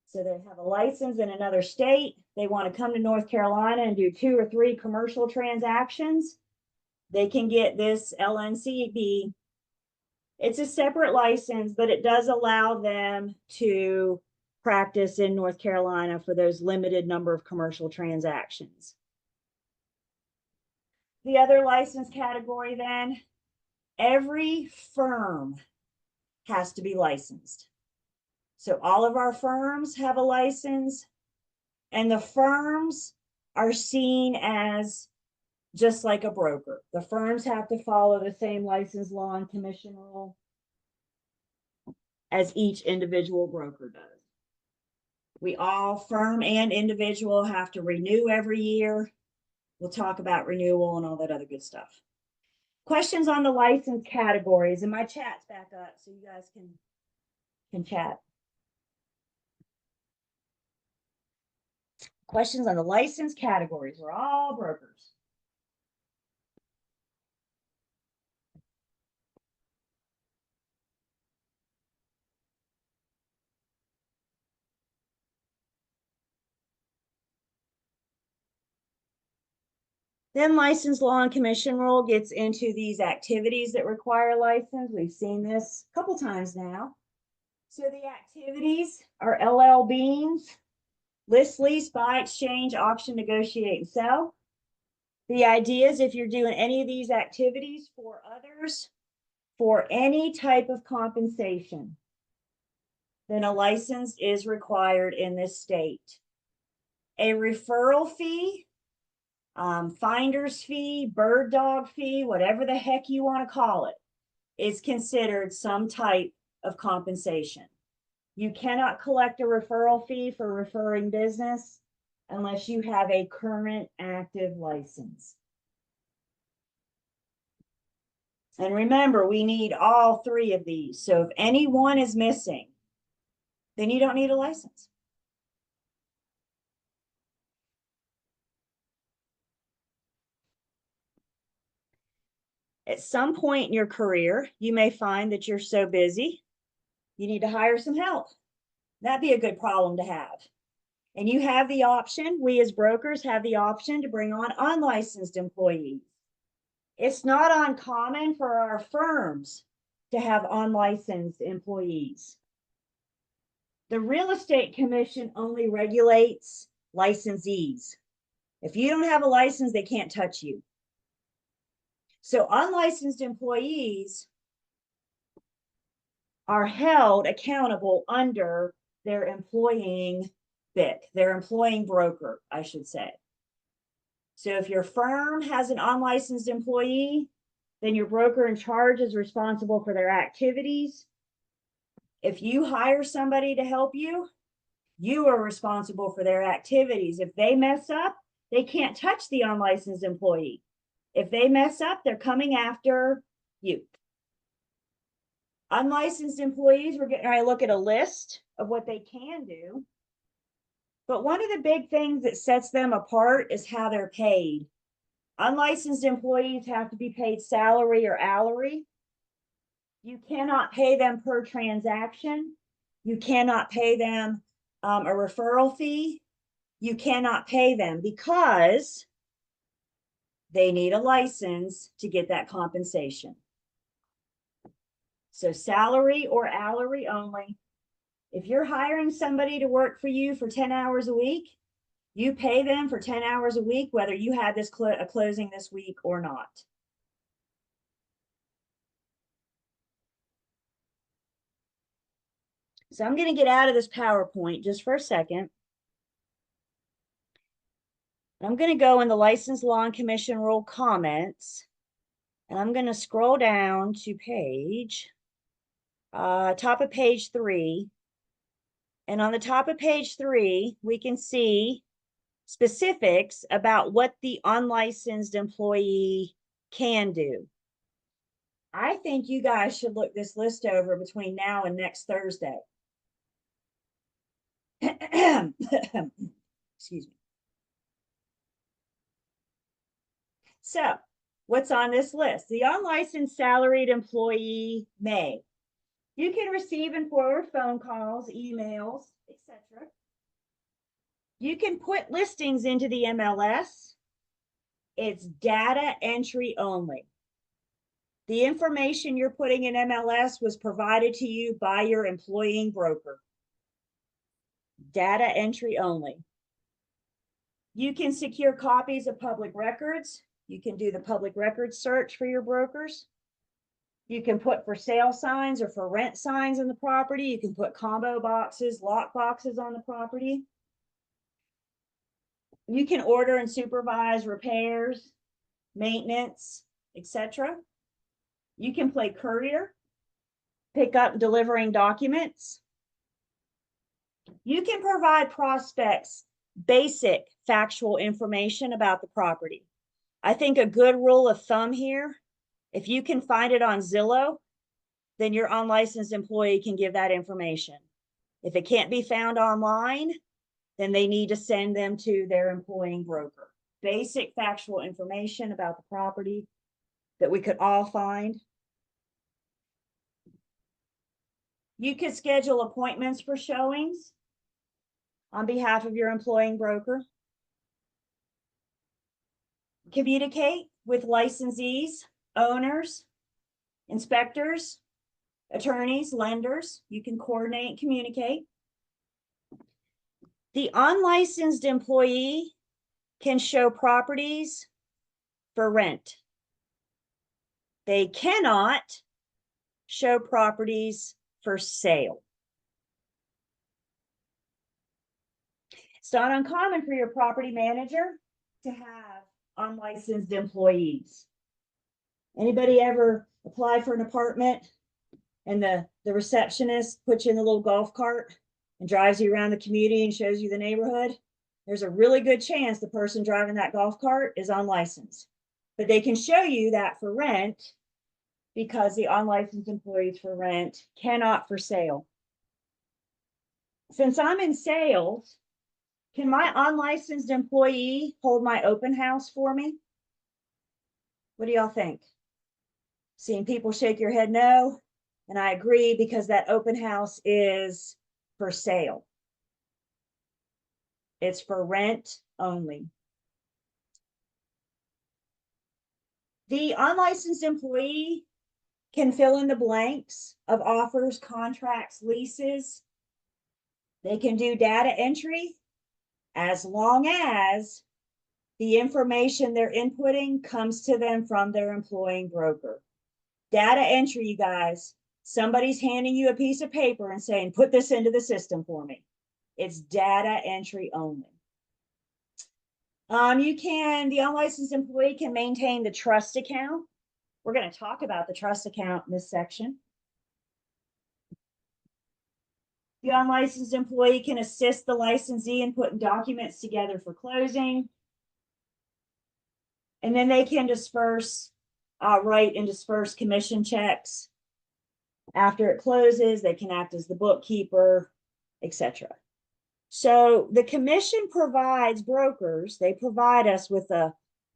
So they have a license in another state. They want to come to North Carolina and do 2 or 3 commercial transactions. They can get this LNCB. It's a separate license, but it does allow them to practice in North Carolina for those limited number of commercial transactions. The other license category, then, every firm has to be licensed. So all of our firms have a license, and the firms are seen as just like a broker. The firms have to follow the same license law and commission rule as each individual broker does. We all, firm and individual, have to renew every year. We'll talk about renewal and all that other good stuff. Questions on the license categories, and my chat's back up so you guys can chat. Questions on the license categories. We're all brokers. Then license law and commission rule gets into these activities that require license. We've seen this a couple times now. So the activities are LL Beans, list, lease, buy, exchange, auction, negotiate, and sell. The idea is if you're doing any of these activities for others, for any type of compensation, then a license is required in this state. A referral fee, finder's fee, bird dog fee, whatever the heck you want to call it, is considered some type of compensation. You cannot collect a referral fee for referring business unless you have a current active license. And remember, we need all three of these. So if any one is missing, then you don't need a license. At some point in your career, you may find that you're so busy, you need to hire some help. That'd be a good problem to have. And you have the option, we as brokers have the option to bring on unlicensed employees. It's not uncommon for our firms to have unlicensed employees. The Real Estate Commission only regulates licensees. If you don't have a license, they can't touch you. So unlicensed employees are held accountable under their employing BIC, their employing broker, I should say. So if your firm has an unlicensed employee, then your broker in charge is responsible for their activities. If you hire somebody to help you, you are responsible for their activities. If they mess up, they can't touch the unlicensed employee. If they mess up, they're coming after you. Unlicensed employees, we're getting ready to look at a list of what they can do. But one of the big things that sets them apart is how they're paid. Unlicensed employees have to be paid salary or hourly. You cannot pay them per transaction. You cannot pay them a referral fee. You cannot pay them because they need a license to get that compensation. So salary or hourly only. If you're hiring somebody to work for you for 10 hours a week, you pay them for 10 hours a week, whether you had this a closing this week or not. So I'm going to get out of this PowerPoint just for a second. I'm going to go in the License Law and Commission Rule comments, and I'm going to scroll down to page, top of page 3. And on the top of page 3, we can see specifics about what the unlicensed employee can do. I think you guys should look this list over between now and next Thursday. Excuse me. So, what's on this list? The unlicensed salaried employee may. You can receive and forward phone calls, emails, etc. You can put listings into the MLS. It's data entry only. The information you're putting in MLS was provided to you by your employing broker. Data entry only. You can secure copies of public records. You can do the public records search for your brokers. You can put for sale signs or for rent signs on the property. You can put combo boxes, lock boxes on the property. You can order and supervise repairs, maintenance, etc. You can play courier, pick up delivering documents. You can provide prospects basic factual information about the property. I think a good rule of thumb here, if you can find it on Zillow, then your unlicensed employee can give that information. If it can't be found online, then they need to send them to their employing broker. Basic factual information about the property that we could all find. You could schedule appointments for showings on behalf of your employing broker. communicate with licensees, owners, inspectors, attorneys, lenders. You can coordinate and communicate. The unlicensed employee can show properties for rent. They cannot show properties for sale. It's not uncommon for your property manager to have unlicensed employees. Anybody ever apply for an apartment and the receptionist puts you in the little golf cart and drives you around the community and shows you the neighborhood? There's a really good chance the person driving that golf cart is unlicensed. But they can show you that for rent because the unlicensed employees for rent cannot for sale. Since I'm in sales, can my unlicensed employee hold my open house for me? What do y'all think? Seeing people shake your head no, and I agree because that open house is for sale. It's for rent only. The unlicensed employee can fill in the blanks of offers, contracts, leases. They can do data entry as long as the information they're inputting comes to them from their employing broker. Data entry, you guys. Somebody's handing you a piece of paper and saying, put this into the system for me. It's data entry only. The unlicensed employee can maintain the trust account. We're going to talk about the trust account in this section. The unlicensed employee can assist the licensee in putting documents together for closing. And then they can write and disperse commission checks. After it closes, they can act as the bookkeeper, etc. So the commission provides brokers, they provide us with a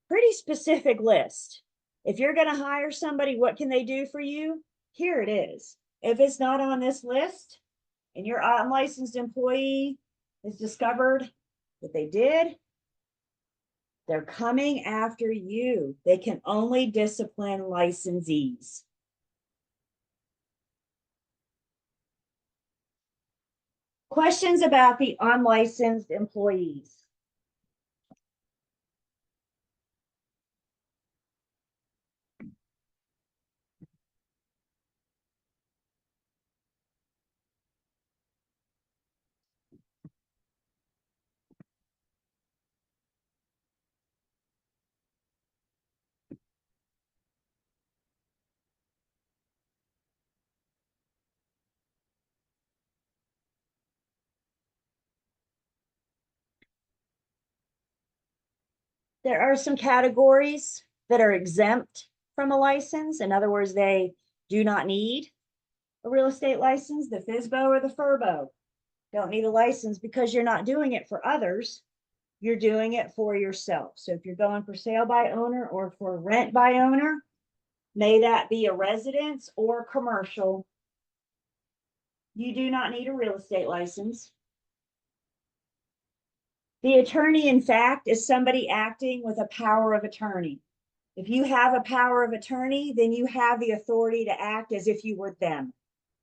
pretty specific list. If you're going to hire somebody, what can they do for you? Here it is. If it's not on this list and your unlicensed employee is discovered that they did, they're coming after you. They can only discipline licensees. Questions about the unlicensed employees? There are some categories that are exempt from a license. In other words, they do not need a real estate license. The FSBO or the FRBO don't need a license because you're not doing it for others. You're doing it for yourself. So if you're going for sale by owner or for rent by owner, may that be a residence or commercial, you do not need a real estate license. The attorney, in fact, is somebody acting with a power of attorney. If you have a power of attorney, then you have the authority to act as if you were them.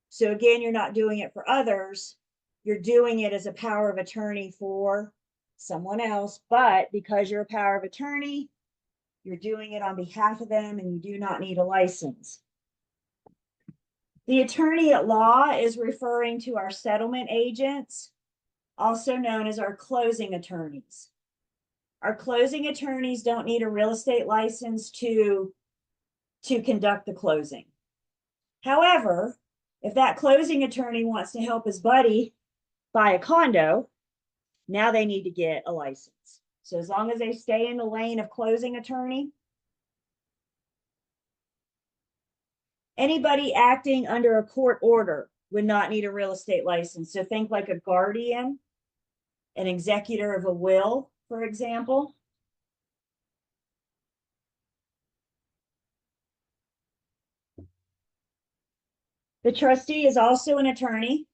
So again, you're not doing it for others. You're doing it as a power of attorney for someone else. But because you're a power of attorney, you're doing it on behalf of them and you do not need a license. The attorney at law is referring to our settlement agents, also known as our closing attorneys. Our closing attorneys don't need a real estate license to conduct the closing. However, if that closing attorney wants to help his buddy buy a condo, now they need to get a license. So as long as they stay in the lane of closing attorney, anybody acting under a court order would not need a real estate license. So think like a guardian, an executor of a will, for example. The trustee is also an attorney.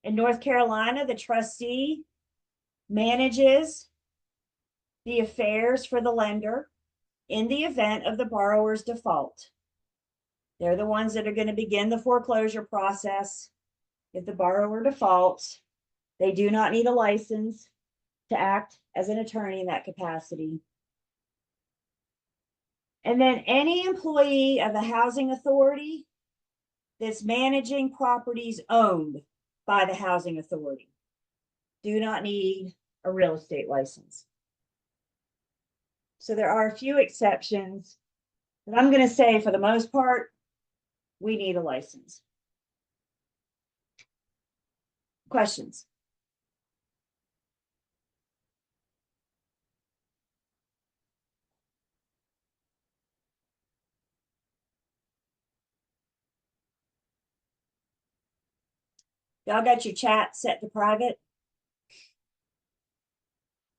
In North Carolina, the trustee manages the affairs for the lender. in the event of the borrower's default. They're the ones that are going to begin the foreclosure process. If the borrower defaults, they do not need a license to act as an attorney in that capacity. And then any employee of the housing authority that's managing properties owned by the housing authority do not need a real estate license. So there are a few exceptions, but I'm going to say for the most part, we need a license. Questions? Y'all got your chat set to private?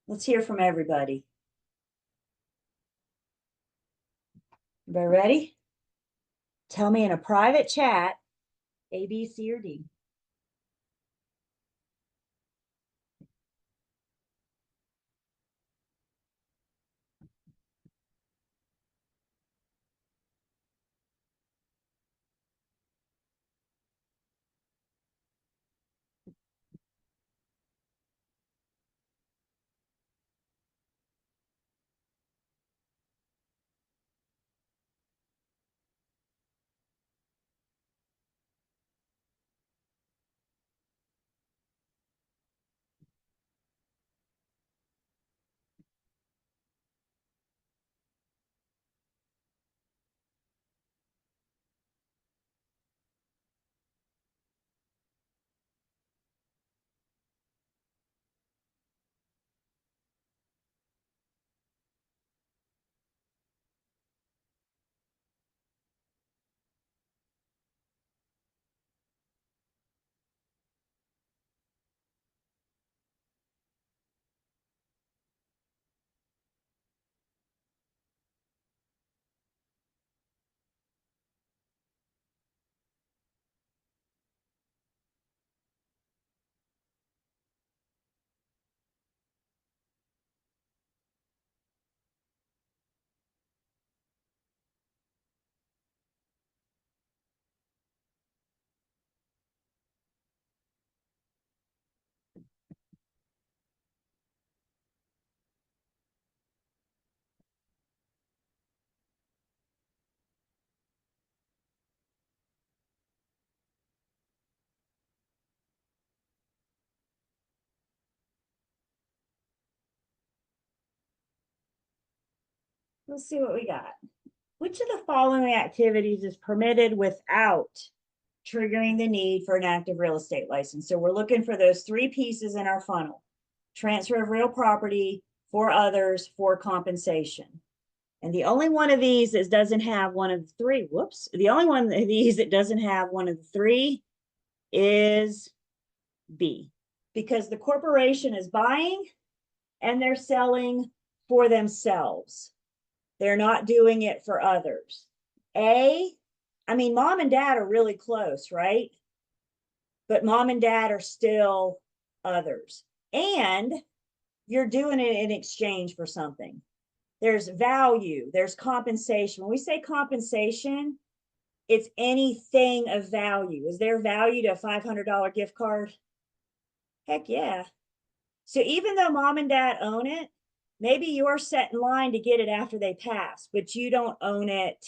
Let's hear from everybody. Everybody ready? Tell me in a private chat, A, B, C, or D. Let's see what we got. Which of the following activities is permitted without triggering the need for an active real estate license? So we're looking for those three pieces in our funnel. Transfer of real property, for others, for compensation. And the only one of these that doesn't have one of the three, whoops, the only one of these that doesn't have one of the three is B, because the corporation is buying and they're selling for themselves. They're not doing it for others. A, I mean, mom and dad are really close, right? But mom and dad are still others. And you're doing it in exchange for something. There's value, there's compensation. When we say compensation, it's anything of value. Is there value to a $500 gift card? Heck yeah. So even though mom and dad own it, maybe you're set in line to get it after they pass, but you don't own it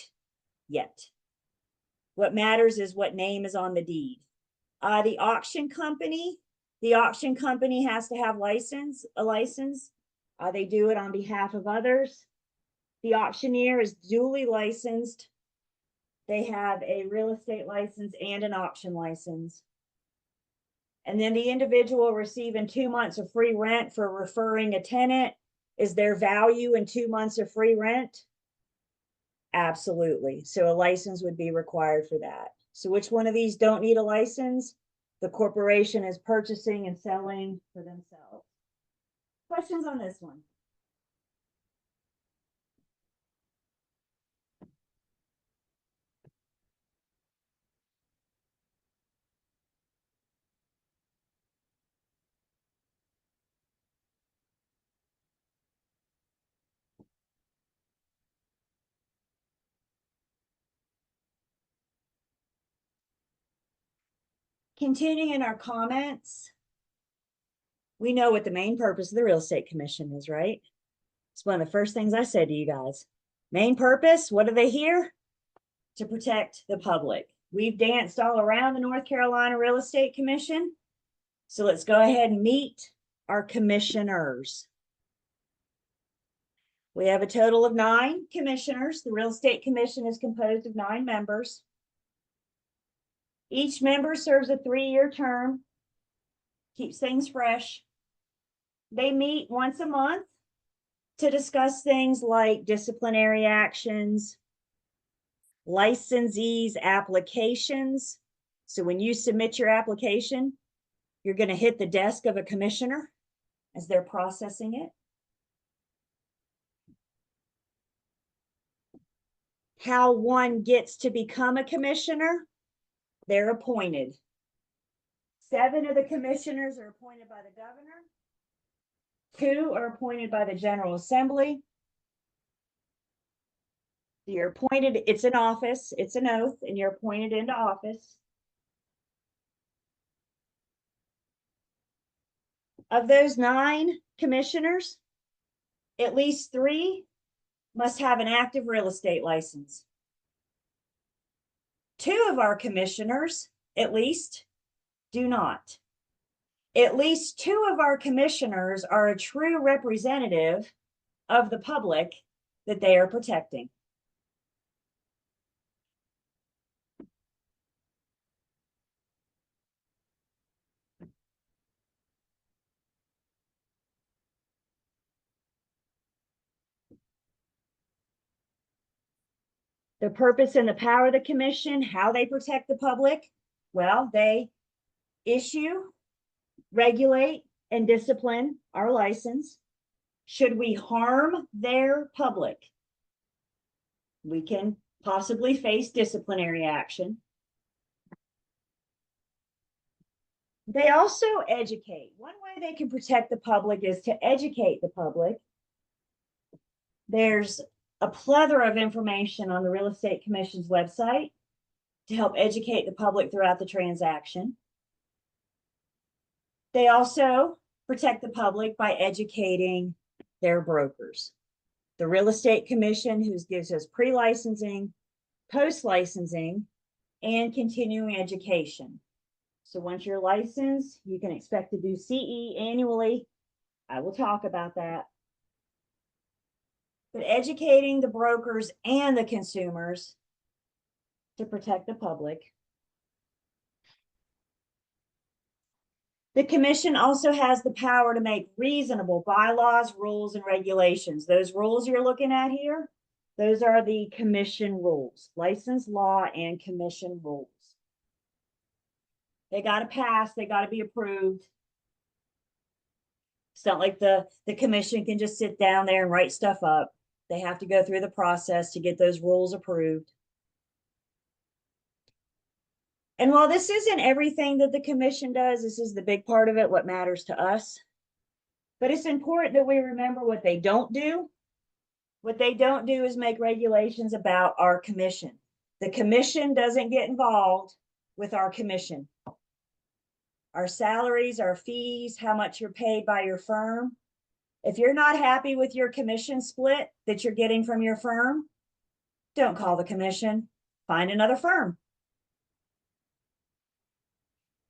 yet. What matters is what name is on the deed. The auction company has to have a license. They do it on behalf of others. The auctioneer is duly licensed. They have a real estate license and an auction license. And then the individual receiving 2 months of free rent for referring a tenant, is there value in 2 months of free rent? Absolutely. So a license would be required for that. So which one of these don't need a license? The corporation is purchasing and selling for themselves. Questions on this one? Continuing in our comments, we know what the main purpose of the Real Estate Commission is, right? It's one of the first things I said to you guys. Main purpose, what are they here? To protect the public. We've danced all around the North Carolina Real Estate Commission. So let's go ahead and meet our commissioners. We have a total of 9 commissioners. The Real Estate Commission is composed of 9 members. Each member serves a 3-year term, keeps things fresh. They meet once a month to discuss things like disciplinary actions, licensees' applications. So when you submit your application, you're going to hit the desk of a commissioner as they're processing it. How one gets to become a commissioner, they're appointed. 7 of the commissioners are appointed by the governor. 2 are appointed by the General Assembly. You're appointed, it's an office, it's an oath, and you're appointed into office. Of those 9 commissioners, at least 3 must have an active real estate license. 2 of our commissioners, at least, do not. At least 2 of our commissioners are a true representative of the public that they are protecting. The purpose and the power of the commission, how they protect the public. Well, they issue, regulate, and discipline our license. Should we harm their public, we can possibly face disciplinary action. They also educate. One way they can protect the public is to educate the public. There's a plethora of information on the Real Estate Commission's website to help educate the public throughout the transaction. They also protect the public by educating their brokers. The Real Estate Commission, who gives us pre-licensing, post-licensing, and continuing education. So once you're licensed, you can expect to do CE annually. I will talk about that. But educating the brokers and the consumers to protect the public. The commission also has the power to make reasonable bylaws, rules, and regulations. Those rules you're looking at here, those are the commission rules, license law and commission rules. They got to pass, they got to be approved. It's not like the commission can just sit down there and write stuff up. They have to go through the process to get those rules approved. And while this isn't everything that the commission does, this is the big part of it, what matters to us. But it's important that we remember what they don't do. What they don't do is make regulations about our commission. The commission doesn't get involved with our commission. Our salaries, our fees, how much you're paid by your firm. If you're not happy with your commission split that you're getting from your firm, don't call the commission, find another firm.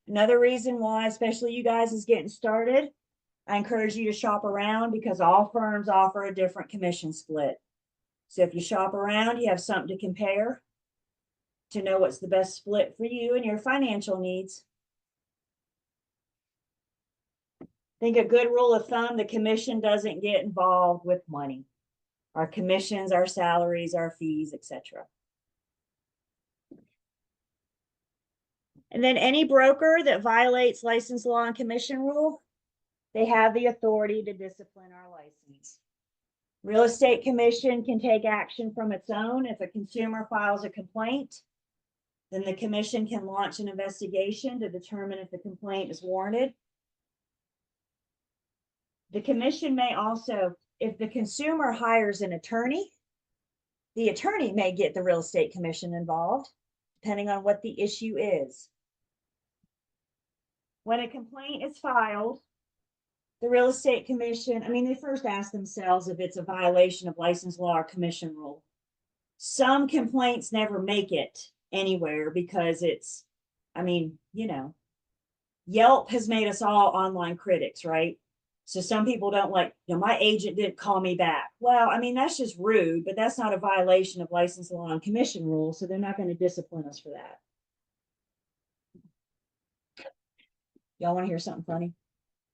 Another reason why, especially you guys is getting started, I encourage you to shop around because all firms offer a different commission split. So if you shop around, you have something to compare to know what's the best split for you and your financial needs. I think a good rule of thumb, the commission doesn't get involved with money. Our commissions, our salaries, our fees, etc. And then any broker that violates license law and commission rule, they have the authority to discipline our license. Real Estate Commission can take action from its own. If a consumer files a complaint, then the commission can launch an investigation to determine if the complaint is warranted. The commission may also, if the consumer hires an attorney, the attorney may get the Real Estate Commission involved, depending on what the issue is. when a complaint is filed, the real estate commission, I mean, they first ask themselves if it's a violation of license law or commission rule. Some complaints never make it anywhere because it's, I mean, you know, Yelp has made us all online critics, right? So some people don't like, my agent didn't call me back. Well, I mean, that's just rude, but that's not a violation of license law and commission rules. So they're not going to discipline us for that. Y'all want to hear something funny?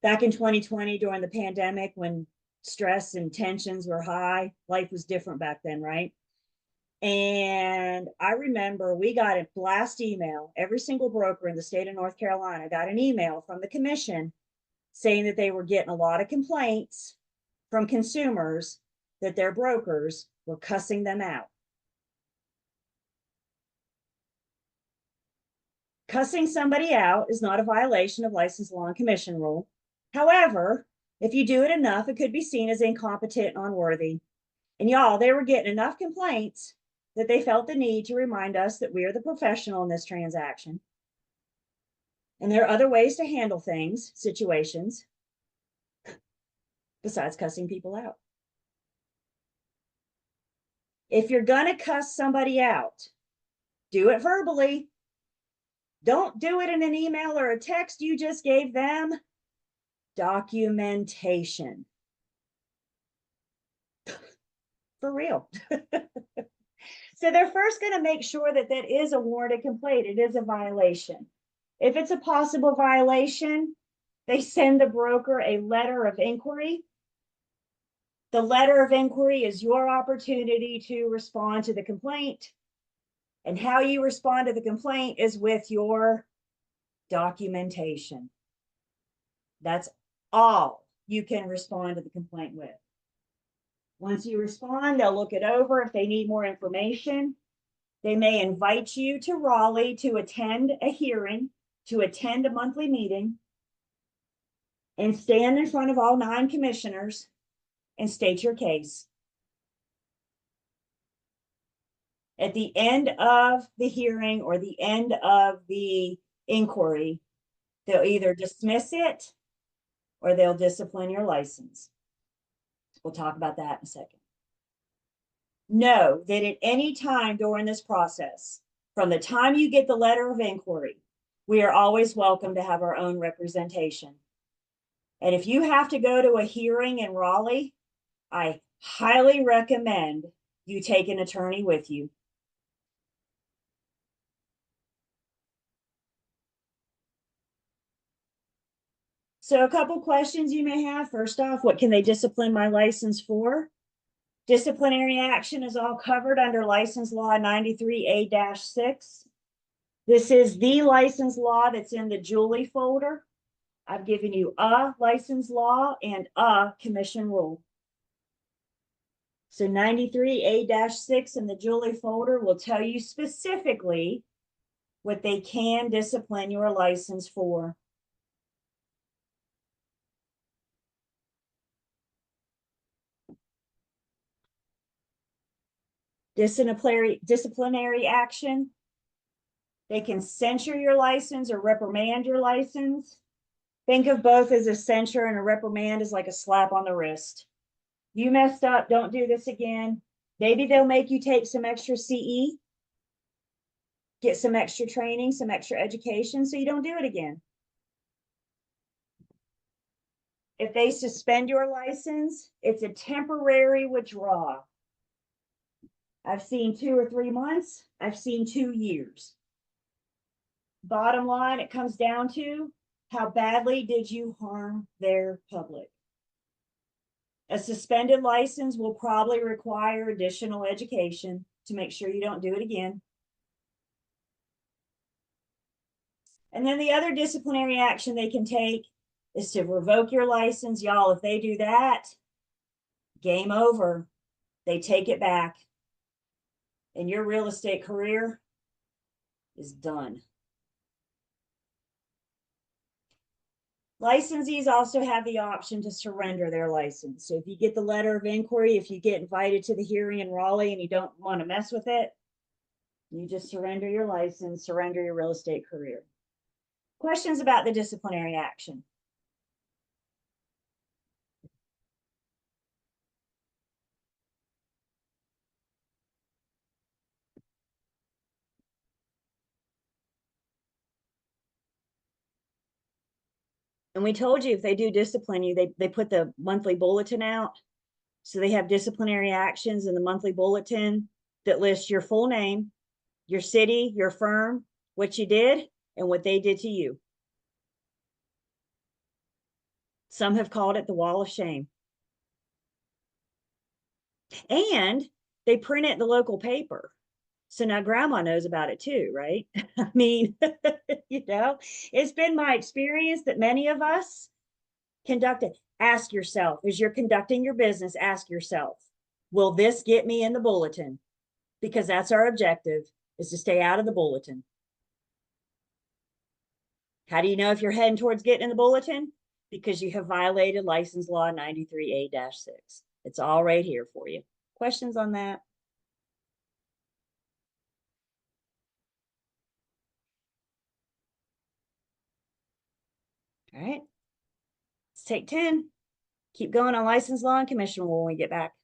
Back in 2020, during the pandemic, when stress and tensions were high, life was different back then, right? And I remember we got a blast email. Every single broker in the state of North Carolina got an email from the commission saying that they were getting a lot of complaints from consumers that their brokers were cussing them out. Cussing somebody out is not a violation of license law and commission rule. However, if you do it enough, it could be seen as incompetent and unworthy. And y'all, they were getting enough complaints that they felt the need to remind us that we are the professional in this transaction. And there are other ways to handle things, situations, besides cussing people out. If you're going to cuss somebody out, do it verbally. Don't do it in an email or a text you just gave them. Documentation. For real. So they're first going to make sure that that is a warranted complaint. It is a violation. If it's a possible violation, they send the broker a letter of inquiry. The letter of inquiry is your opportunity to respond to the complaint. And how you respond to the complaint is with your documentation. That's all you can respond to the complaint with. Once you respond, they'll look it over. If they need more information, they may invite you to Raleigh to attend a hearing, to attend a monthly meeting, and stand in front of all 9 commissioners and state your case. At the end of the hearing or the end of the inquiry, they'll either dismiss it or they'll discipline your license. We'll talk about that in a second. Know that at any time during this process, from the time you get the letter of inquiry, we are always welcome to have our own representation. And if you have to go to a hearing in Raleigh, I highly recommend you take an attorney with you. So a couple questions you may have. First off, what can they discipline my license for? Disciplinary action is all covered under license law 93A-6. This is the license law that's in the Julie folder. I've given you a license law and a commission rule. So 93A-6 in the Julie folder will tell you specifically what they can discipline your license for. Disciplinary action. They can censure your license or reprimand your license. Think of both as a censure, and a reprimand is like a slap on the wrist. You messed up, don't do this again. Maybe they'll make you take some extra CE, get some extra training, some extra education, so you don't do it again. If they suspend your license, it's a temporary withdrawal. I've seen 2 or 3 months. I've seen 2 years. Bottom line, it comes down to how badly did you harm their public? A suspended license will probably require additional education to make sure you don't do it again. And then the other disciplinary action they can take is to revoke your license. Y'all, if they do that, game over. They take it back. And your real estate career is done. Licensees also have the option to surrender their license. So if you get the letter of inquiry, if you get invited to the hearing in Raleigh and you don't want to mess with it, you just surrender your license, surrender your real estate career. Questions about the disciplinary action? And we told you if they do discipline you, they put the monthly bulletin out. So they have disciplinary actions in the monthly bulletin that lists your full name, your city, your firm, what you did, and what they did to you. Some have called it the wall of shame. And they print it in the local paper. So now grandma knows about it too, right? I mean, it's been my experience that many of us conduct it. Ask yourself, as you're conducting your business, ask yourself, will this get me in the bulletin? Because that's our objective, is to stay out of the bulletin. How do you know if you're heading towards getting in the bulletin? Because you have violated license law 93A-6. It's all right here for you. Questions on that? All right. Let's take 10. Keep going on license law and commission when we get back.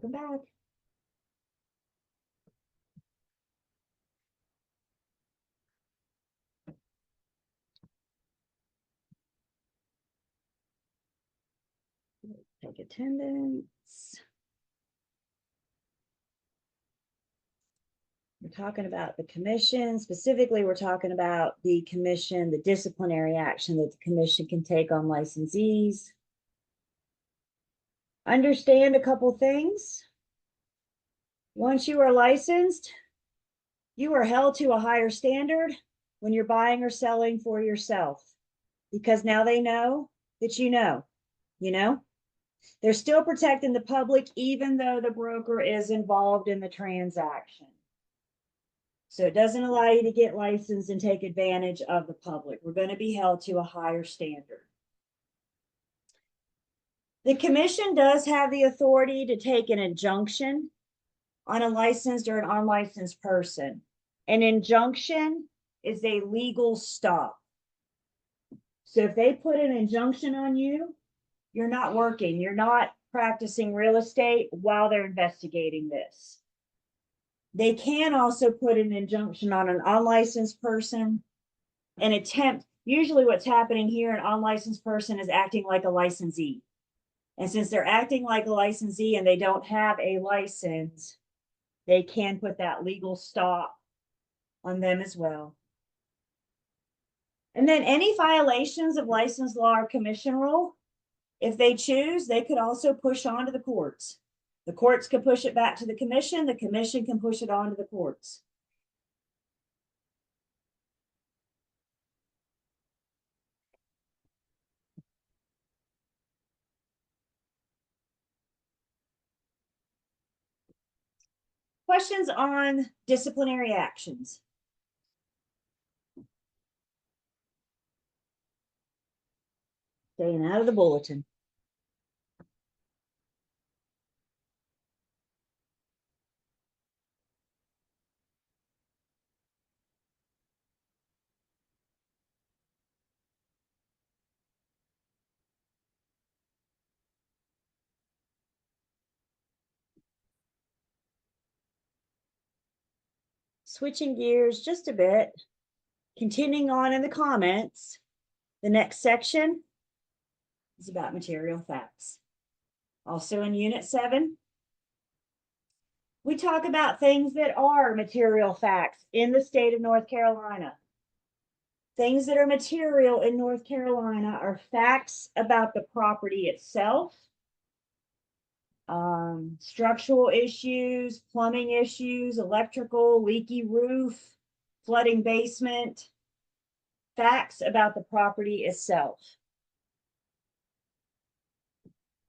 Welcome back. Take attendance. We're talking about the commission. Specifically, we're talking about the commission, the disciplinary action that the commission can take on licensees. Understand a couple things. Once you are licensed, you are held to a higher standard when you're buying or selling for yourself, because now they know that you know. They're still protecting the public, even though the broker is involved in the transaction. So it doesn't allow you to get licensed and take advantage of the public. We're going to be held to a higher standard. The commission does have the authority to take an injunction on a licensed or an unlicensed person. An injunction is a legal stop. So if they put an injunction on you, you're not working, you're not practicing real estate while they're investigating this. They can also put an injunction on an unlicensed person and attempt, usually what's happening here, an unlicensed person is acting like a licensee. And since they're acting like a licensee and they don't have a license, they can put that legal stop on them as well. And then any violations of license law or commission rule, if they choose, they could also push on to the courts. The courts can push it back to the commission can push it on to the courts. Questions on disciplinary actions? Staying out of the bulletin. Switching gears just a bit, continuing on in the comments, the next section is about material facts. Also in Unit 7, we talk about things that are material facts in the state of North Carolina. Things that are material in North Carolina are facts about the property itself, structural issues, plumbing issues, electrical, leaky roof, flooding basement, facts about the property itself.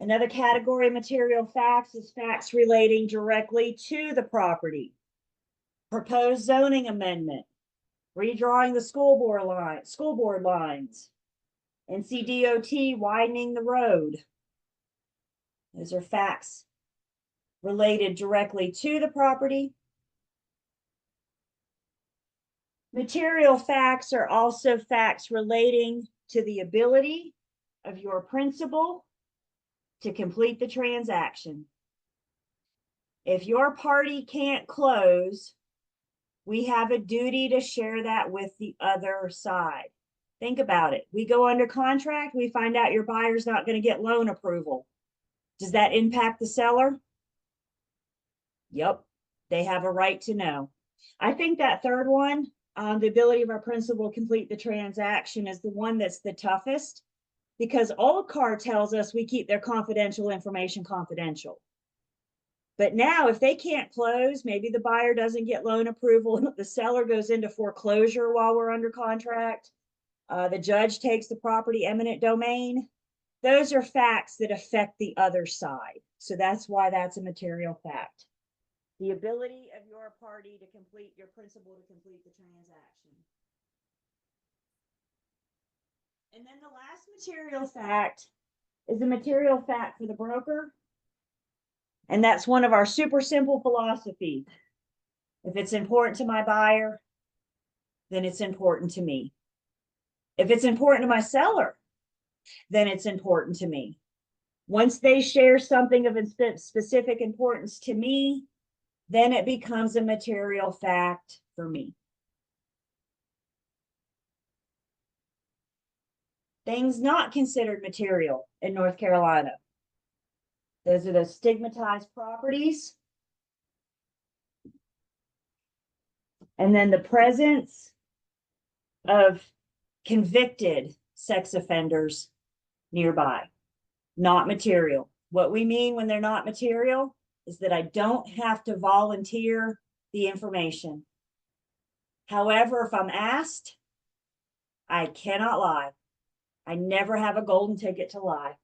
Another category of material facts is facts relating directly to the property. Proposed zoning amendment, redrawing the school board lines, NCDOT widening the road. Those are facts related directly to the property. Material facts are also facts relating to the ability of your principal to complete the transaction. If your party can't close, we have a duty to share that with the other side. Think about it. We go under contract, we find out your buyer's not going to get loan approval. Does that impact the seller? Yep, they have a right to know. I think that third one, the ability of our principal to complete the transaction, is the one that's the toughest, because Old Car tells us we keep their confidential information confidential. But now if they can't close, maybe the buyer doesn't get loan approval, the seller goes into foreclosure while we're under contract, the judge takes the property eminent domain. Those are facts that affect the other side. So that's why that's a material fact. The ability of your party to complete, your principal to complete the transaction. And then the last material fact is a material fact for the broker. And that's one of our super simple philosophies. If it's important to my buyer, then it's important to me. If it's important to my seller, then it's important to me. Once they share something of specific importance to me, then it becomes a material fact for me. Things not considered material in North Carolina. Those are the stigmatized properties. And then the presence of convicted sex offenders nearby. Not material. What we mean when they're not material is that I don't have to volunteer the information. However, if I'm asked, I cannot lie. I never have a golden ticket to lie.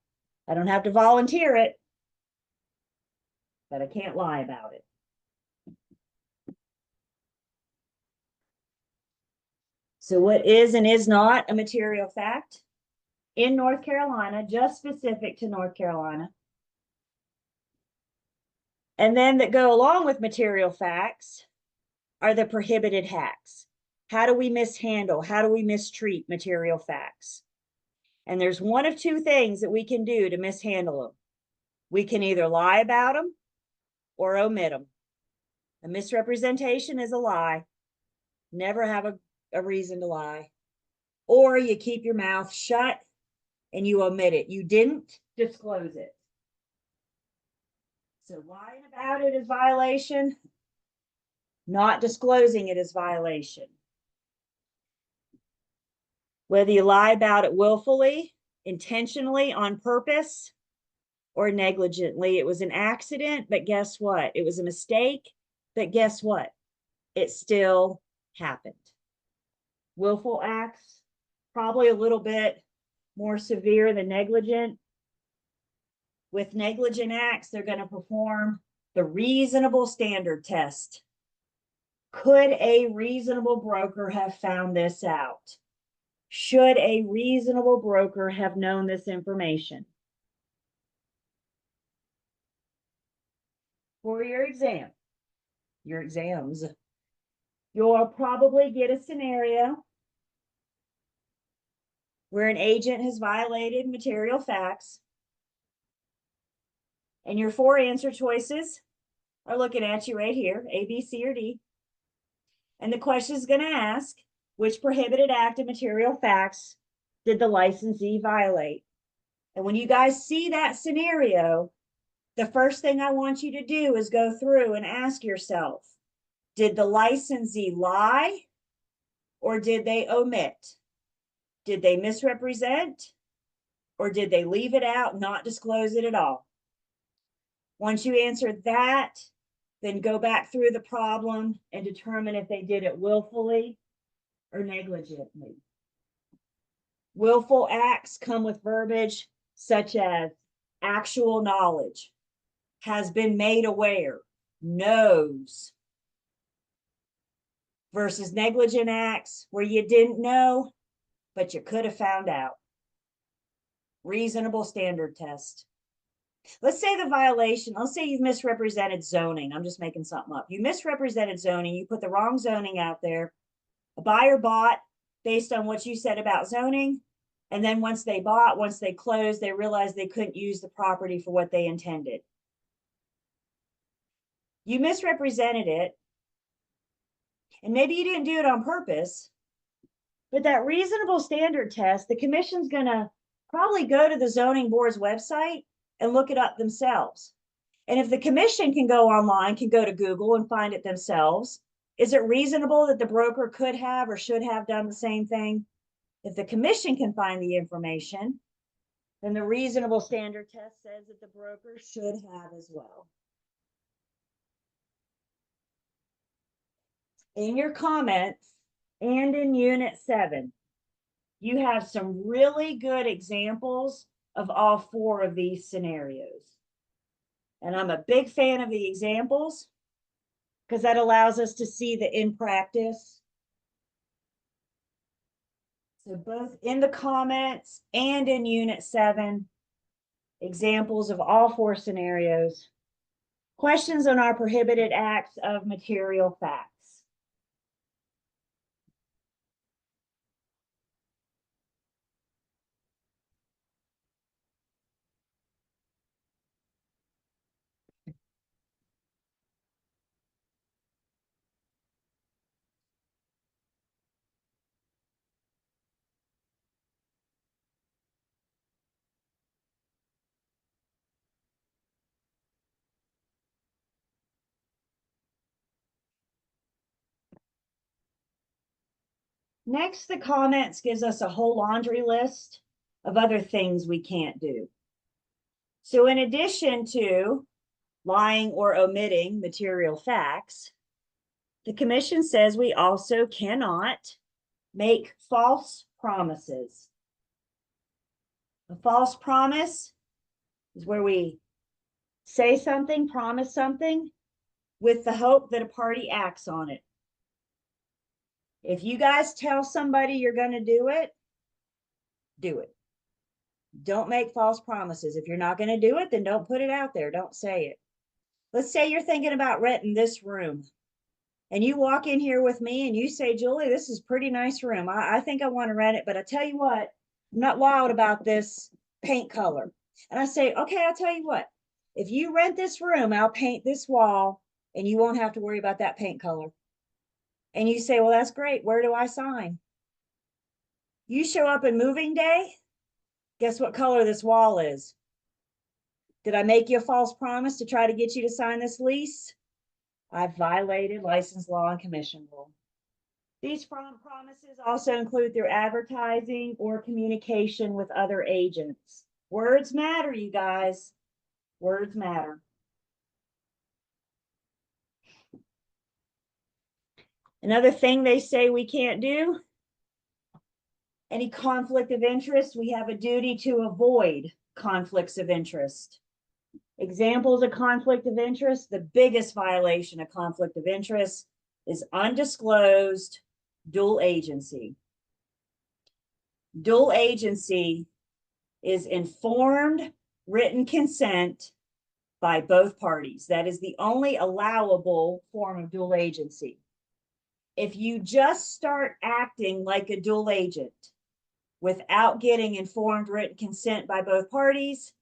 I don't have to volunteer it, but I can't lie about it. So what is and is not a material fact in North Carolina, just specific to North Carolina? And then that go along with material facts are the prohibited acts. How do we mishandle? How do we mistreat material facts? And there's one of two things that we can do to mishandle them. We can either lie about them or omit them. A misrepresentation is a lie. Never have a reason to lie. Or you keep your mouth shut and you omit it. You didn't disclose it. So lying about it is violation. Not disclosing it is violation. Whether you lie about it willfully, intentionally, on purpose, or negligently, it was an accident, but guess what? It was a mistake, but guess what? It still happened. Willful acts, probably a little bit more severe than negligent. With negligent acts, they're going to perform the reasonable standard test. Could a reasonable broker have found this out? Should a reasonable broker have known this information? For your exams, you'll probably get a scenario where an agent has violated material facts, and your 4 answer choices are looking at you right here, A, B, C, or D. And the question is going to ask, which prohibited act of material facts did the licensee violate? And when you guys see that scenario, the first thing I want you to do is go through and ask yourself, did the licensee lie or did they omit? Did they misrepresent or did they leave it out, not disclose it at all? Once you answer that, then go back through the problem and determine if they did it willfully or negligently. Willful acts come with verbiage such as actual knowledge, has been made aware, knows, versus negligent acts where you didn't know, but you could have found out. Reasonable standard test. Let's say the violation, let's say you've misrepresented zoning. I'm just making something up. You misrepresented zoning. You put the wrong zoning out there. A buyer bought based on what you said about zoning. And then once they bought, once they closed, they realized they couldn't use the property for what they intended. You misrepresented it. And maybe you didn't do it on purpose. But that reasonable standard test, the commission's going to probably go to the zoning board's website and look it up themselves. And if the commission can go online, can go to Google and find it themselves, is it reasonable that the broker could have or should have done the same thing? If the commission can find the information, then the reasonable standard test says that the broker should have as well. In your comments and in Unit 7, you have some really good examples of all 4 of these scenarios. And I'm a big fan of the examples because that allows us to see the in practice. So both in the comments and in Unit 7, examples of all 4 scenarios. Questions on our prohibited acts of material facts. Next, the comments gives us a whole laundry list of other things we can't do. So in addition to lying or omitting material facts, the commission says we also cannot make false promises. A false promise is where we say something, promise something, with the hope that a party acts on it. If you guys tell somebody you're going to do it, do it. Don't make false promises. If you're not going to do it, then don't put it out there. Don't say it. Let's say you're thinking about renting this room and you walk in here with me and you say, Julie, this is a pretty nice room. I think I want to rent it, but I tell you what, I'm not wild about this paint color. And I say, okay, I'll tell you what, if you rent this room, I'll paint this wall and you won't have to worry about that paint color. And you say, well, that's great. Where do I sign? You show up in moving day. Guess what color this wall is? Did I make you a false promise to try to get you to sign this lease? I've violated license law and commission rule. These promises also include through advertising or communication with other agents. Words matter, you guys. Words matter. Another thing they say we can't do, any conflict of interest, we have a duty to avoid conflicts of interest. Examples of conflict of interest, the biggest violation of conflict of interest is undisclosed dual agency. Dual agency is informed written consent by both parties. That is the only allowable form of dual agency. If you just start acting like a dual agent without getting informed written consent by both parties,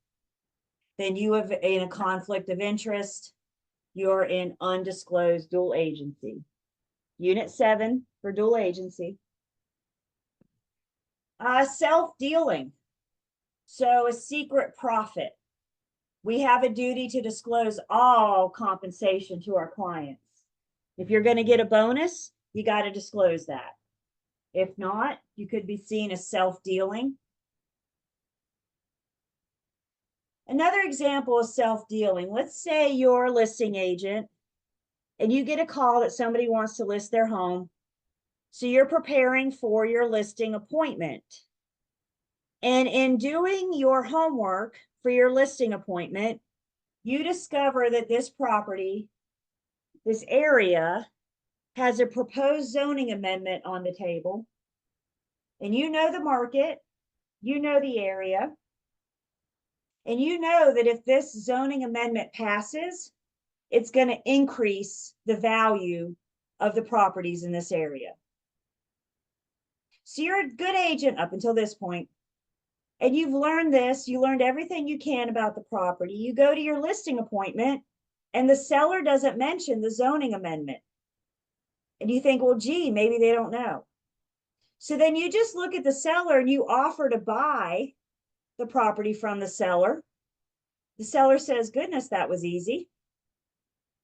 then you have in a conflict of interest. You're in undisclosed dual agency. Unit 7 for dual agency. Self-dealing. So a secret profit. We have a duty to disclose all compensation to our clients. If you're going to get a bonus, you got to disclose that. If not, you could be seen as self-dealing. Another example of self-dealing. Let's say you're a listing agent and you get a call that somebody wants to list their home. So you're preparing for your listing appointment. And in doing your homework for your listing appointment, you discover that this property, this area, has a proposed zoning amendment on the table. And you know the market, you know the area, and you know that if this zoning amendment passes, it's going to increase the value of the properties in this area. So you're a good agent up until this point, and you've learned this, you learned everything you can about the property. You go to your listing appointment, and the seller doesn't mention the zoning amendment. And you think, well, gee, maybe they don't know. So then you just look at the seller and you offer to buy the property from the seller. The seller says, goodness, that was easy.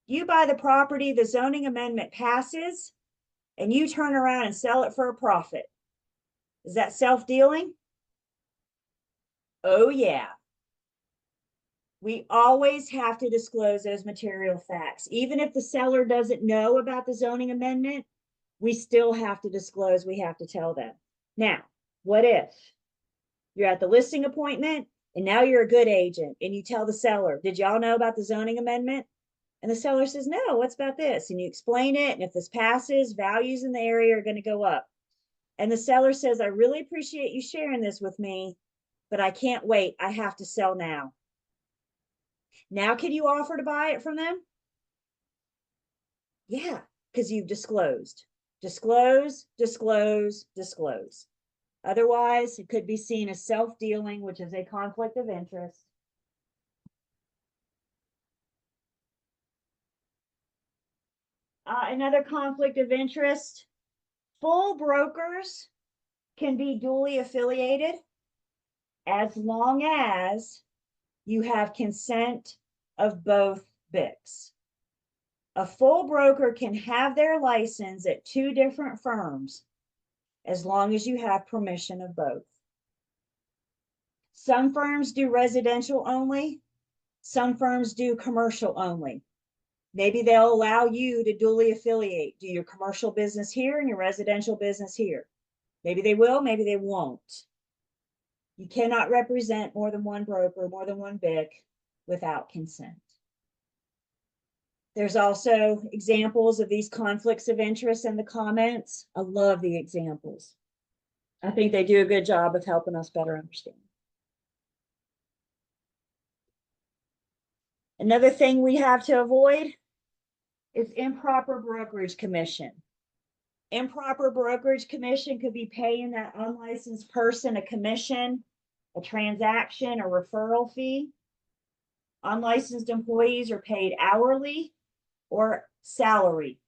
You buy the property, the zoning amendment passes, and you turn around and sell it for a profit. Is that self-dealing? Oh, yeah. We always have to disclose those material facts. Even if the seller doesn't know about the zoning amendment, we still have to disclose, we have to tell them. Now, what if you're at the listing appointment and now you're a good agent and you tell the seller, did y'all know about the zoning amendment? And the seller says, no, what's about this? And you explain it. And if this passes, values in the area are going to go up. And the seller says, I really appreciate you sharing this with me, but I can't wait. I have to sell now. Now, can you offer to buy it from them? Yeah, because you've disclosed. Disclose, disclose, disclose. Otherwise, it could be seen as self-dealing, which is a conflict of interest. Another conflict of interest, full brokers can be duly affiliated as long as you have consent of both BICs. A full broker can have their license at 2 different firms, as long as you have permission of both. Some firms do residential only. Some firms do commercial only. Maybe they'll allow you to duly affiliate, do your commercial business here and your residential business here. Maybe they will, maybe they won't. You cannot represent more than one broker, more than one BIC without consent. There's also examples of these conflicts of interest in the comments. I love the examples. I think they do a good job of helping us better understand. Another thing we have to avoid is improper brokerage commission. Improper brokerage commission could be paying that unlicensed person a commission, a transaction, a referral fee. Unlicensed employees are paid hourly or salary.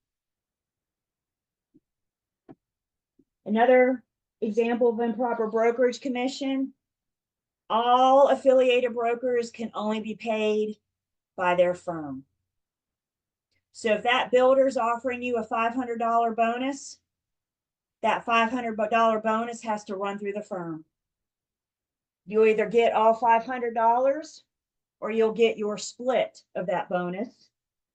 Another example of improper brokerage commission, all affiliated brokers can only be paid by their firm. So if that builder's offering you a $500 bonus, that $500 bonus has to run through the firm. You'll either get all $500 or you'll get your split of that bonus.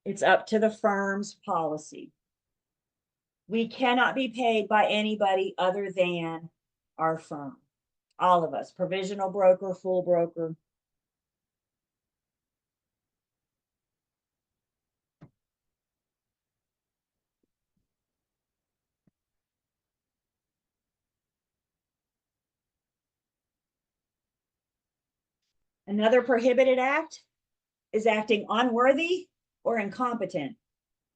It's up to the firm's policy. We cannot be paid by anybody other than our firm. All of us, provisional broker, full broker. Another prohibited act is acting unworthy or incompetent.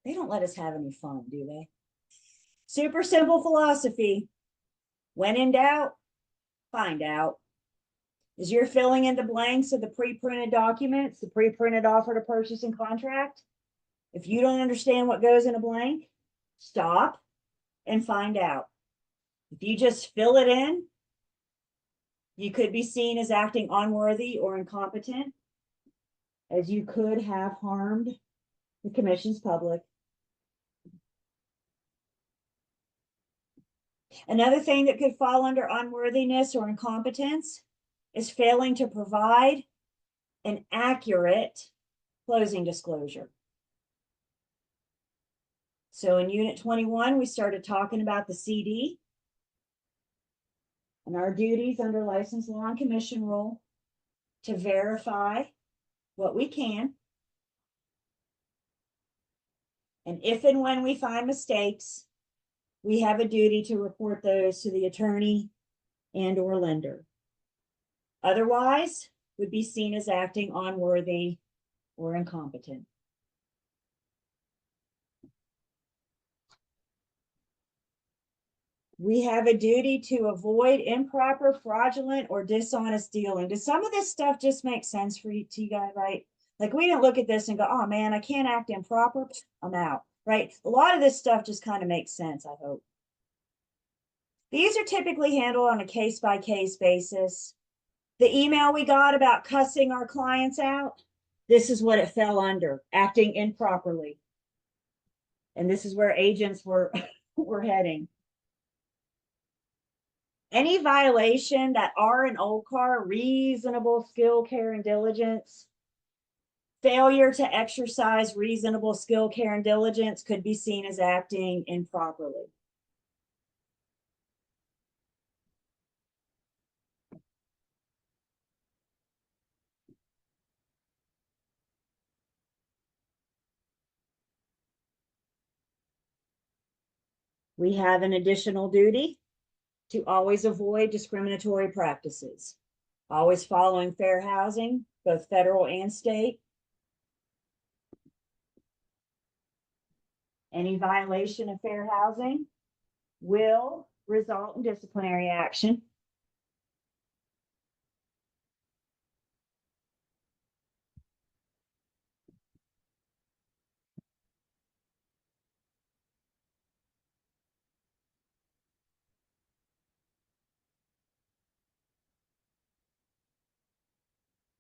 They don't let us have any fun, do they? Super simple philosophy. When in doubt, find out. As you're filling in the blanks of the pre-printed documents, the pre-printed offer to purchase and contract, if you don't understand what goes in a blank, stop and find out. If you just fill it in, you could be seen as acting unworthy or incompetent, as you could have harmed the commission's public. Another thing that could fall under unworthiness or incompetence is failing to provide an accurate closing disclosure. So in Unit 21, we started talking about the CD and our duties under License Law and Commission Rule to verify what we can. And if and when we find mistakes, we have a duty to report those to the attorney and or lender. Otherwise, would be seen as acting unworthy or incompetent. We have a duty to avoid improper, fraudulent, or dishonest dealing. Does some of this stuff just make sense for you, to you guys, right? Like we didn't look at this and go, oh man, I can't act improper, I'm out, right? A lot of this stuff just kind of makes sense, I hope. These are typically handled on a case-by-case basis. The email we got about cussing our clients out, this is what it fell under, acting improperly. And this is where agents were heading. Any violation that R and old car, reasonable skill, care, and diligence, failure to exercise reasonable skill, care, and diligence could be seen as acting improperly. We have an additional duty to always avoid discriminatory practices, always following fair housing, both federal and state. Any violation of fair housing will result in disciplinary action.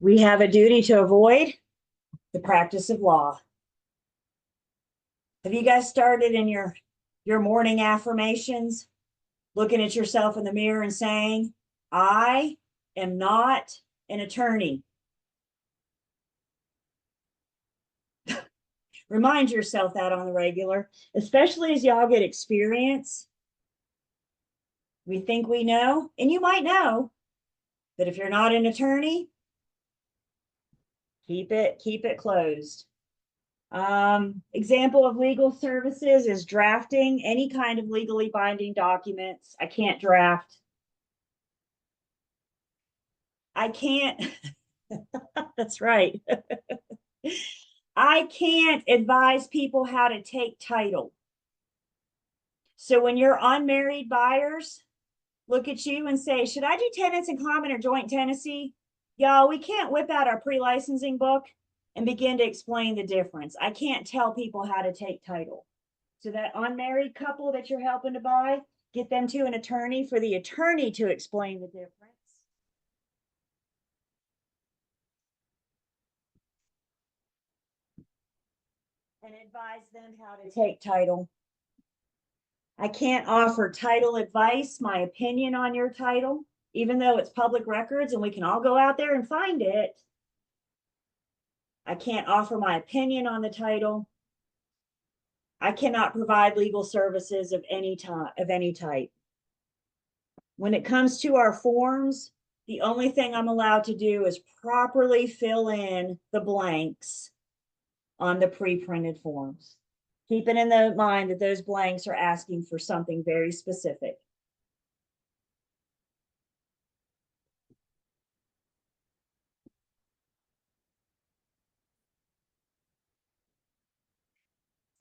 We have a duty to avoid the practice of law. Have you guys started in your morning affirmations? Looking at yourself in the mirror and saying, I am not an attorney. Remind yourself that on the regular, especially as y'all get experience. We think we know, and you might know, but if you're not an attorney, keep it closed. Example of legal services is drafting any kind of legally binding documents. I can't draft. I can't. That's right. I can't advise people how to take title. So when you're unmarried buyers, look at you and say, should I do tenants in common or joint tenancy? Y'all, we can't whip out our pre-licensing book and begin to explain the difference. I can't tell people how to take title. So that unmarried couple that you're helping to buy, get them to an attorney for the attorney to explain the difference. And advise them how to take title. I can't offer title advice, my opinion on your title, even though it's public records and we can all go out there and find it. I can't offer my opinion on the title. I cannot provide legal services of any type. When it comes to our forms, the only thing I'm allowed to do is properly fill in the blanks on the pre-printed forms. Keeping in the mind that those blanks are asking for something very specific.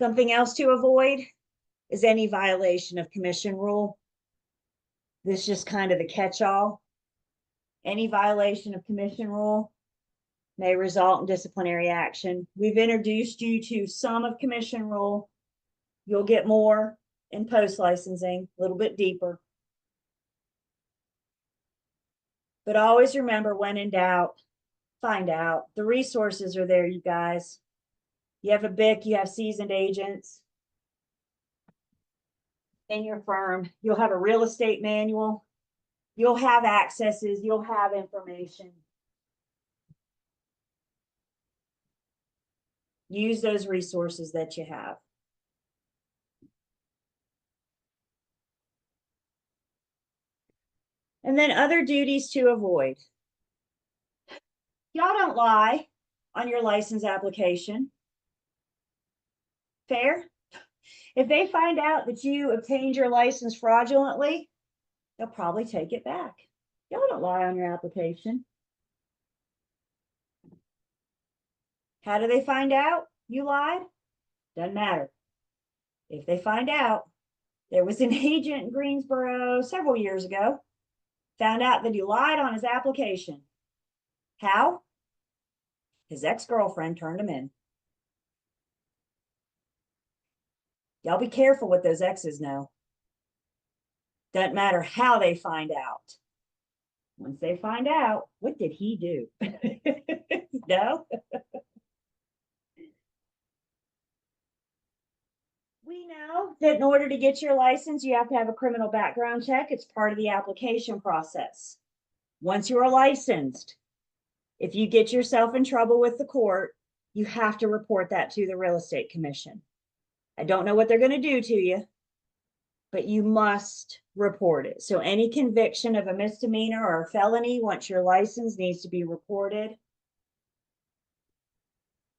Something else to avoid is any violation of commission rule. This is just kind of the catch-all. Any violation of commission rule may result in disciplinary action. We've introduced you to some of commission rule. You'll get more in post-licensing, a little bit deeper. But always remember, when in doubt, find out. The resources are there, you guys. You have a BIC, you have seasoned agents in your firm. You'll have a real estate manual. You'll have accesses. You'll have information. Use those resources that you have. And then other duties to avoid. Y'all don't lie on your license application. Fair? If they find out that you obtained your license fraudulently, they'll probably take it back. Y'all don't lie on your application. How do they find out you lied? Doesn't matter. If they find out, there was an agent in Greensboro several years ago, found out that he lied on his application. How? His ex-girlfriend turned him in. Y'all be careful what those exes know. Doesn't matter how they find out. Once they find out, what did he do? No? We know that in order to get your license, you have to have a criminal background check. It's part of the application process. Once you're licensed, if you get yourself in trouble with the court, you have to report that to the real estate commission. I don't know what they're going to do to you, but you must report it. So any conviction of a misdemeanor or a felony, once your license, needs to be reported.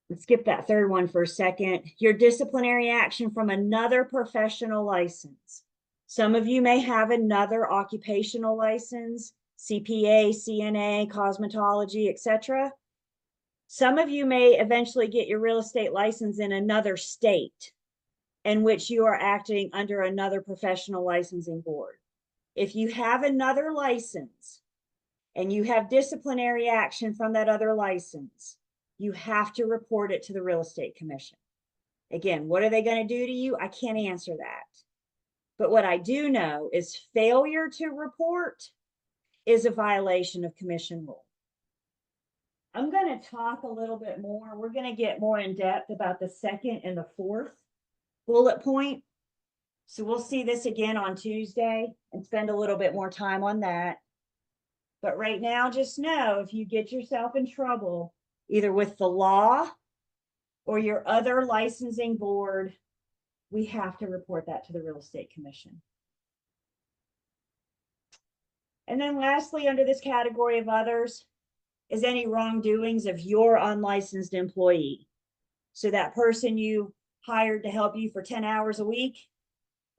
Let's skip that third one for a second. Your disciplinary action from another professional license. Some of you may have another occupational license, CPA, CNA, cosmetology, etc. Some of you may eventually get your real estate license in another state in which you are acting under another professional licensing board. If you have another license and you have disciplinary action from that other license, you have to report it to the real estate commission. Again, what are they going to do to you? I can't answer that. But what I do know is failure to report is a violation of commission rule. I'm going to talk a little bit more. We're going to get more in depth about the second and the fourth bullet point. So we'll see this again on Tuesday and spend a little bit more time on that. But right now, just know if you get yourself in trouble, either with the law or your other licensing board, we have to report that to the Real Estate Commission. And then lastly, under this category of others, is any wrongdoings of your unlicensed employee. So that person you hired to help you for 10 hours a week,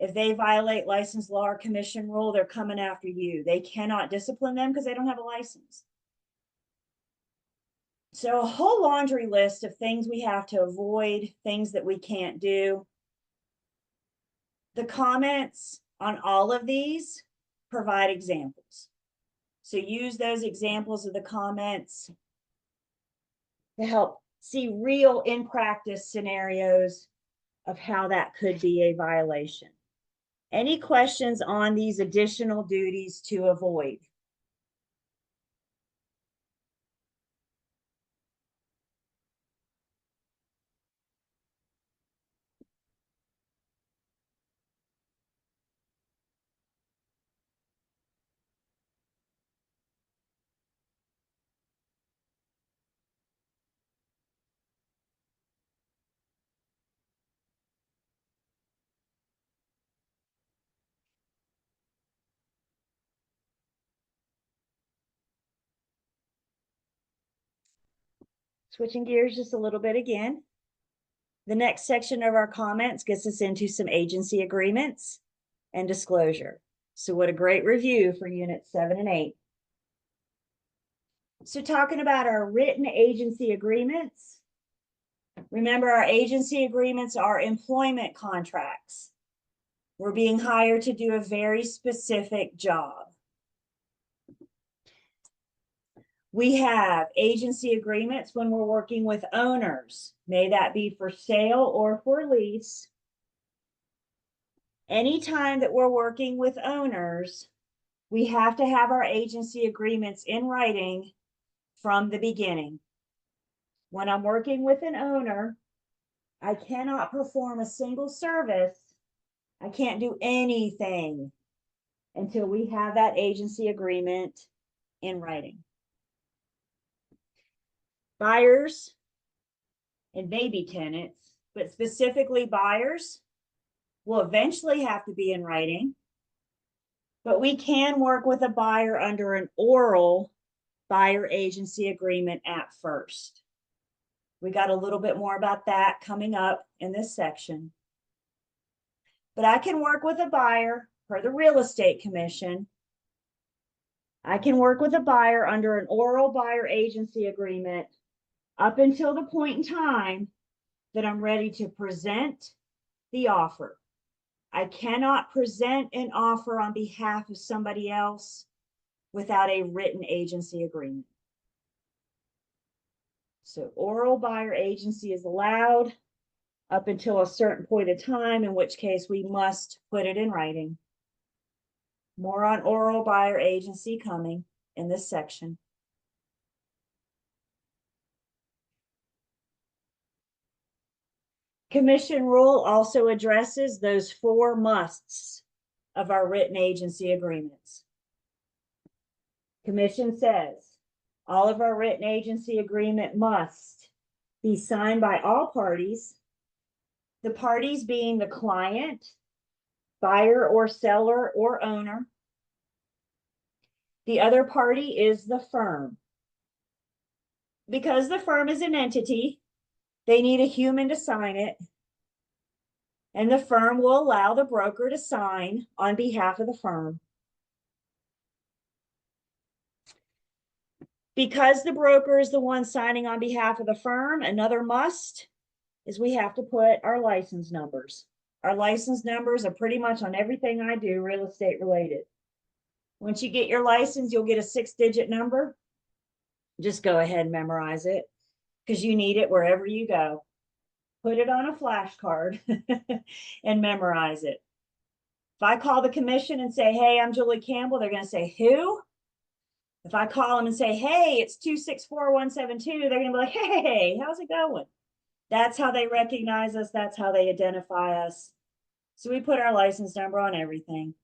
if they violate license law or commission rule, they're coming after you. They cannot discipline them because they don't have a license. So a whole laundry list of things we have to avoid, things that we can't do. The comments on all of these provide examples. So use those examples of the comments to help see real in practice scenarios of how that could be a violation. Any questions on these additional duties to avoid? Switching gears just a little bit again. The next section of our comments gets us into some agency agreements and disclosure. So what a great review for units 7 and 8. So talking about our written agency agreements, remember our agency agreements are employment contracts. We're being hired to do a very specific job. We have agency agreements when we're working with owners, may that be for sale or for lease. Anytime that we're working with owners, we have to have our agency agreements in writing from the beginning. When I'm working with an owner, I cannot perform a single service. I can't do anything until we have that agency agreement in writing. Buyers and maybe tenants, but specifically buyers, will eventually have to be in writing. But we can work with a buyer under an oral buyer agency agreement at first. We got a little bit more about that coming up in this section. But I can work with a buyer per the Real Estate Commission. I can work with a buyer under an oral buyer agency agreement up until the point in time that I'm ready to present the offer. I cannot present an offer on behalf of somebody else without a written agency agreement. So oral buyer agency is allowed up until a certain point of time, in which case we must put it in writing. More on oral buyer agency coming in this section. Commission rule also addresses those 4 musts of our written agency agreements. Commission says all of our written agency agreement must be signed by all parties, the parties being the client, buyer or seller or owner. The other party is the firm. Because the firm is an entity, they need a human to sign it, and the firm will allow the broker to sign on behalf of the firm. Because the broker is the one signing on behalf of the firm, another must is we have to put our license numbers. Our license numbers are pretty much on everything I do real estate related. Once you get your license, you'll get a 6-digit number. Just go ahead and memorize it because you need it wherever you go. Put it on a flashcard and memorize it. If I call the commission and say, hey, I'm Julie Campbell, they're going to say, who? If I call them and say, hey, it's 264-172, they're going to be like, hey, how's it going? That's how they recognize us. That's how they identify us. So we put our license number on everything.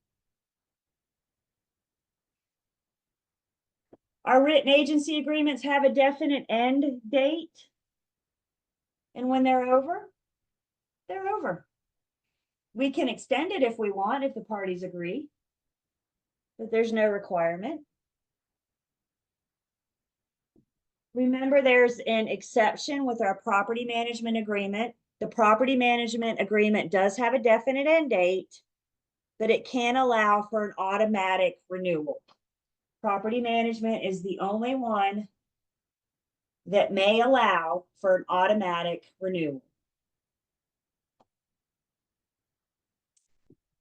Our written agency agreements have a definite end date. And when they're over, they're over. We can extend it if we want, if the parties agree, but there's no requirement. Remember, there's an exception with our property management agreement. The property management agreement does have a definite end date, but it can allow for an automatic renewal. Property management is the only one that may allow for an automatic renewal.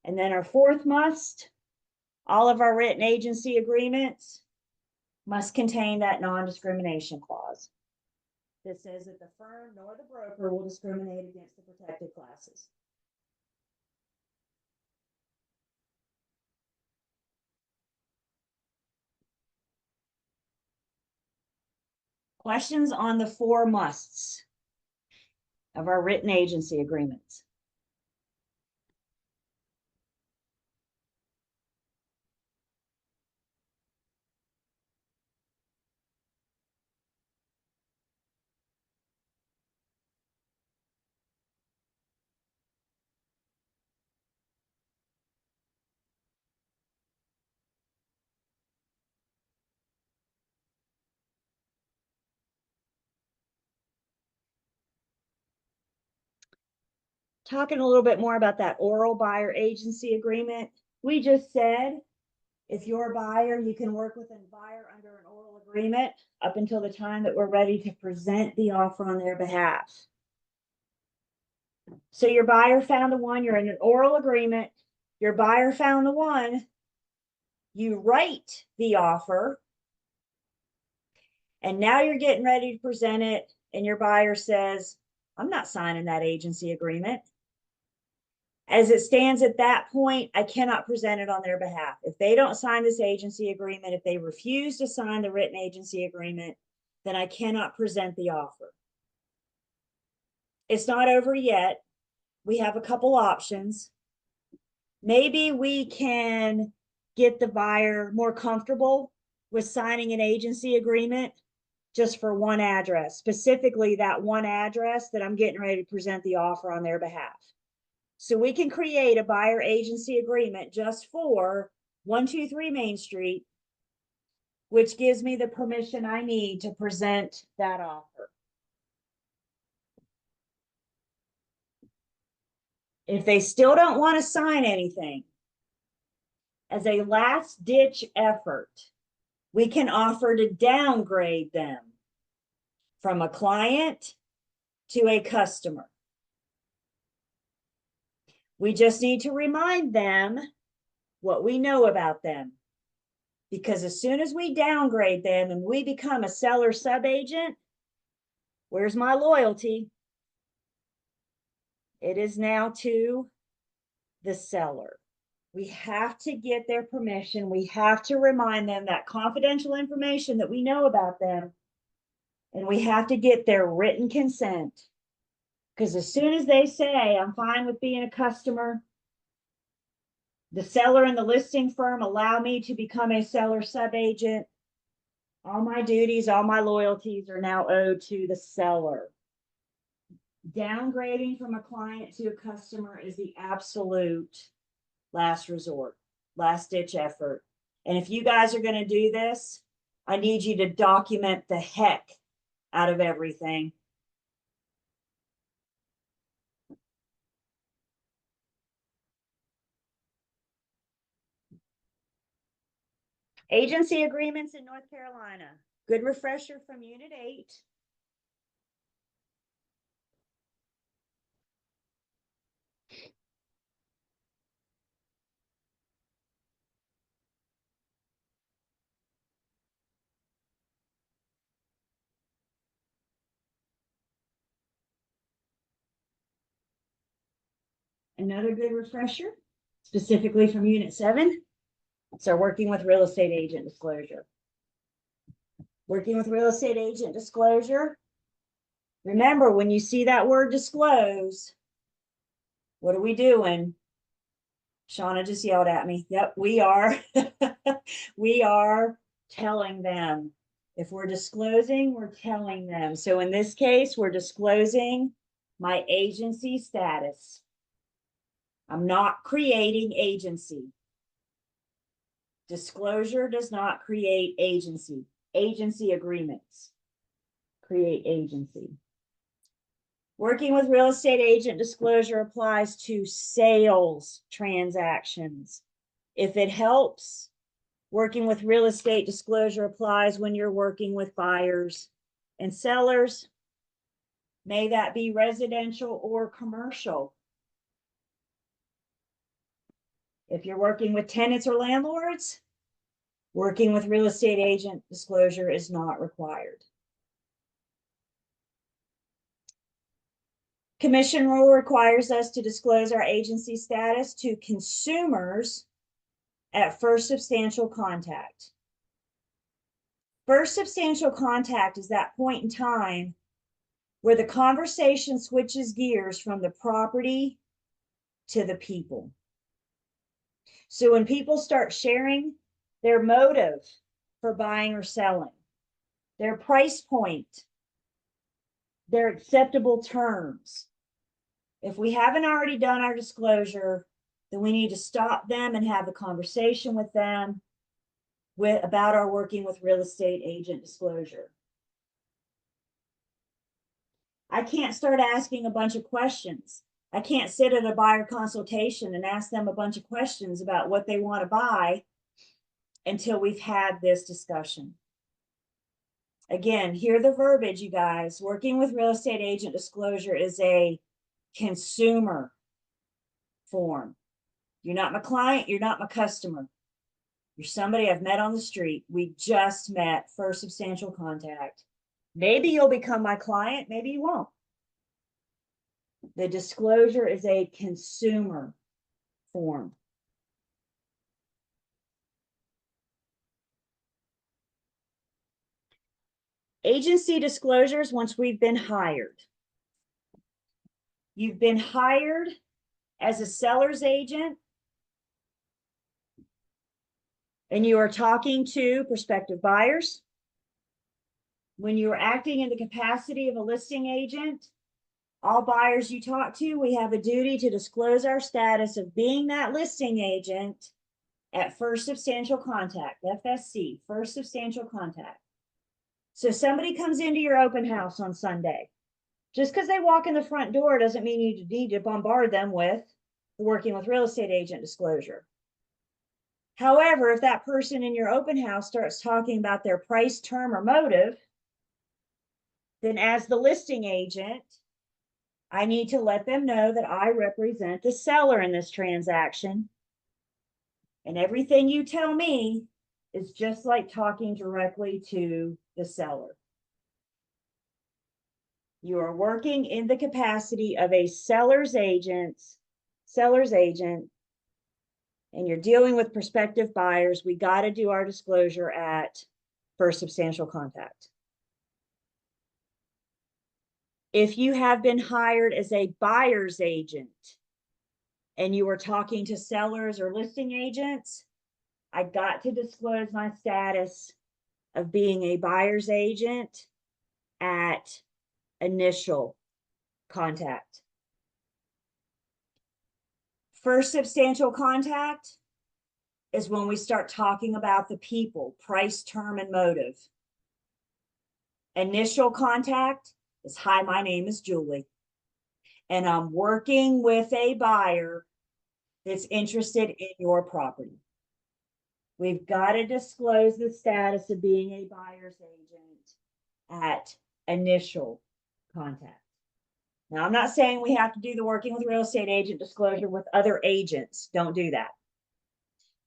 And then our fourth must, all of our written agency agreements must contain that non-discrimination clause that says that the firm nor the broker will discriminate against the protected classes. Questions on the four musts of our written agency agreements? Talking a little bit more about that oral buyer agency agreement. We just said, if you're a buyer, you can work with a buyer under an oral agreement up until the time that we're ready to present the offer on their behalf. So your buyer found the one, you're in an oral agreement, your buyer found the one, you write the offer, and now you're getting ready to present it, and your buyer says, I'm not signing that agency agreement. As it stands at that point, I cannot present it on their behalf. If they don't sign this agency agreement, if they refuse to sign the written agency agreement, then I cannot present the offer. It's not over yet. We have a couple options. Maybe we can get the buyer more comfortable with signing an agency agreement just for one address, specifically that one address that I'm getting ready to present the offer on their behalf. So we can create a buyer agency agreement just for 123 Main Street, which gives me the permission I need to present that offer. If they still don't want to sign anything, as a last ditch effort, we can offer to downgrade them from a client to a customer. We just need to remind them what we know about them. Because as soon as we downgrade them and we become a seller subagent, where's my loyalty? It is now to the seller. We have to get their permission. We have to remind them that confidential information that we know about them. And we have to get their written consent. Because as soon as they say, I'm fine with being a customer, the seller and the listing firm allow me to become a seller subagent, all my duties, all my loyalties are now owed to the seller. Downgrading from a client to a customer is the absolute last resort, last ditch effort. And if you guys are going to do this, I need you to document the heck out of everything. Agency agreements in North Carolina. Good refresher from Unit 8. Another good refresher, specifically from Unit 7. So working with real estate agent disclosure. Working with real estate agent disclosure. Remember, when you see that word disclose, what are we doing? Shauna just yelled at me. Yep, we are. We are telling them. If we're disclosing, we're telling them. So in this case, we're disclosing my agency status. I'm not creating agency. Disclosure does not create agency. Agency agreements create agency. Working with real estate agent disclosure applies to sales transactions. If it helps, working with real estate disclosure applies when you're working with buyers and sellers. May that be residential or commercial. If you're working with tenants or landlords, working with real estate agent disclosure is not required. Commission rule requires us to disclose our agency status to consumers at first substantial contact. First substantial contact is that point in time where the conversation switches gears from the property to the people. So when people start sharing their motive for buying or selling, their price point, their acceptable terms, if we haven't already done our disclosure, then we need to stop them and have a conversation with them about our working with real estate agent disclosure. I can't start asking a bunch of questions. I can't sit at a buyer consultation and ask them a bunch of questions about what they want to buy until we've had this discussion. Again, hear the verbiage, you guys. Working with real estate agent disclosure is a consumer form. You're not my client, you're not my customer. You're somebody I've met on the street. We just met, first substantial contact. Maybe you'll become my client, maybe you won't. The disclosure is a consumer form. Agency disclosures once we've been hired. You've been hired as a seller's agent and you are talking to prospective buyers. When you are acting in the capacity of a listing agent, all buyers you talk to, we have a duty to disclose our status of being that listing agent at first substantial contact, FSC, first substantial contact. So somebody comes into your open house on Sunday. Just because they walk in the front door doesn't mean you need to bombard them with the working with real estate agent disclosure. However, if that person in your open house starts talking about their price, term, or motive, then as the listing agent, I need to let them know that I represent the seller in this transaction. And everything you tell me is just like talking directly to the seller. You are working in the capacity of a seller's agent, and you're dealing with prospective buyers. We got to do our disclosure at first substantial contact. If you have been hired as a buyer's agent and you are talking to sellers or listing agents, I got to disclose my status of being a buyer's agent at initial contact. First substantial contact is when we start talking about the people, price, term, and motive. Initial contact is, hi, my name is Julie, and I'm working with a buyer that's interested in your property. We've got to disclose the status of being a buyer's agent at initial contact. Now, I'm not saying we have to do the working with real estate agent disclosure with other agents. Don't do that.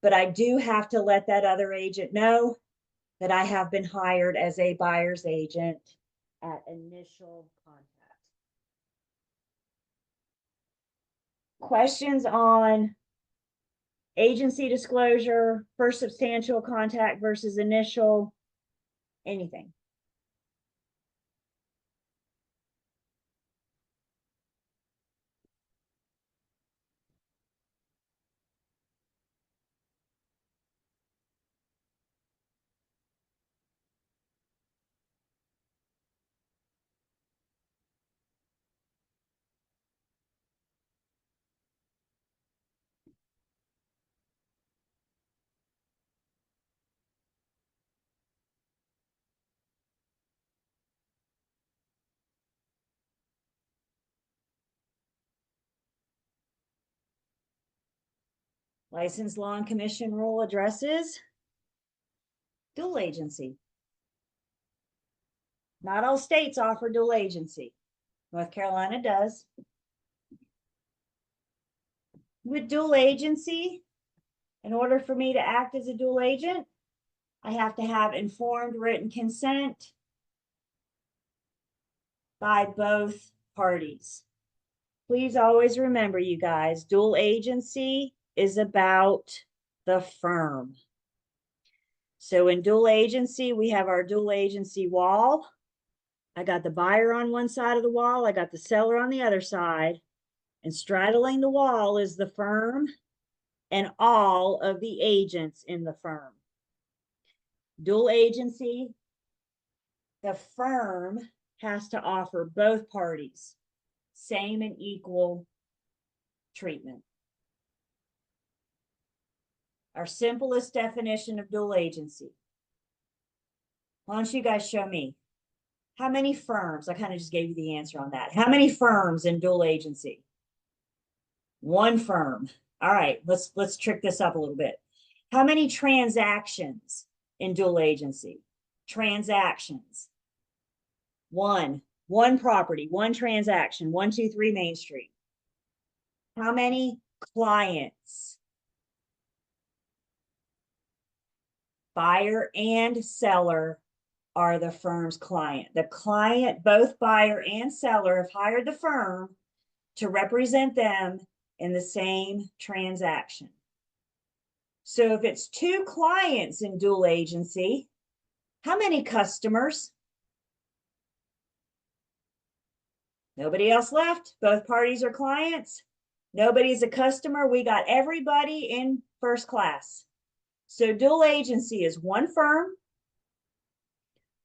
But I do have to let that other agent know that I have been hired as a buyer's agent at initial contact. Questions on agency disclosure, first substantial contact versus initial, anything? License law and commission rule addresses dual agency. Not all states offer dual agency. North Carolina does. With dual agency, in order for me to act as a dual agent, I have to have informed written consent by both parties. Please always remember, you guys, dual agency is about the firm. So in dual agency, we have our dual agency wall. I got the buyer on one side of the wall. I got the seller on the other side. And straddling the wall is the firm and all of the agents in the firm. Dual agency, the firm has to offer both parties same and equal treatment. Our simplest definition of dual agency. Why don't you guys show me? How many firms? I kind of just gave you the answer on that. How many firms in dual agency? One firm. All right, let's trick this up a little bit. How many transactions in dual agency? Transactions. One property, one transaction, 123 Main Street. How many clients? Buyer and seller are the firm's client. The client, both buyer and seller, have hired the firm to represent them in the same transaction. So if it's two clients in dual agency, how many customers? Nobody else left. Both parties are clients. Nobody's a customer. We got everybody in first class. So dual agency is one firm,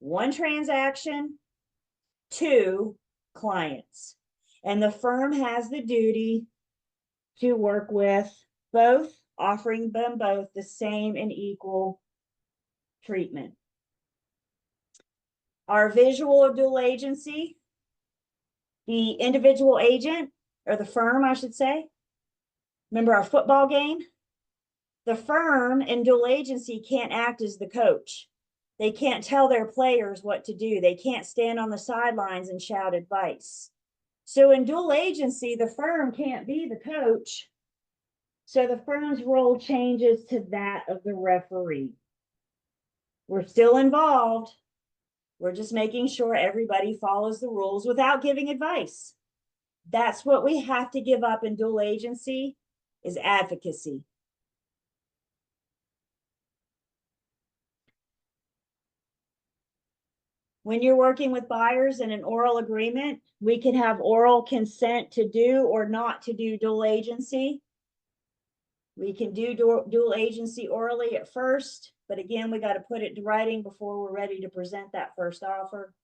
one transaction, two clients. And the firm has the duty to work with both, offering them both the same and equal treatment. Our visual of dual agency, the individual agent, or the firm, I should say. Remember our football game? The firm in dual agency can't act as the coach. They can't tell their players what to do. They can't stand on the sidelines and shout advice. So in dual agency, the firm can't be the coach. So the firm's role changes to that of the referee. We're still involved. We're just making sure everybody follows the rules without giving advice. That's what we have to give up in dual agency, is advocacy. When you're working with buyers in an oral agreement, we can have oral consent to do or not to do dual agency. We can do dual agency orally at first, but again, we got to put it to writing before we're ready to present that first offer.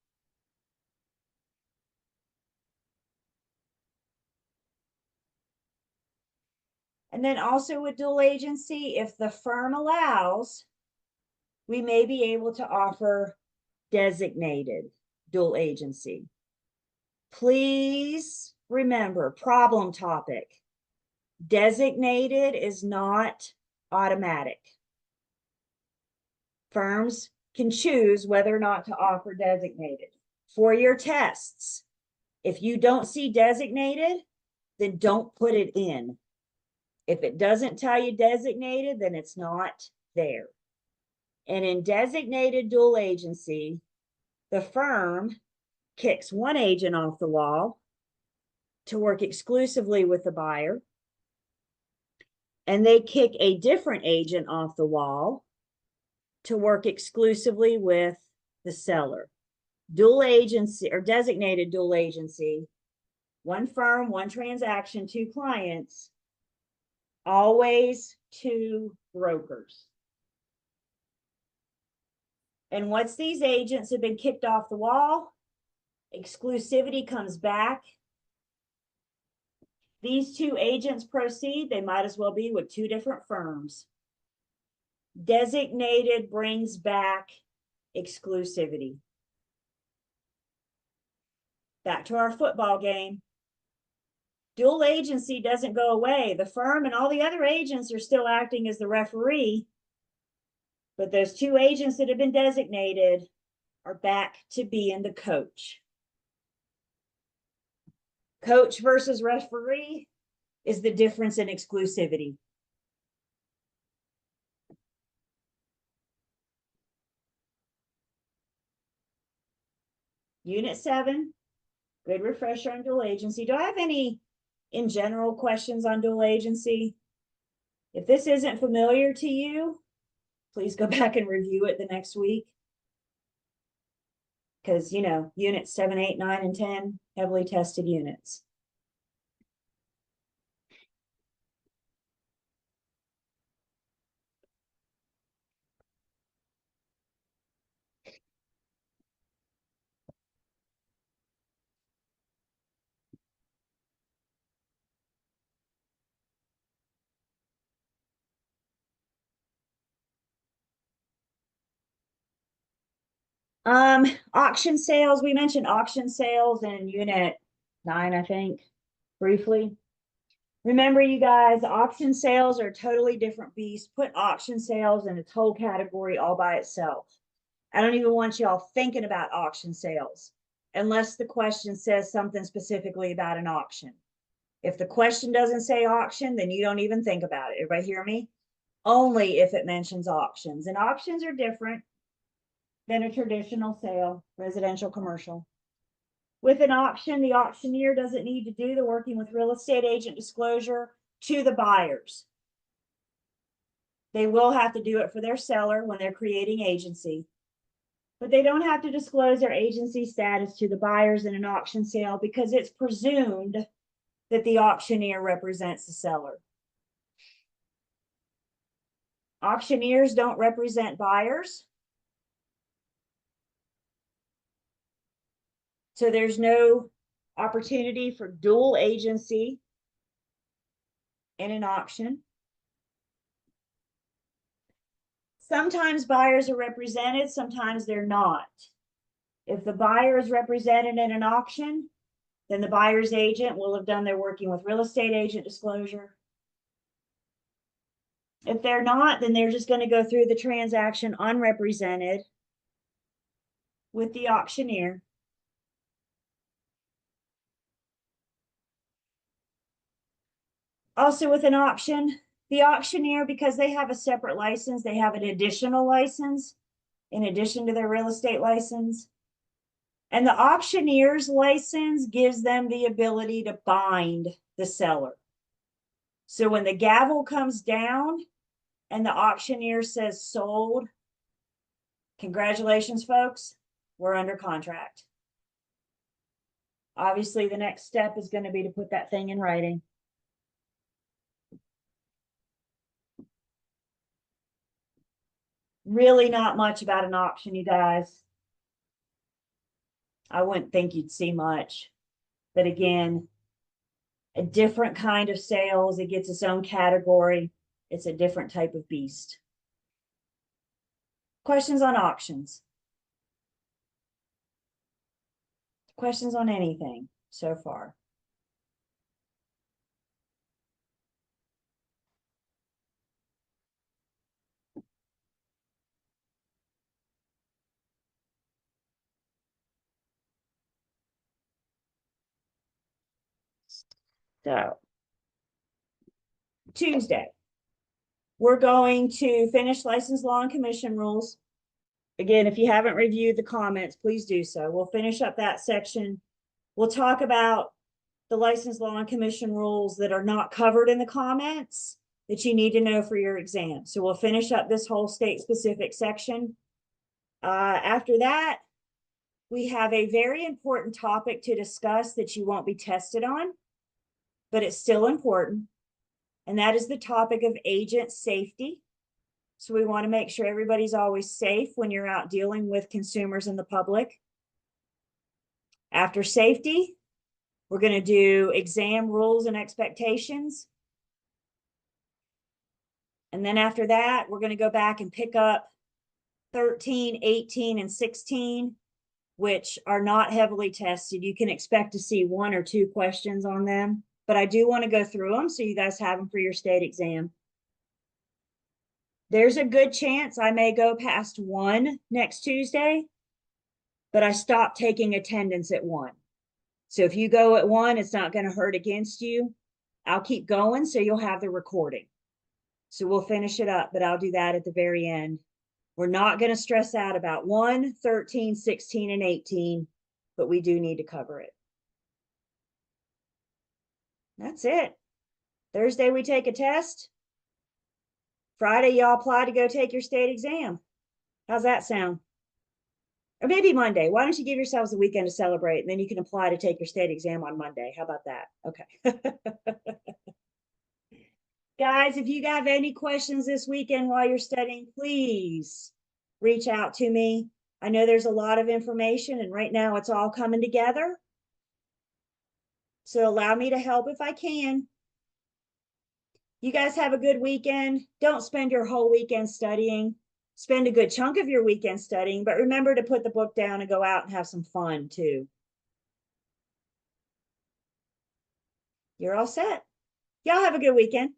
And then also with dual agency, if the firm allows, we may be able to offer designated dual agency. Please remember, problem topic. Designated is not automatic. Firms can choose whether or not to offer designated. For your tests, if you don't see designated, then don't put it in. If it doesn't tell you designated, then it's not there. And in designated dual agency, the firm kicks one agent off the wall to work exclusively with the buyer, and they kick a different agent off the wall to work exclusively with the seller. Dual agency or designated dual agency, one firm, one transaction, two clients, always two brokers. And once these agents have been kicked off the wall, exclusivity comes back. These two agents proceed, they might as well be with two different firms. Designated brings back exclusivity. Back to our football game. Dual agency doesn't go away. The firm and all the other agents are still acting as the referee, but those two agents that have been designated are back to being the coach. Coach versus referee is the difference in exclusivity. Unit 7, good refresher on dual agency. Do I have any, in general, questions on dual agency? If this isn't familiar to you, please go back and review it the next week. Because, you know, units 7, 8, 9, and 10, heavily tested units. Auction sales, we mentioned auction sales in unit 9, I think, briefly. Remember, you guys, auction sales are a totally different beast. Put auction sales in its whole category all by itself. I don't even want y'all thinking about auction sales unless the question says something specifically about an auction. If the question doesn't say auction, then you don't even think about it. Everybody hear me? Only if it mentions auctions. And auctions are different than a traditional sale, residential, commercial. With an auction, the auctioneer doesn't need to do the working with real estate agent disclosure to the buyers. They will have to do it for their seller when they're creating agency, but they don't have to disclose their agency status to the buyers in an auction sale because it's presumed that the auctioneer represents the seller. Auctioneers don't represent buyers. So there's no opportunity for dual agency in an auction. Sometimes buyers are represented, sometimes they're not. If the buyer is represented in an auction, then the buyer's agent will have done their working with real estate agent disclosure. If they're not, then they're just going to go through the transaction unrepresented with the auctioneer. Also with an auction, the auctioneer, because they have a separate license, they have an additional license in addition to their real estate license. And the auctioneer's license gives them the ability to bind the seller. So when the gavel comes down and the auctioneer says sold, congratulations, folks, we're under contract. Obviously, the next step is going to be to put that thing in writing. Really not much about an auction, you guys. I wouldn't think you'd see much. But again, a different kind of sales. It gets its own category. It's a different type of beast. Questions on auctions? Questions on anything so far? So, Tuesday, we're going to finish license law and commission rules. Again, if you haven't reviewed the comments, please do so. We'll finish up that section. We'll talk about the license law and commission rules that are not covered in the comments that you need to know for your exam. So we'll finish up this whole state-specific section. After that, we have a very important topic to discuss that you won't be tested on, but it's still important. And that is the topic of agent safety. So we want to make sure everybody's always safe when you're out dealing with consumers and the public. After safety, we're going to do exam rules and expectations. And then after that, we're going to go back and pick up 13, 18, and 16, which are not heavily tested. You can expect to see 1 or 2 questions on them. but I do want to go through them so you guys have them for your state exam. There's a good chance I may go past 1 next Tuesday, but I stopped taking attendance at 1. So if you go at 1, it's not going to hurt against you. I'll keep going so you'll have the recording. So we'll finish it up, but I'll do that at the very end. We're not going to stress out about 1, 13, 16, and 18, but we do need to cover it. That's it. Thursday, we take a test. Friday, y'all apply to go take your state exam. How's that sound? Or maybe Monday. Why don't you give yourselves a weekend to celebrate, and then you can apply to take your state exam on Monday. How about that? Okay. Guys, if you have any questions this weekend while you're studying, please reach out to me. I know there's a lot of information, and right now it's all coming together. So allow me to help if I can. You guys have a good weekend. Don't spend your whole weekend studying. Spend a good chunk of your weekend studying, but remember to put the book down and go out and have some fun too. You're all set. Y'all have a good weekend.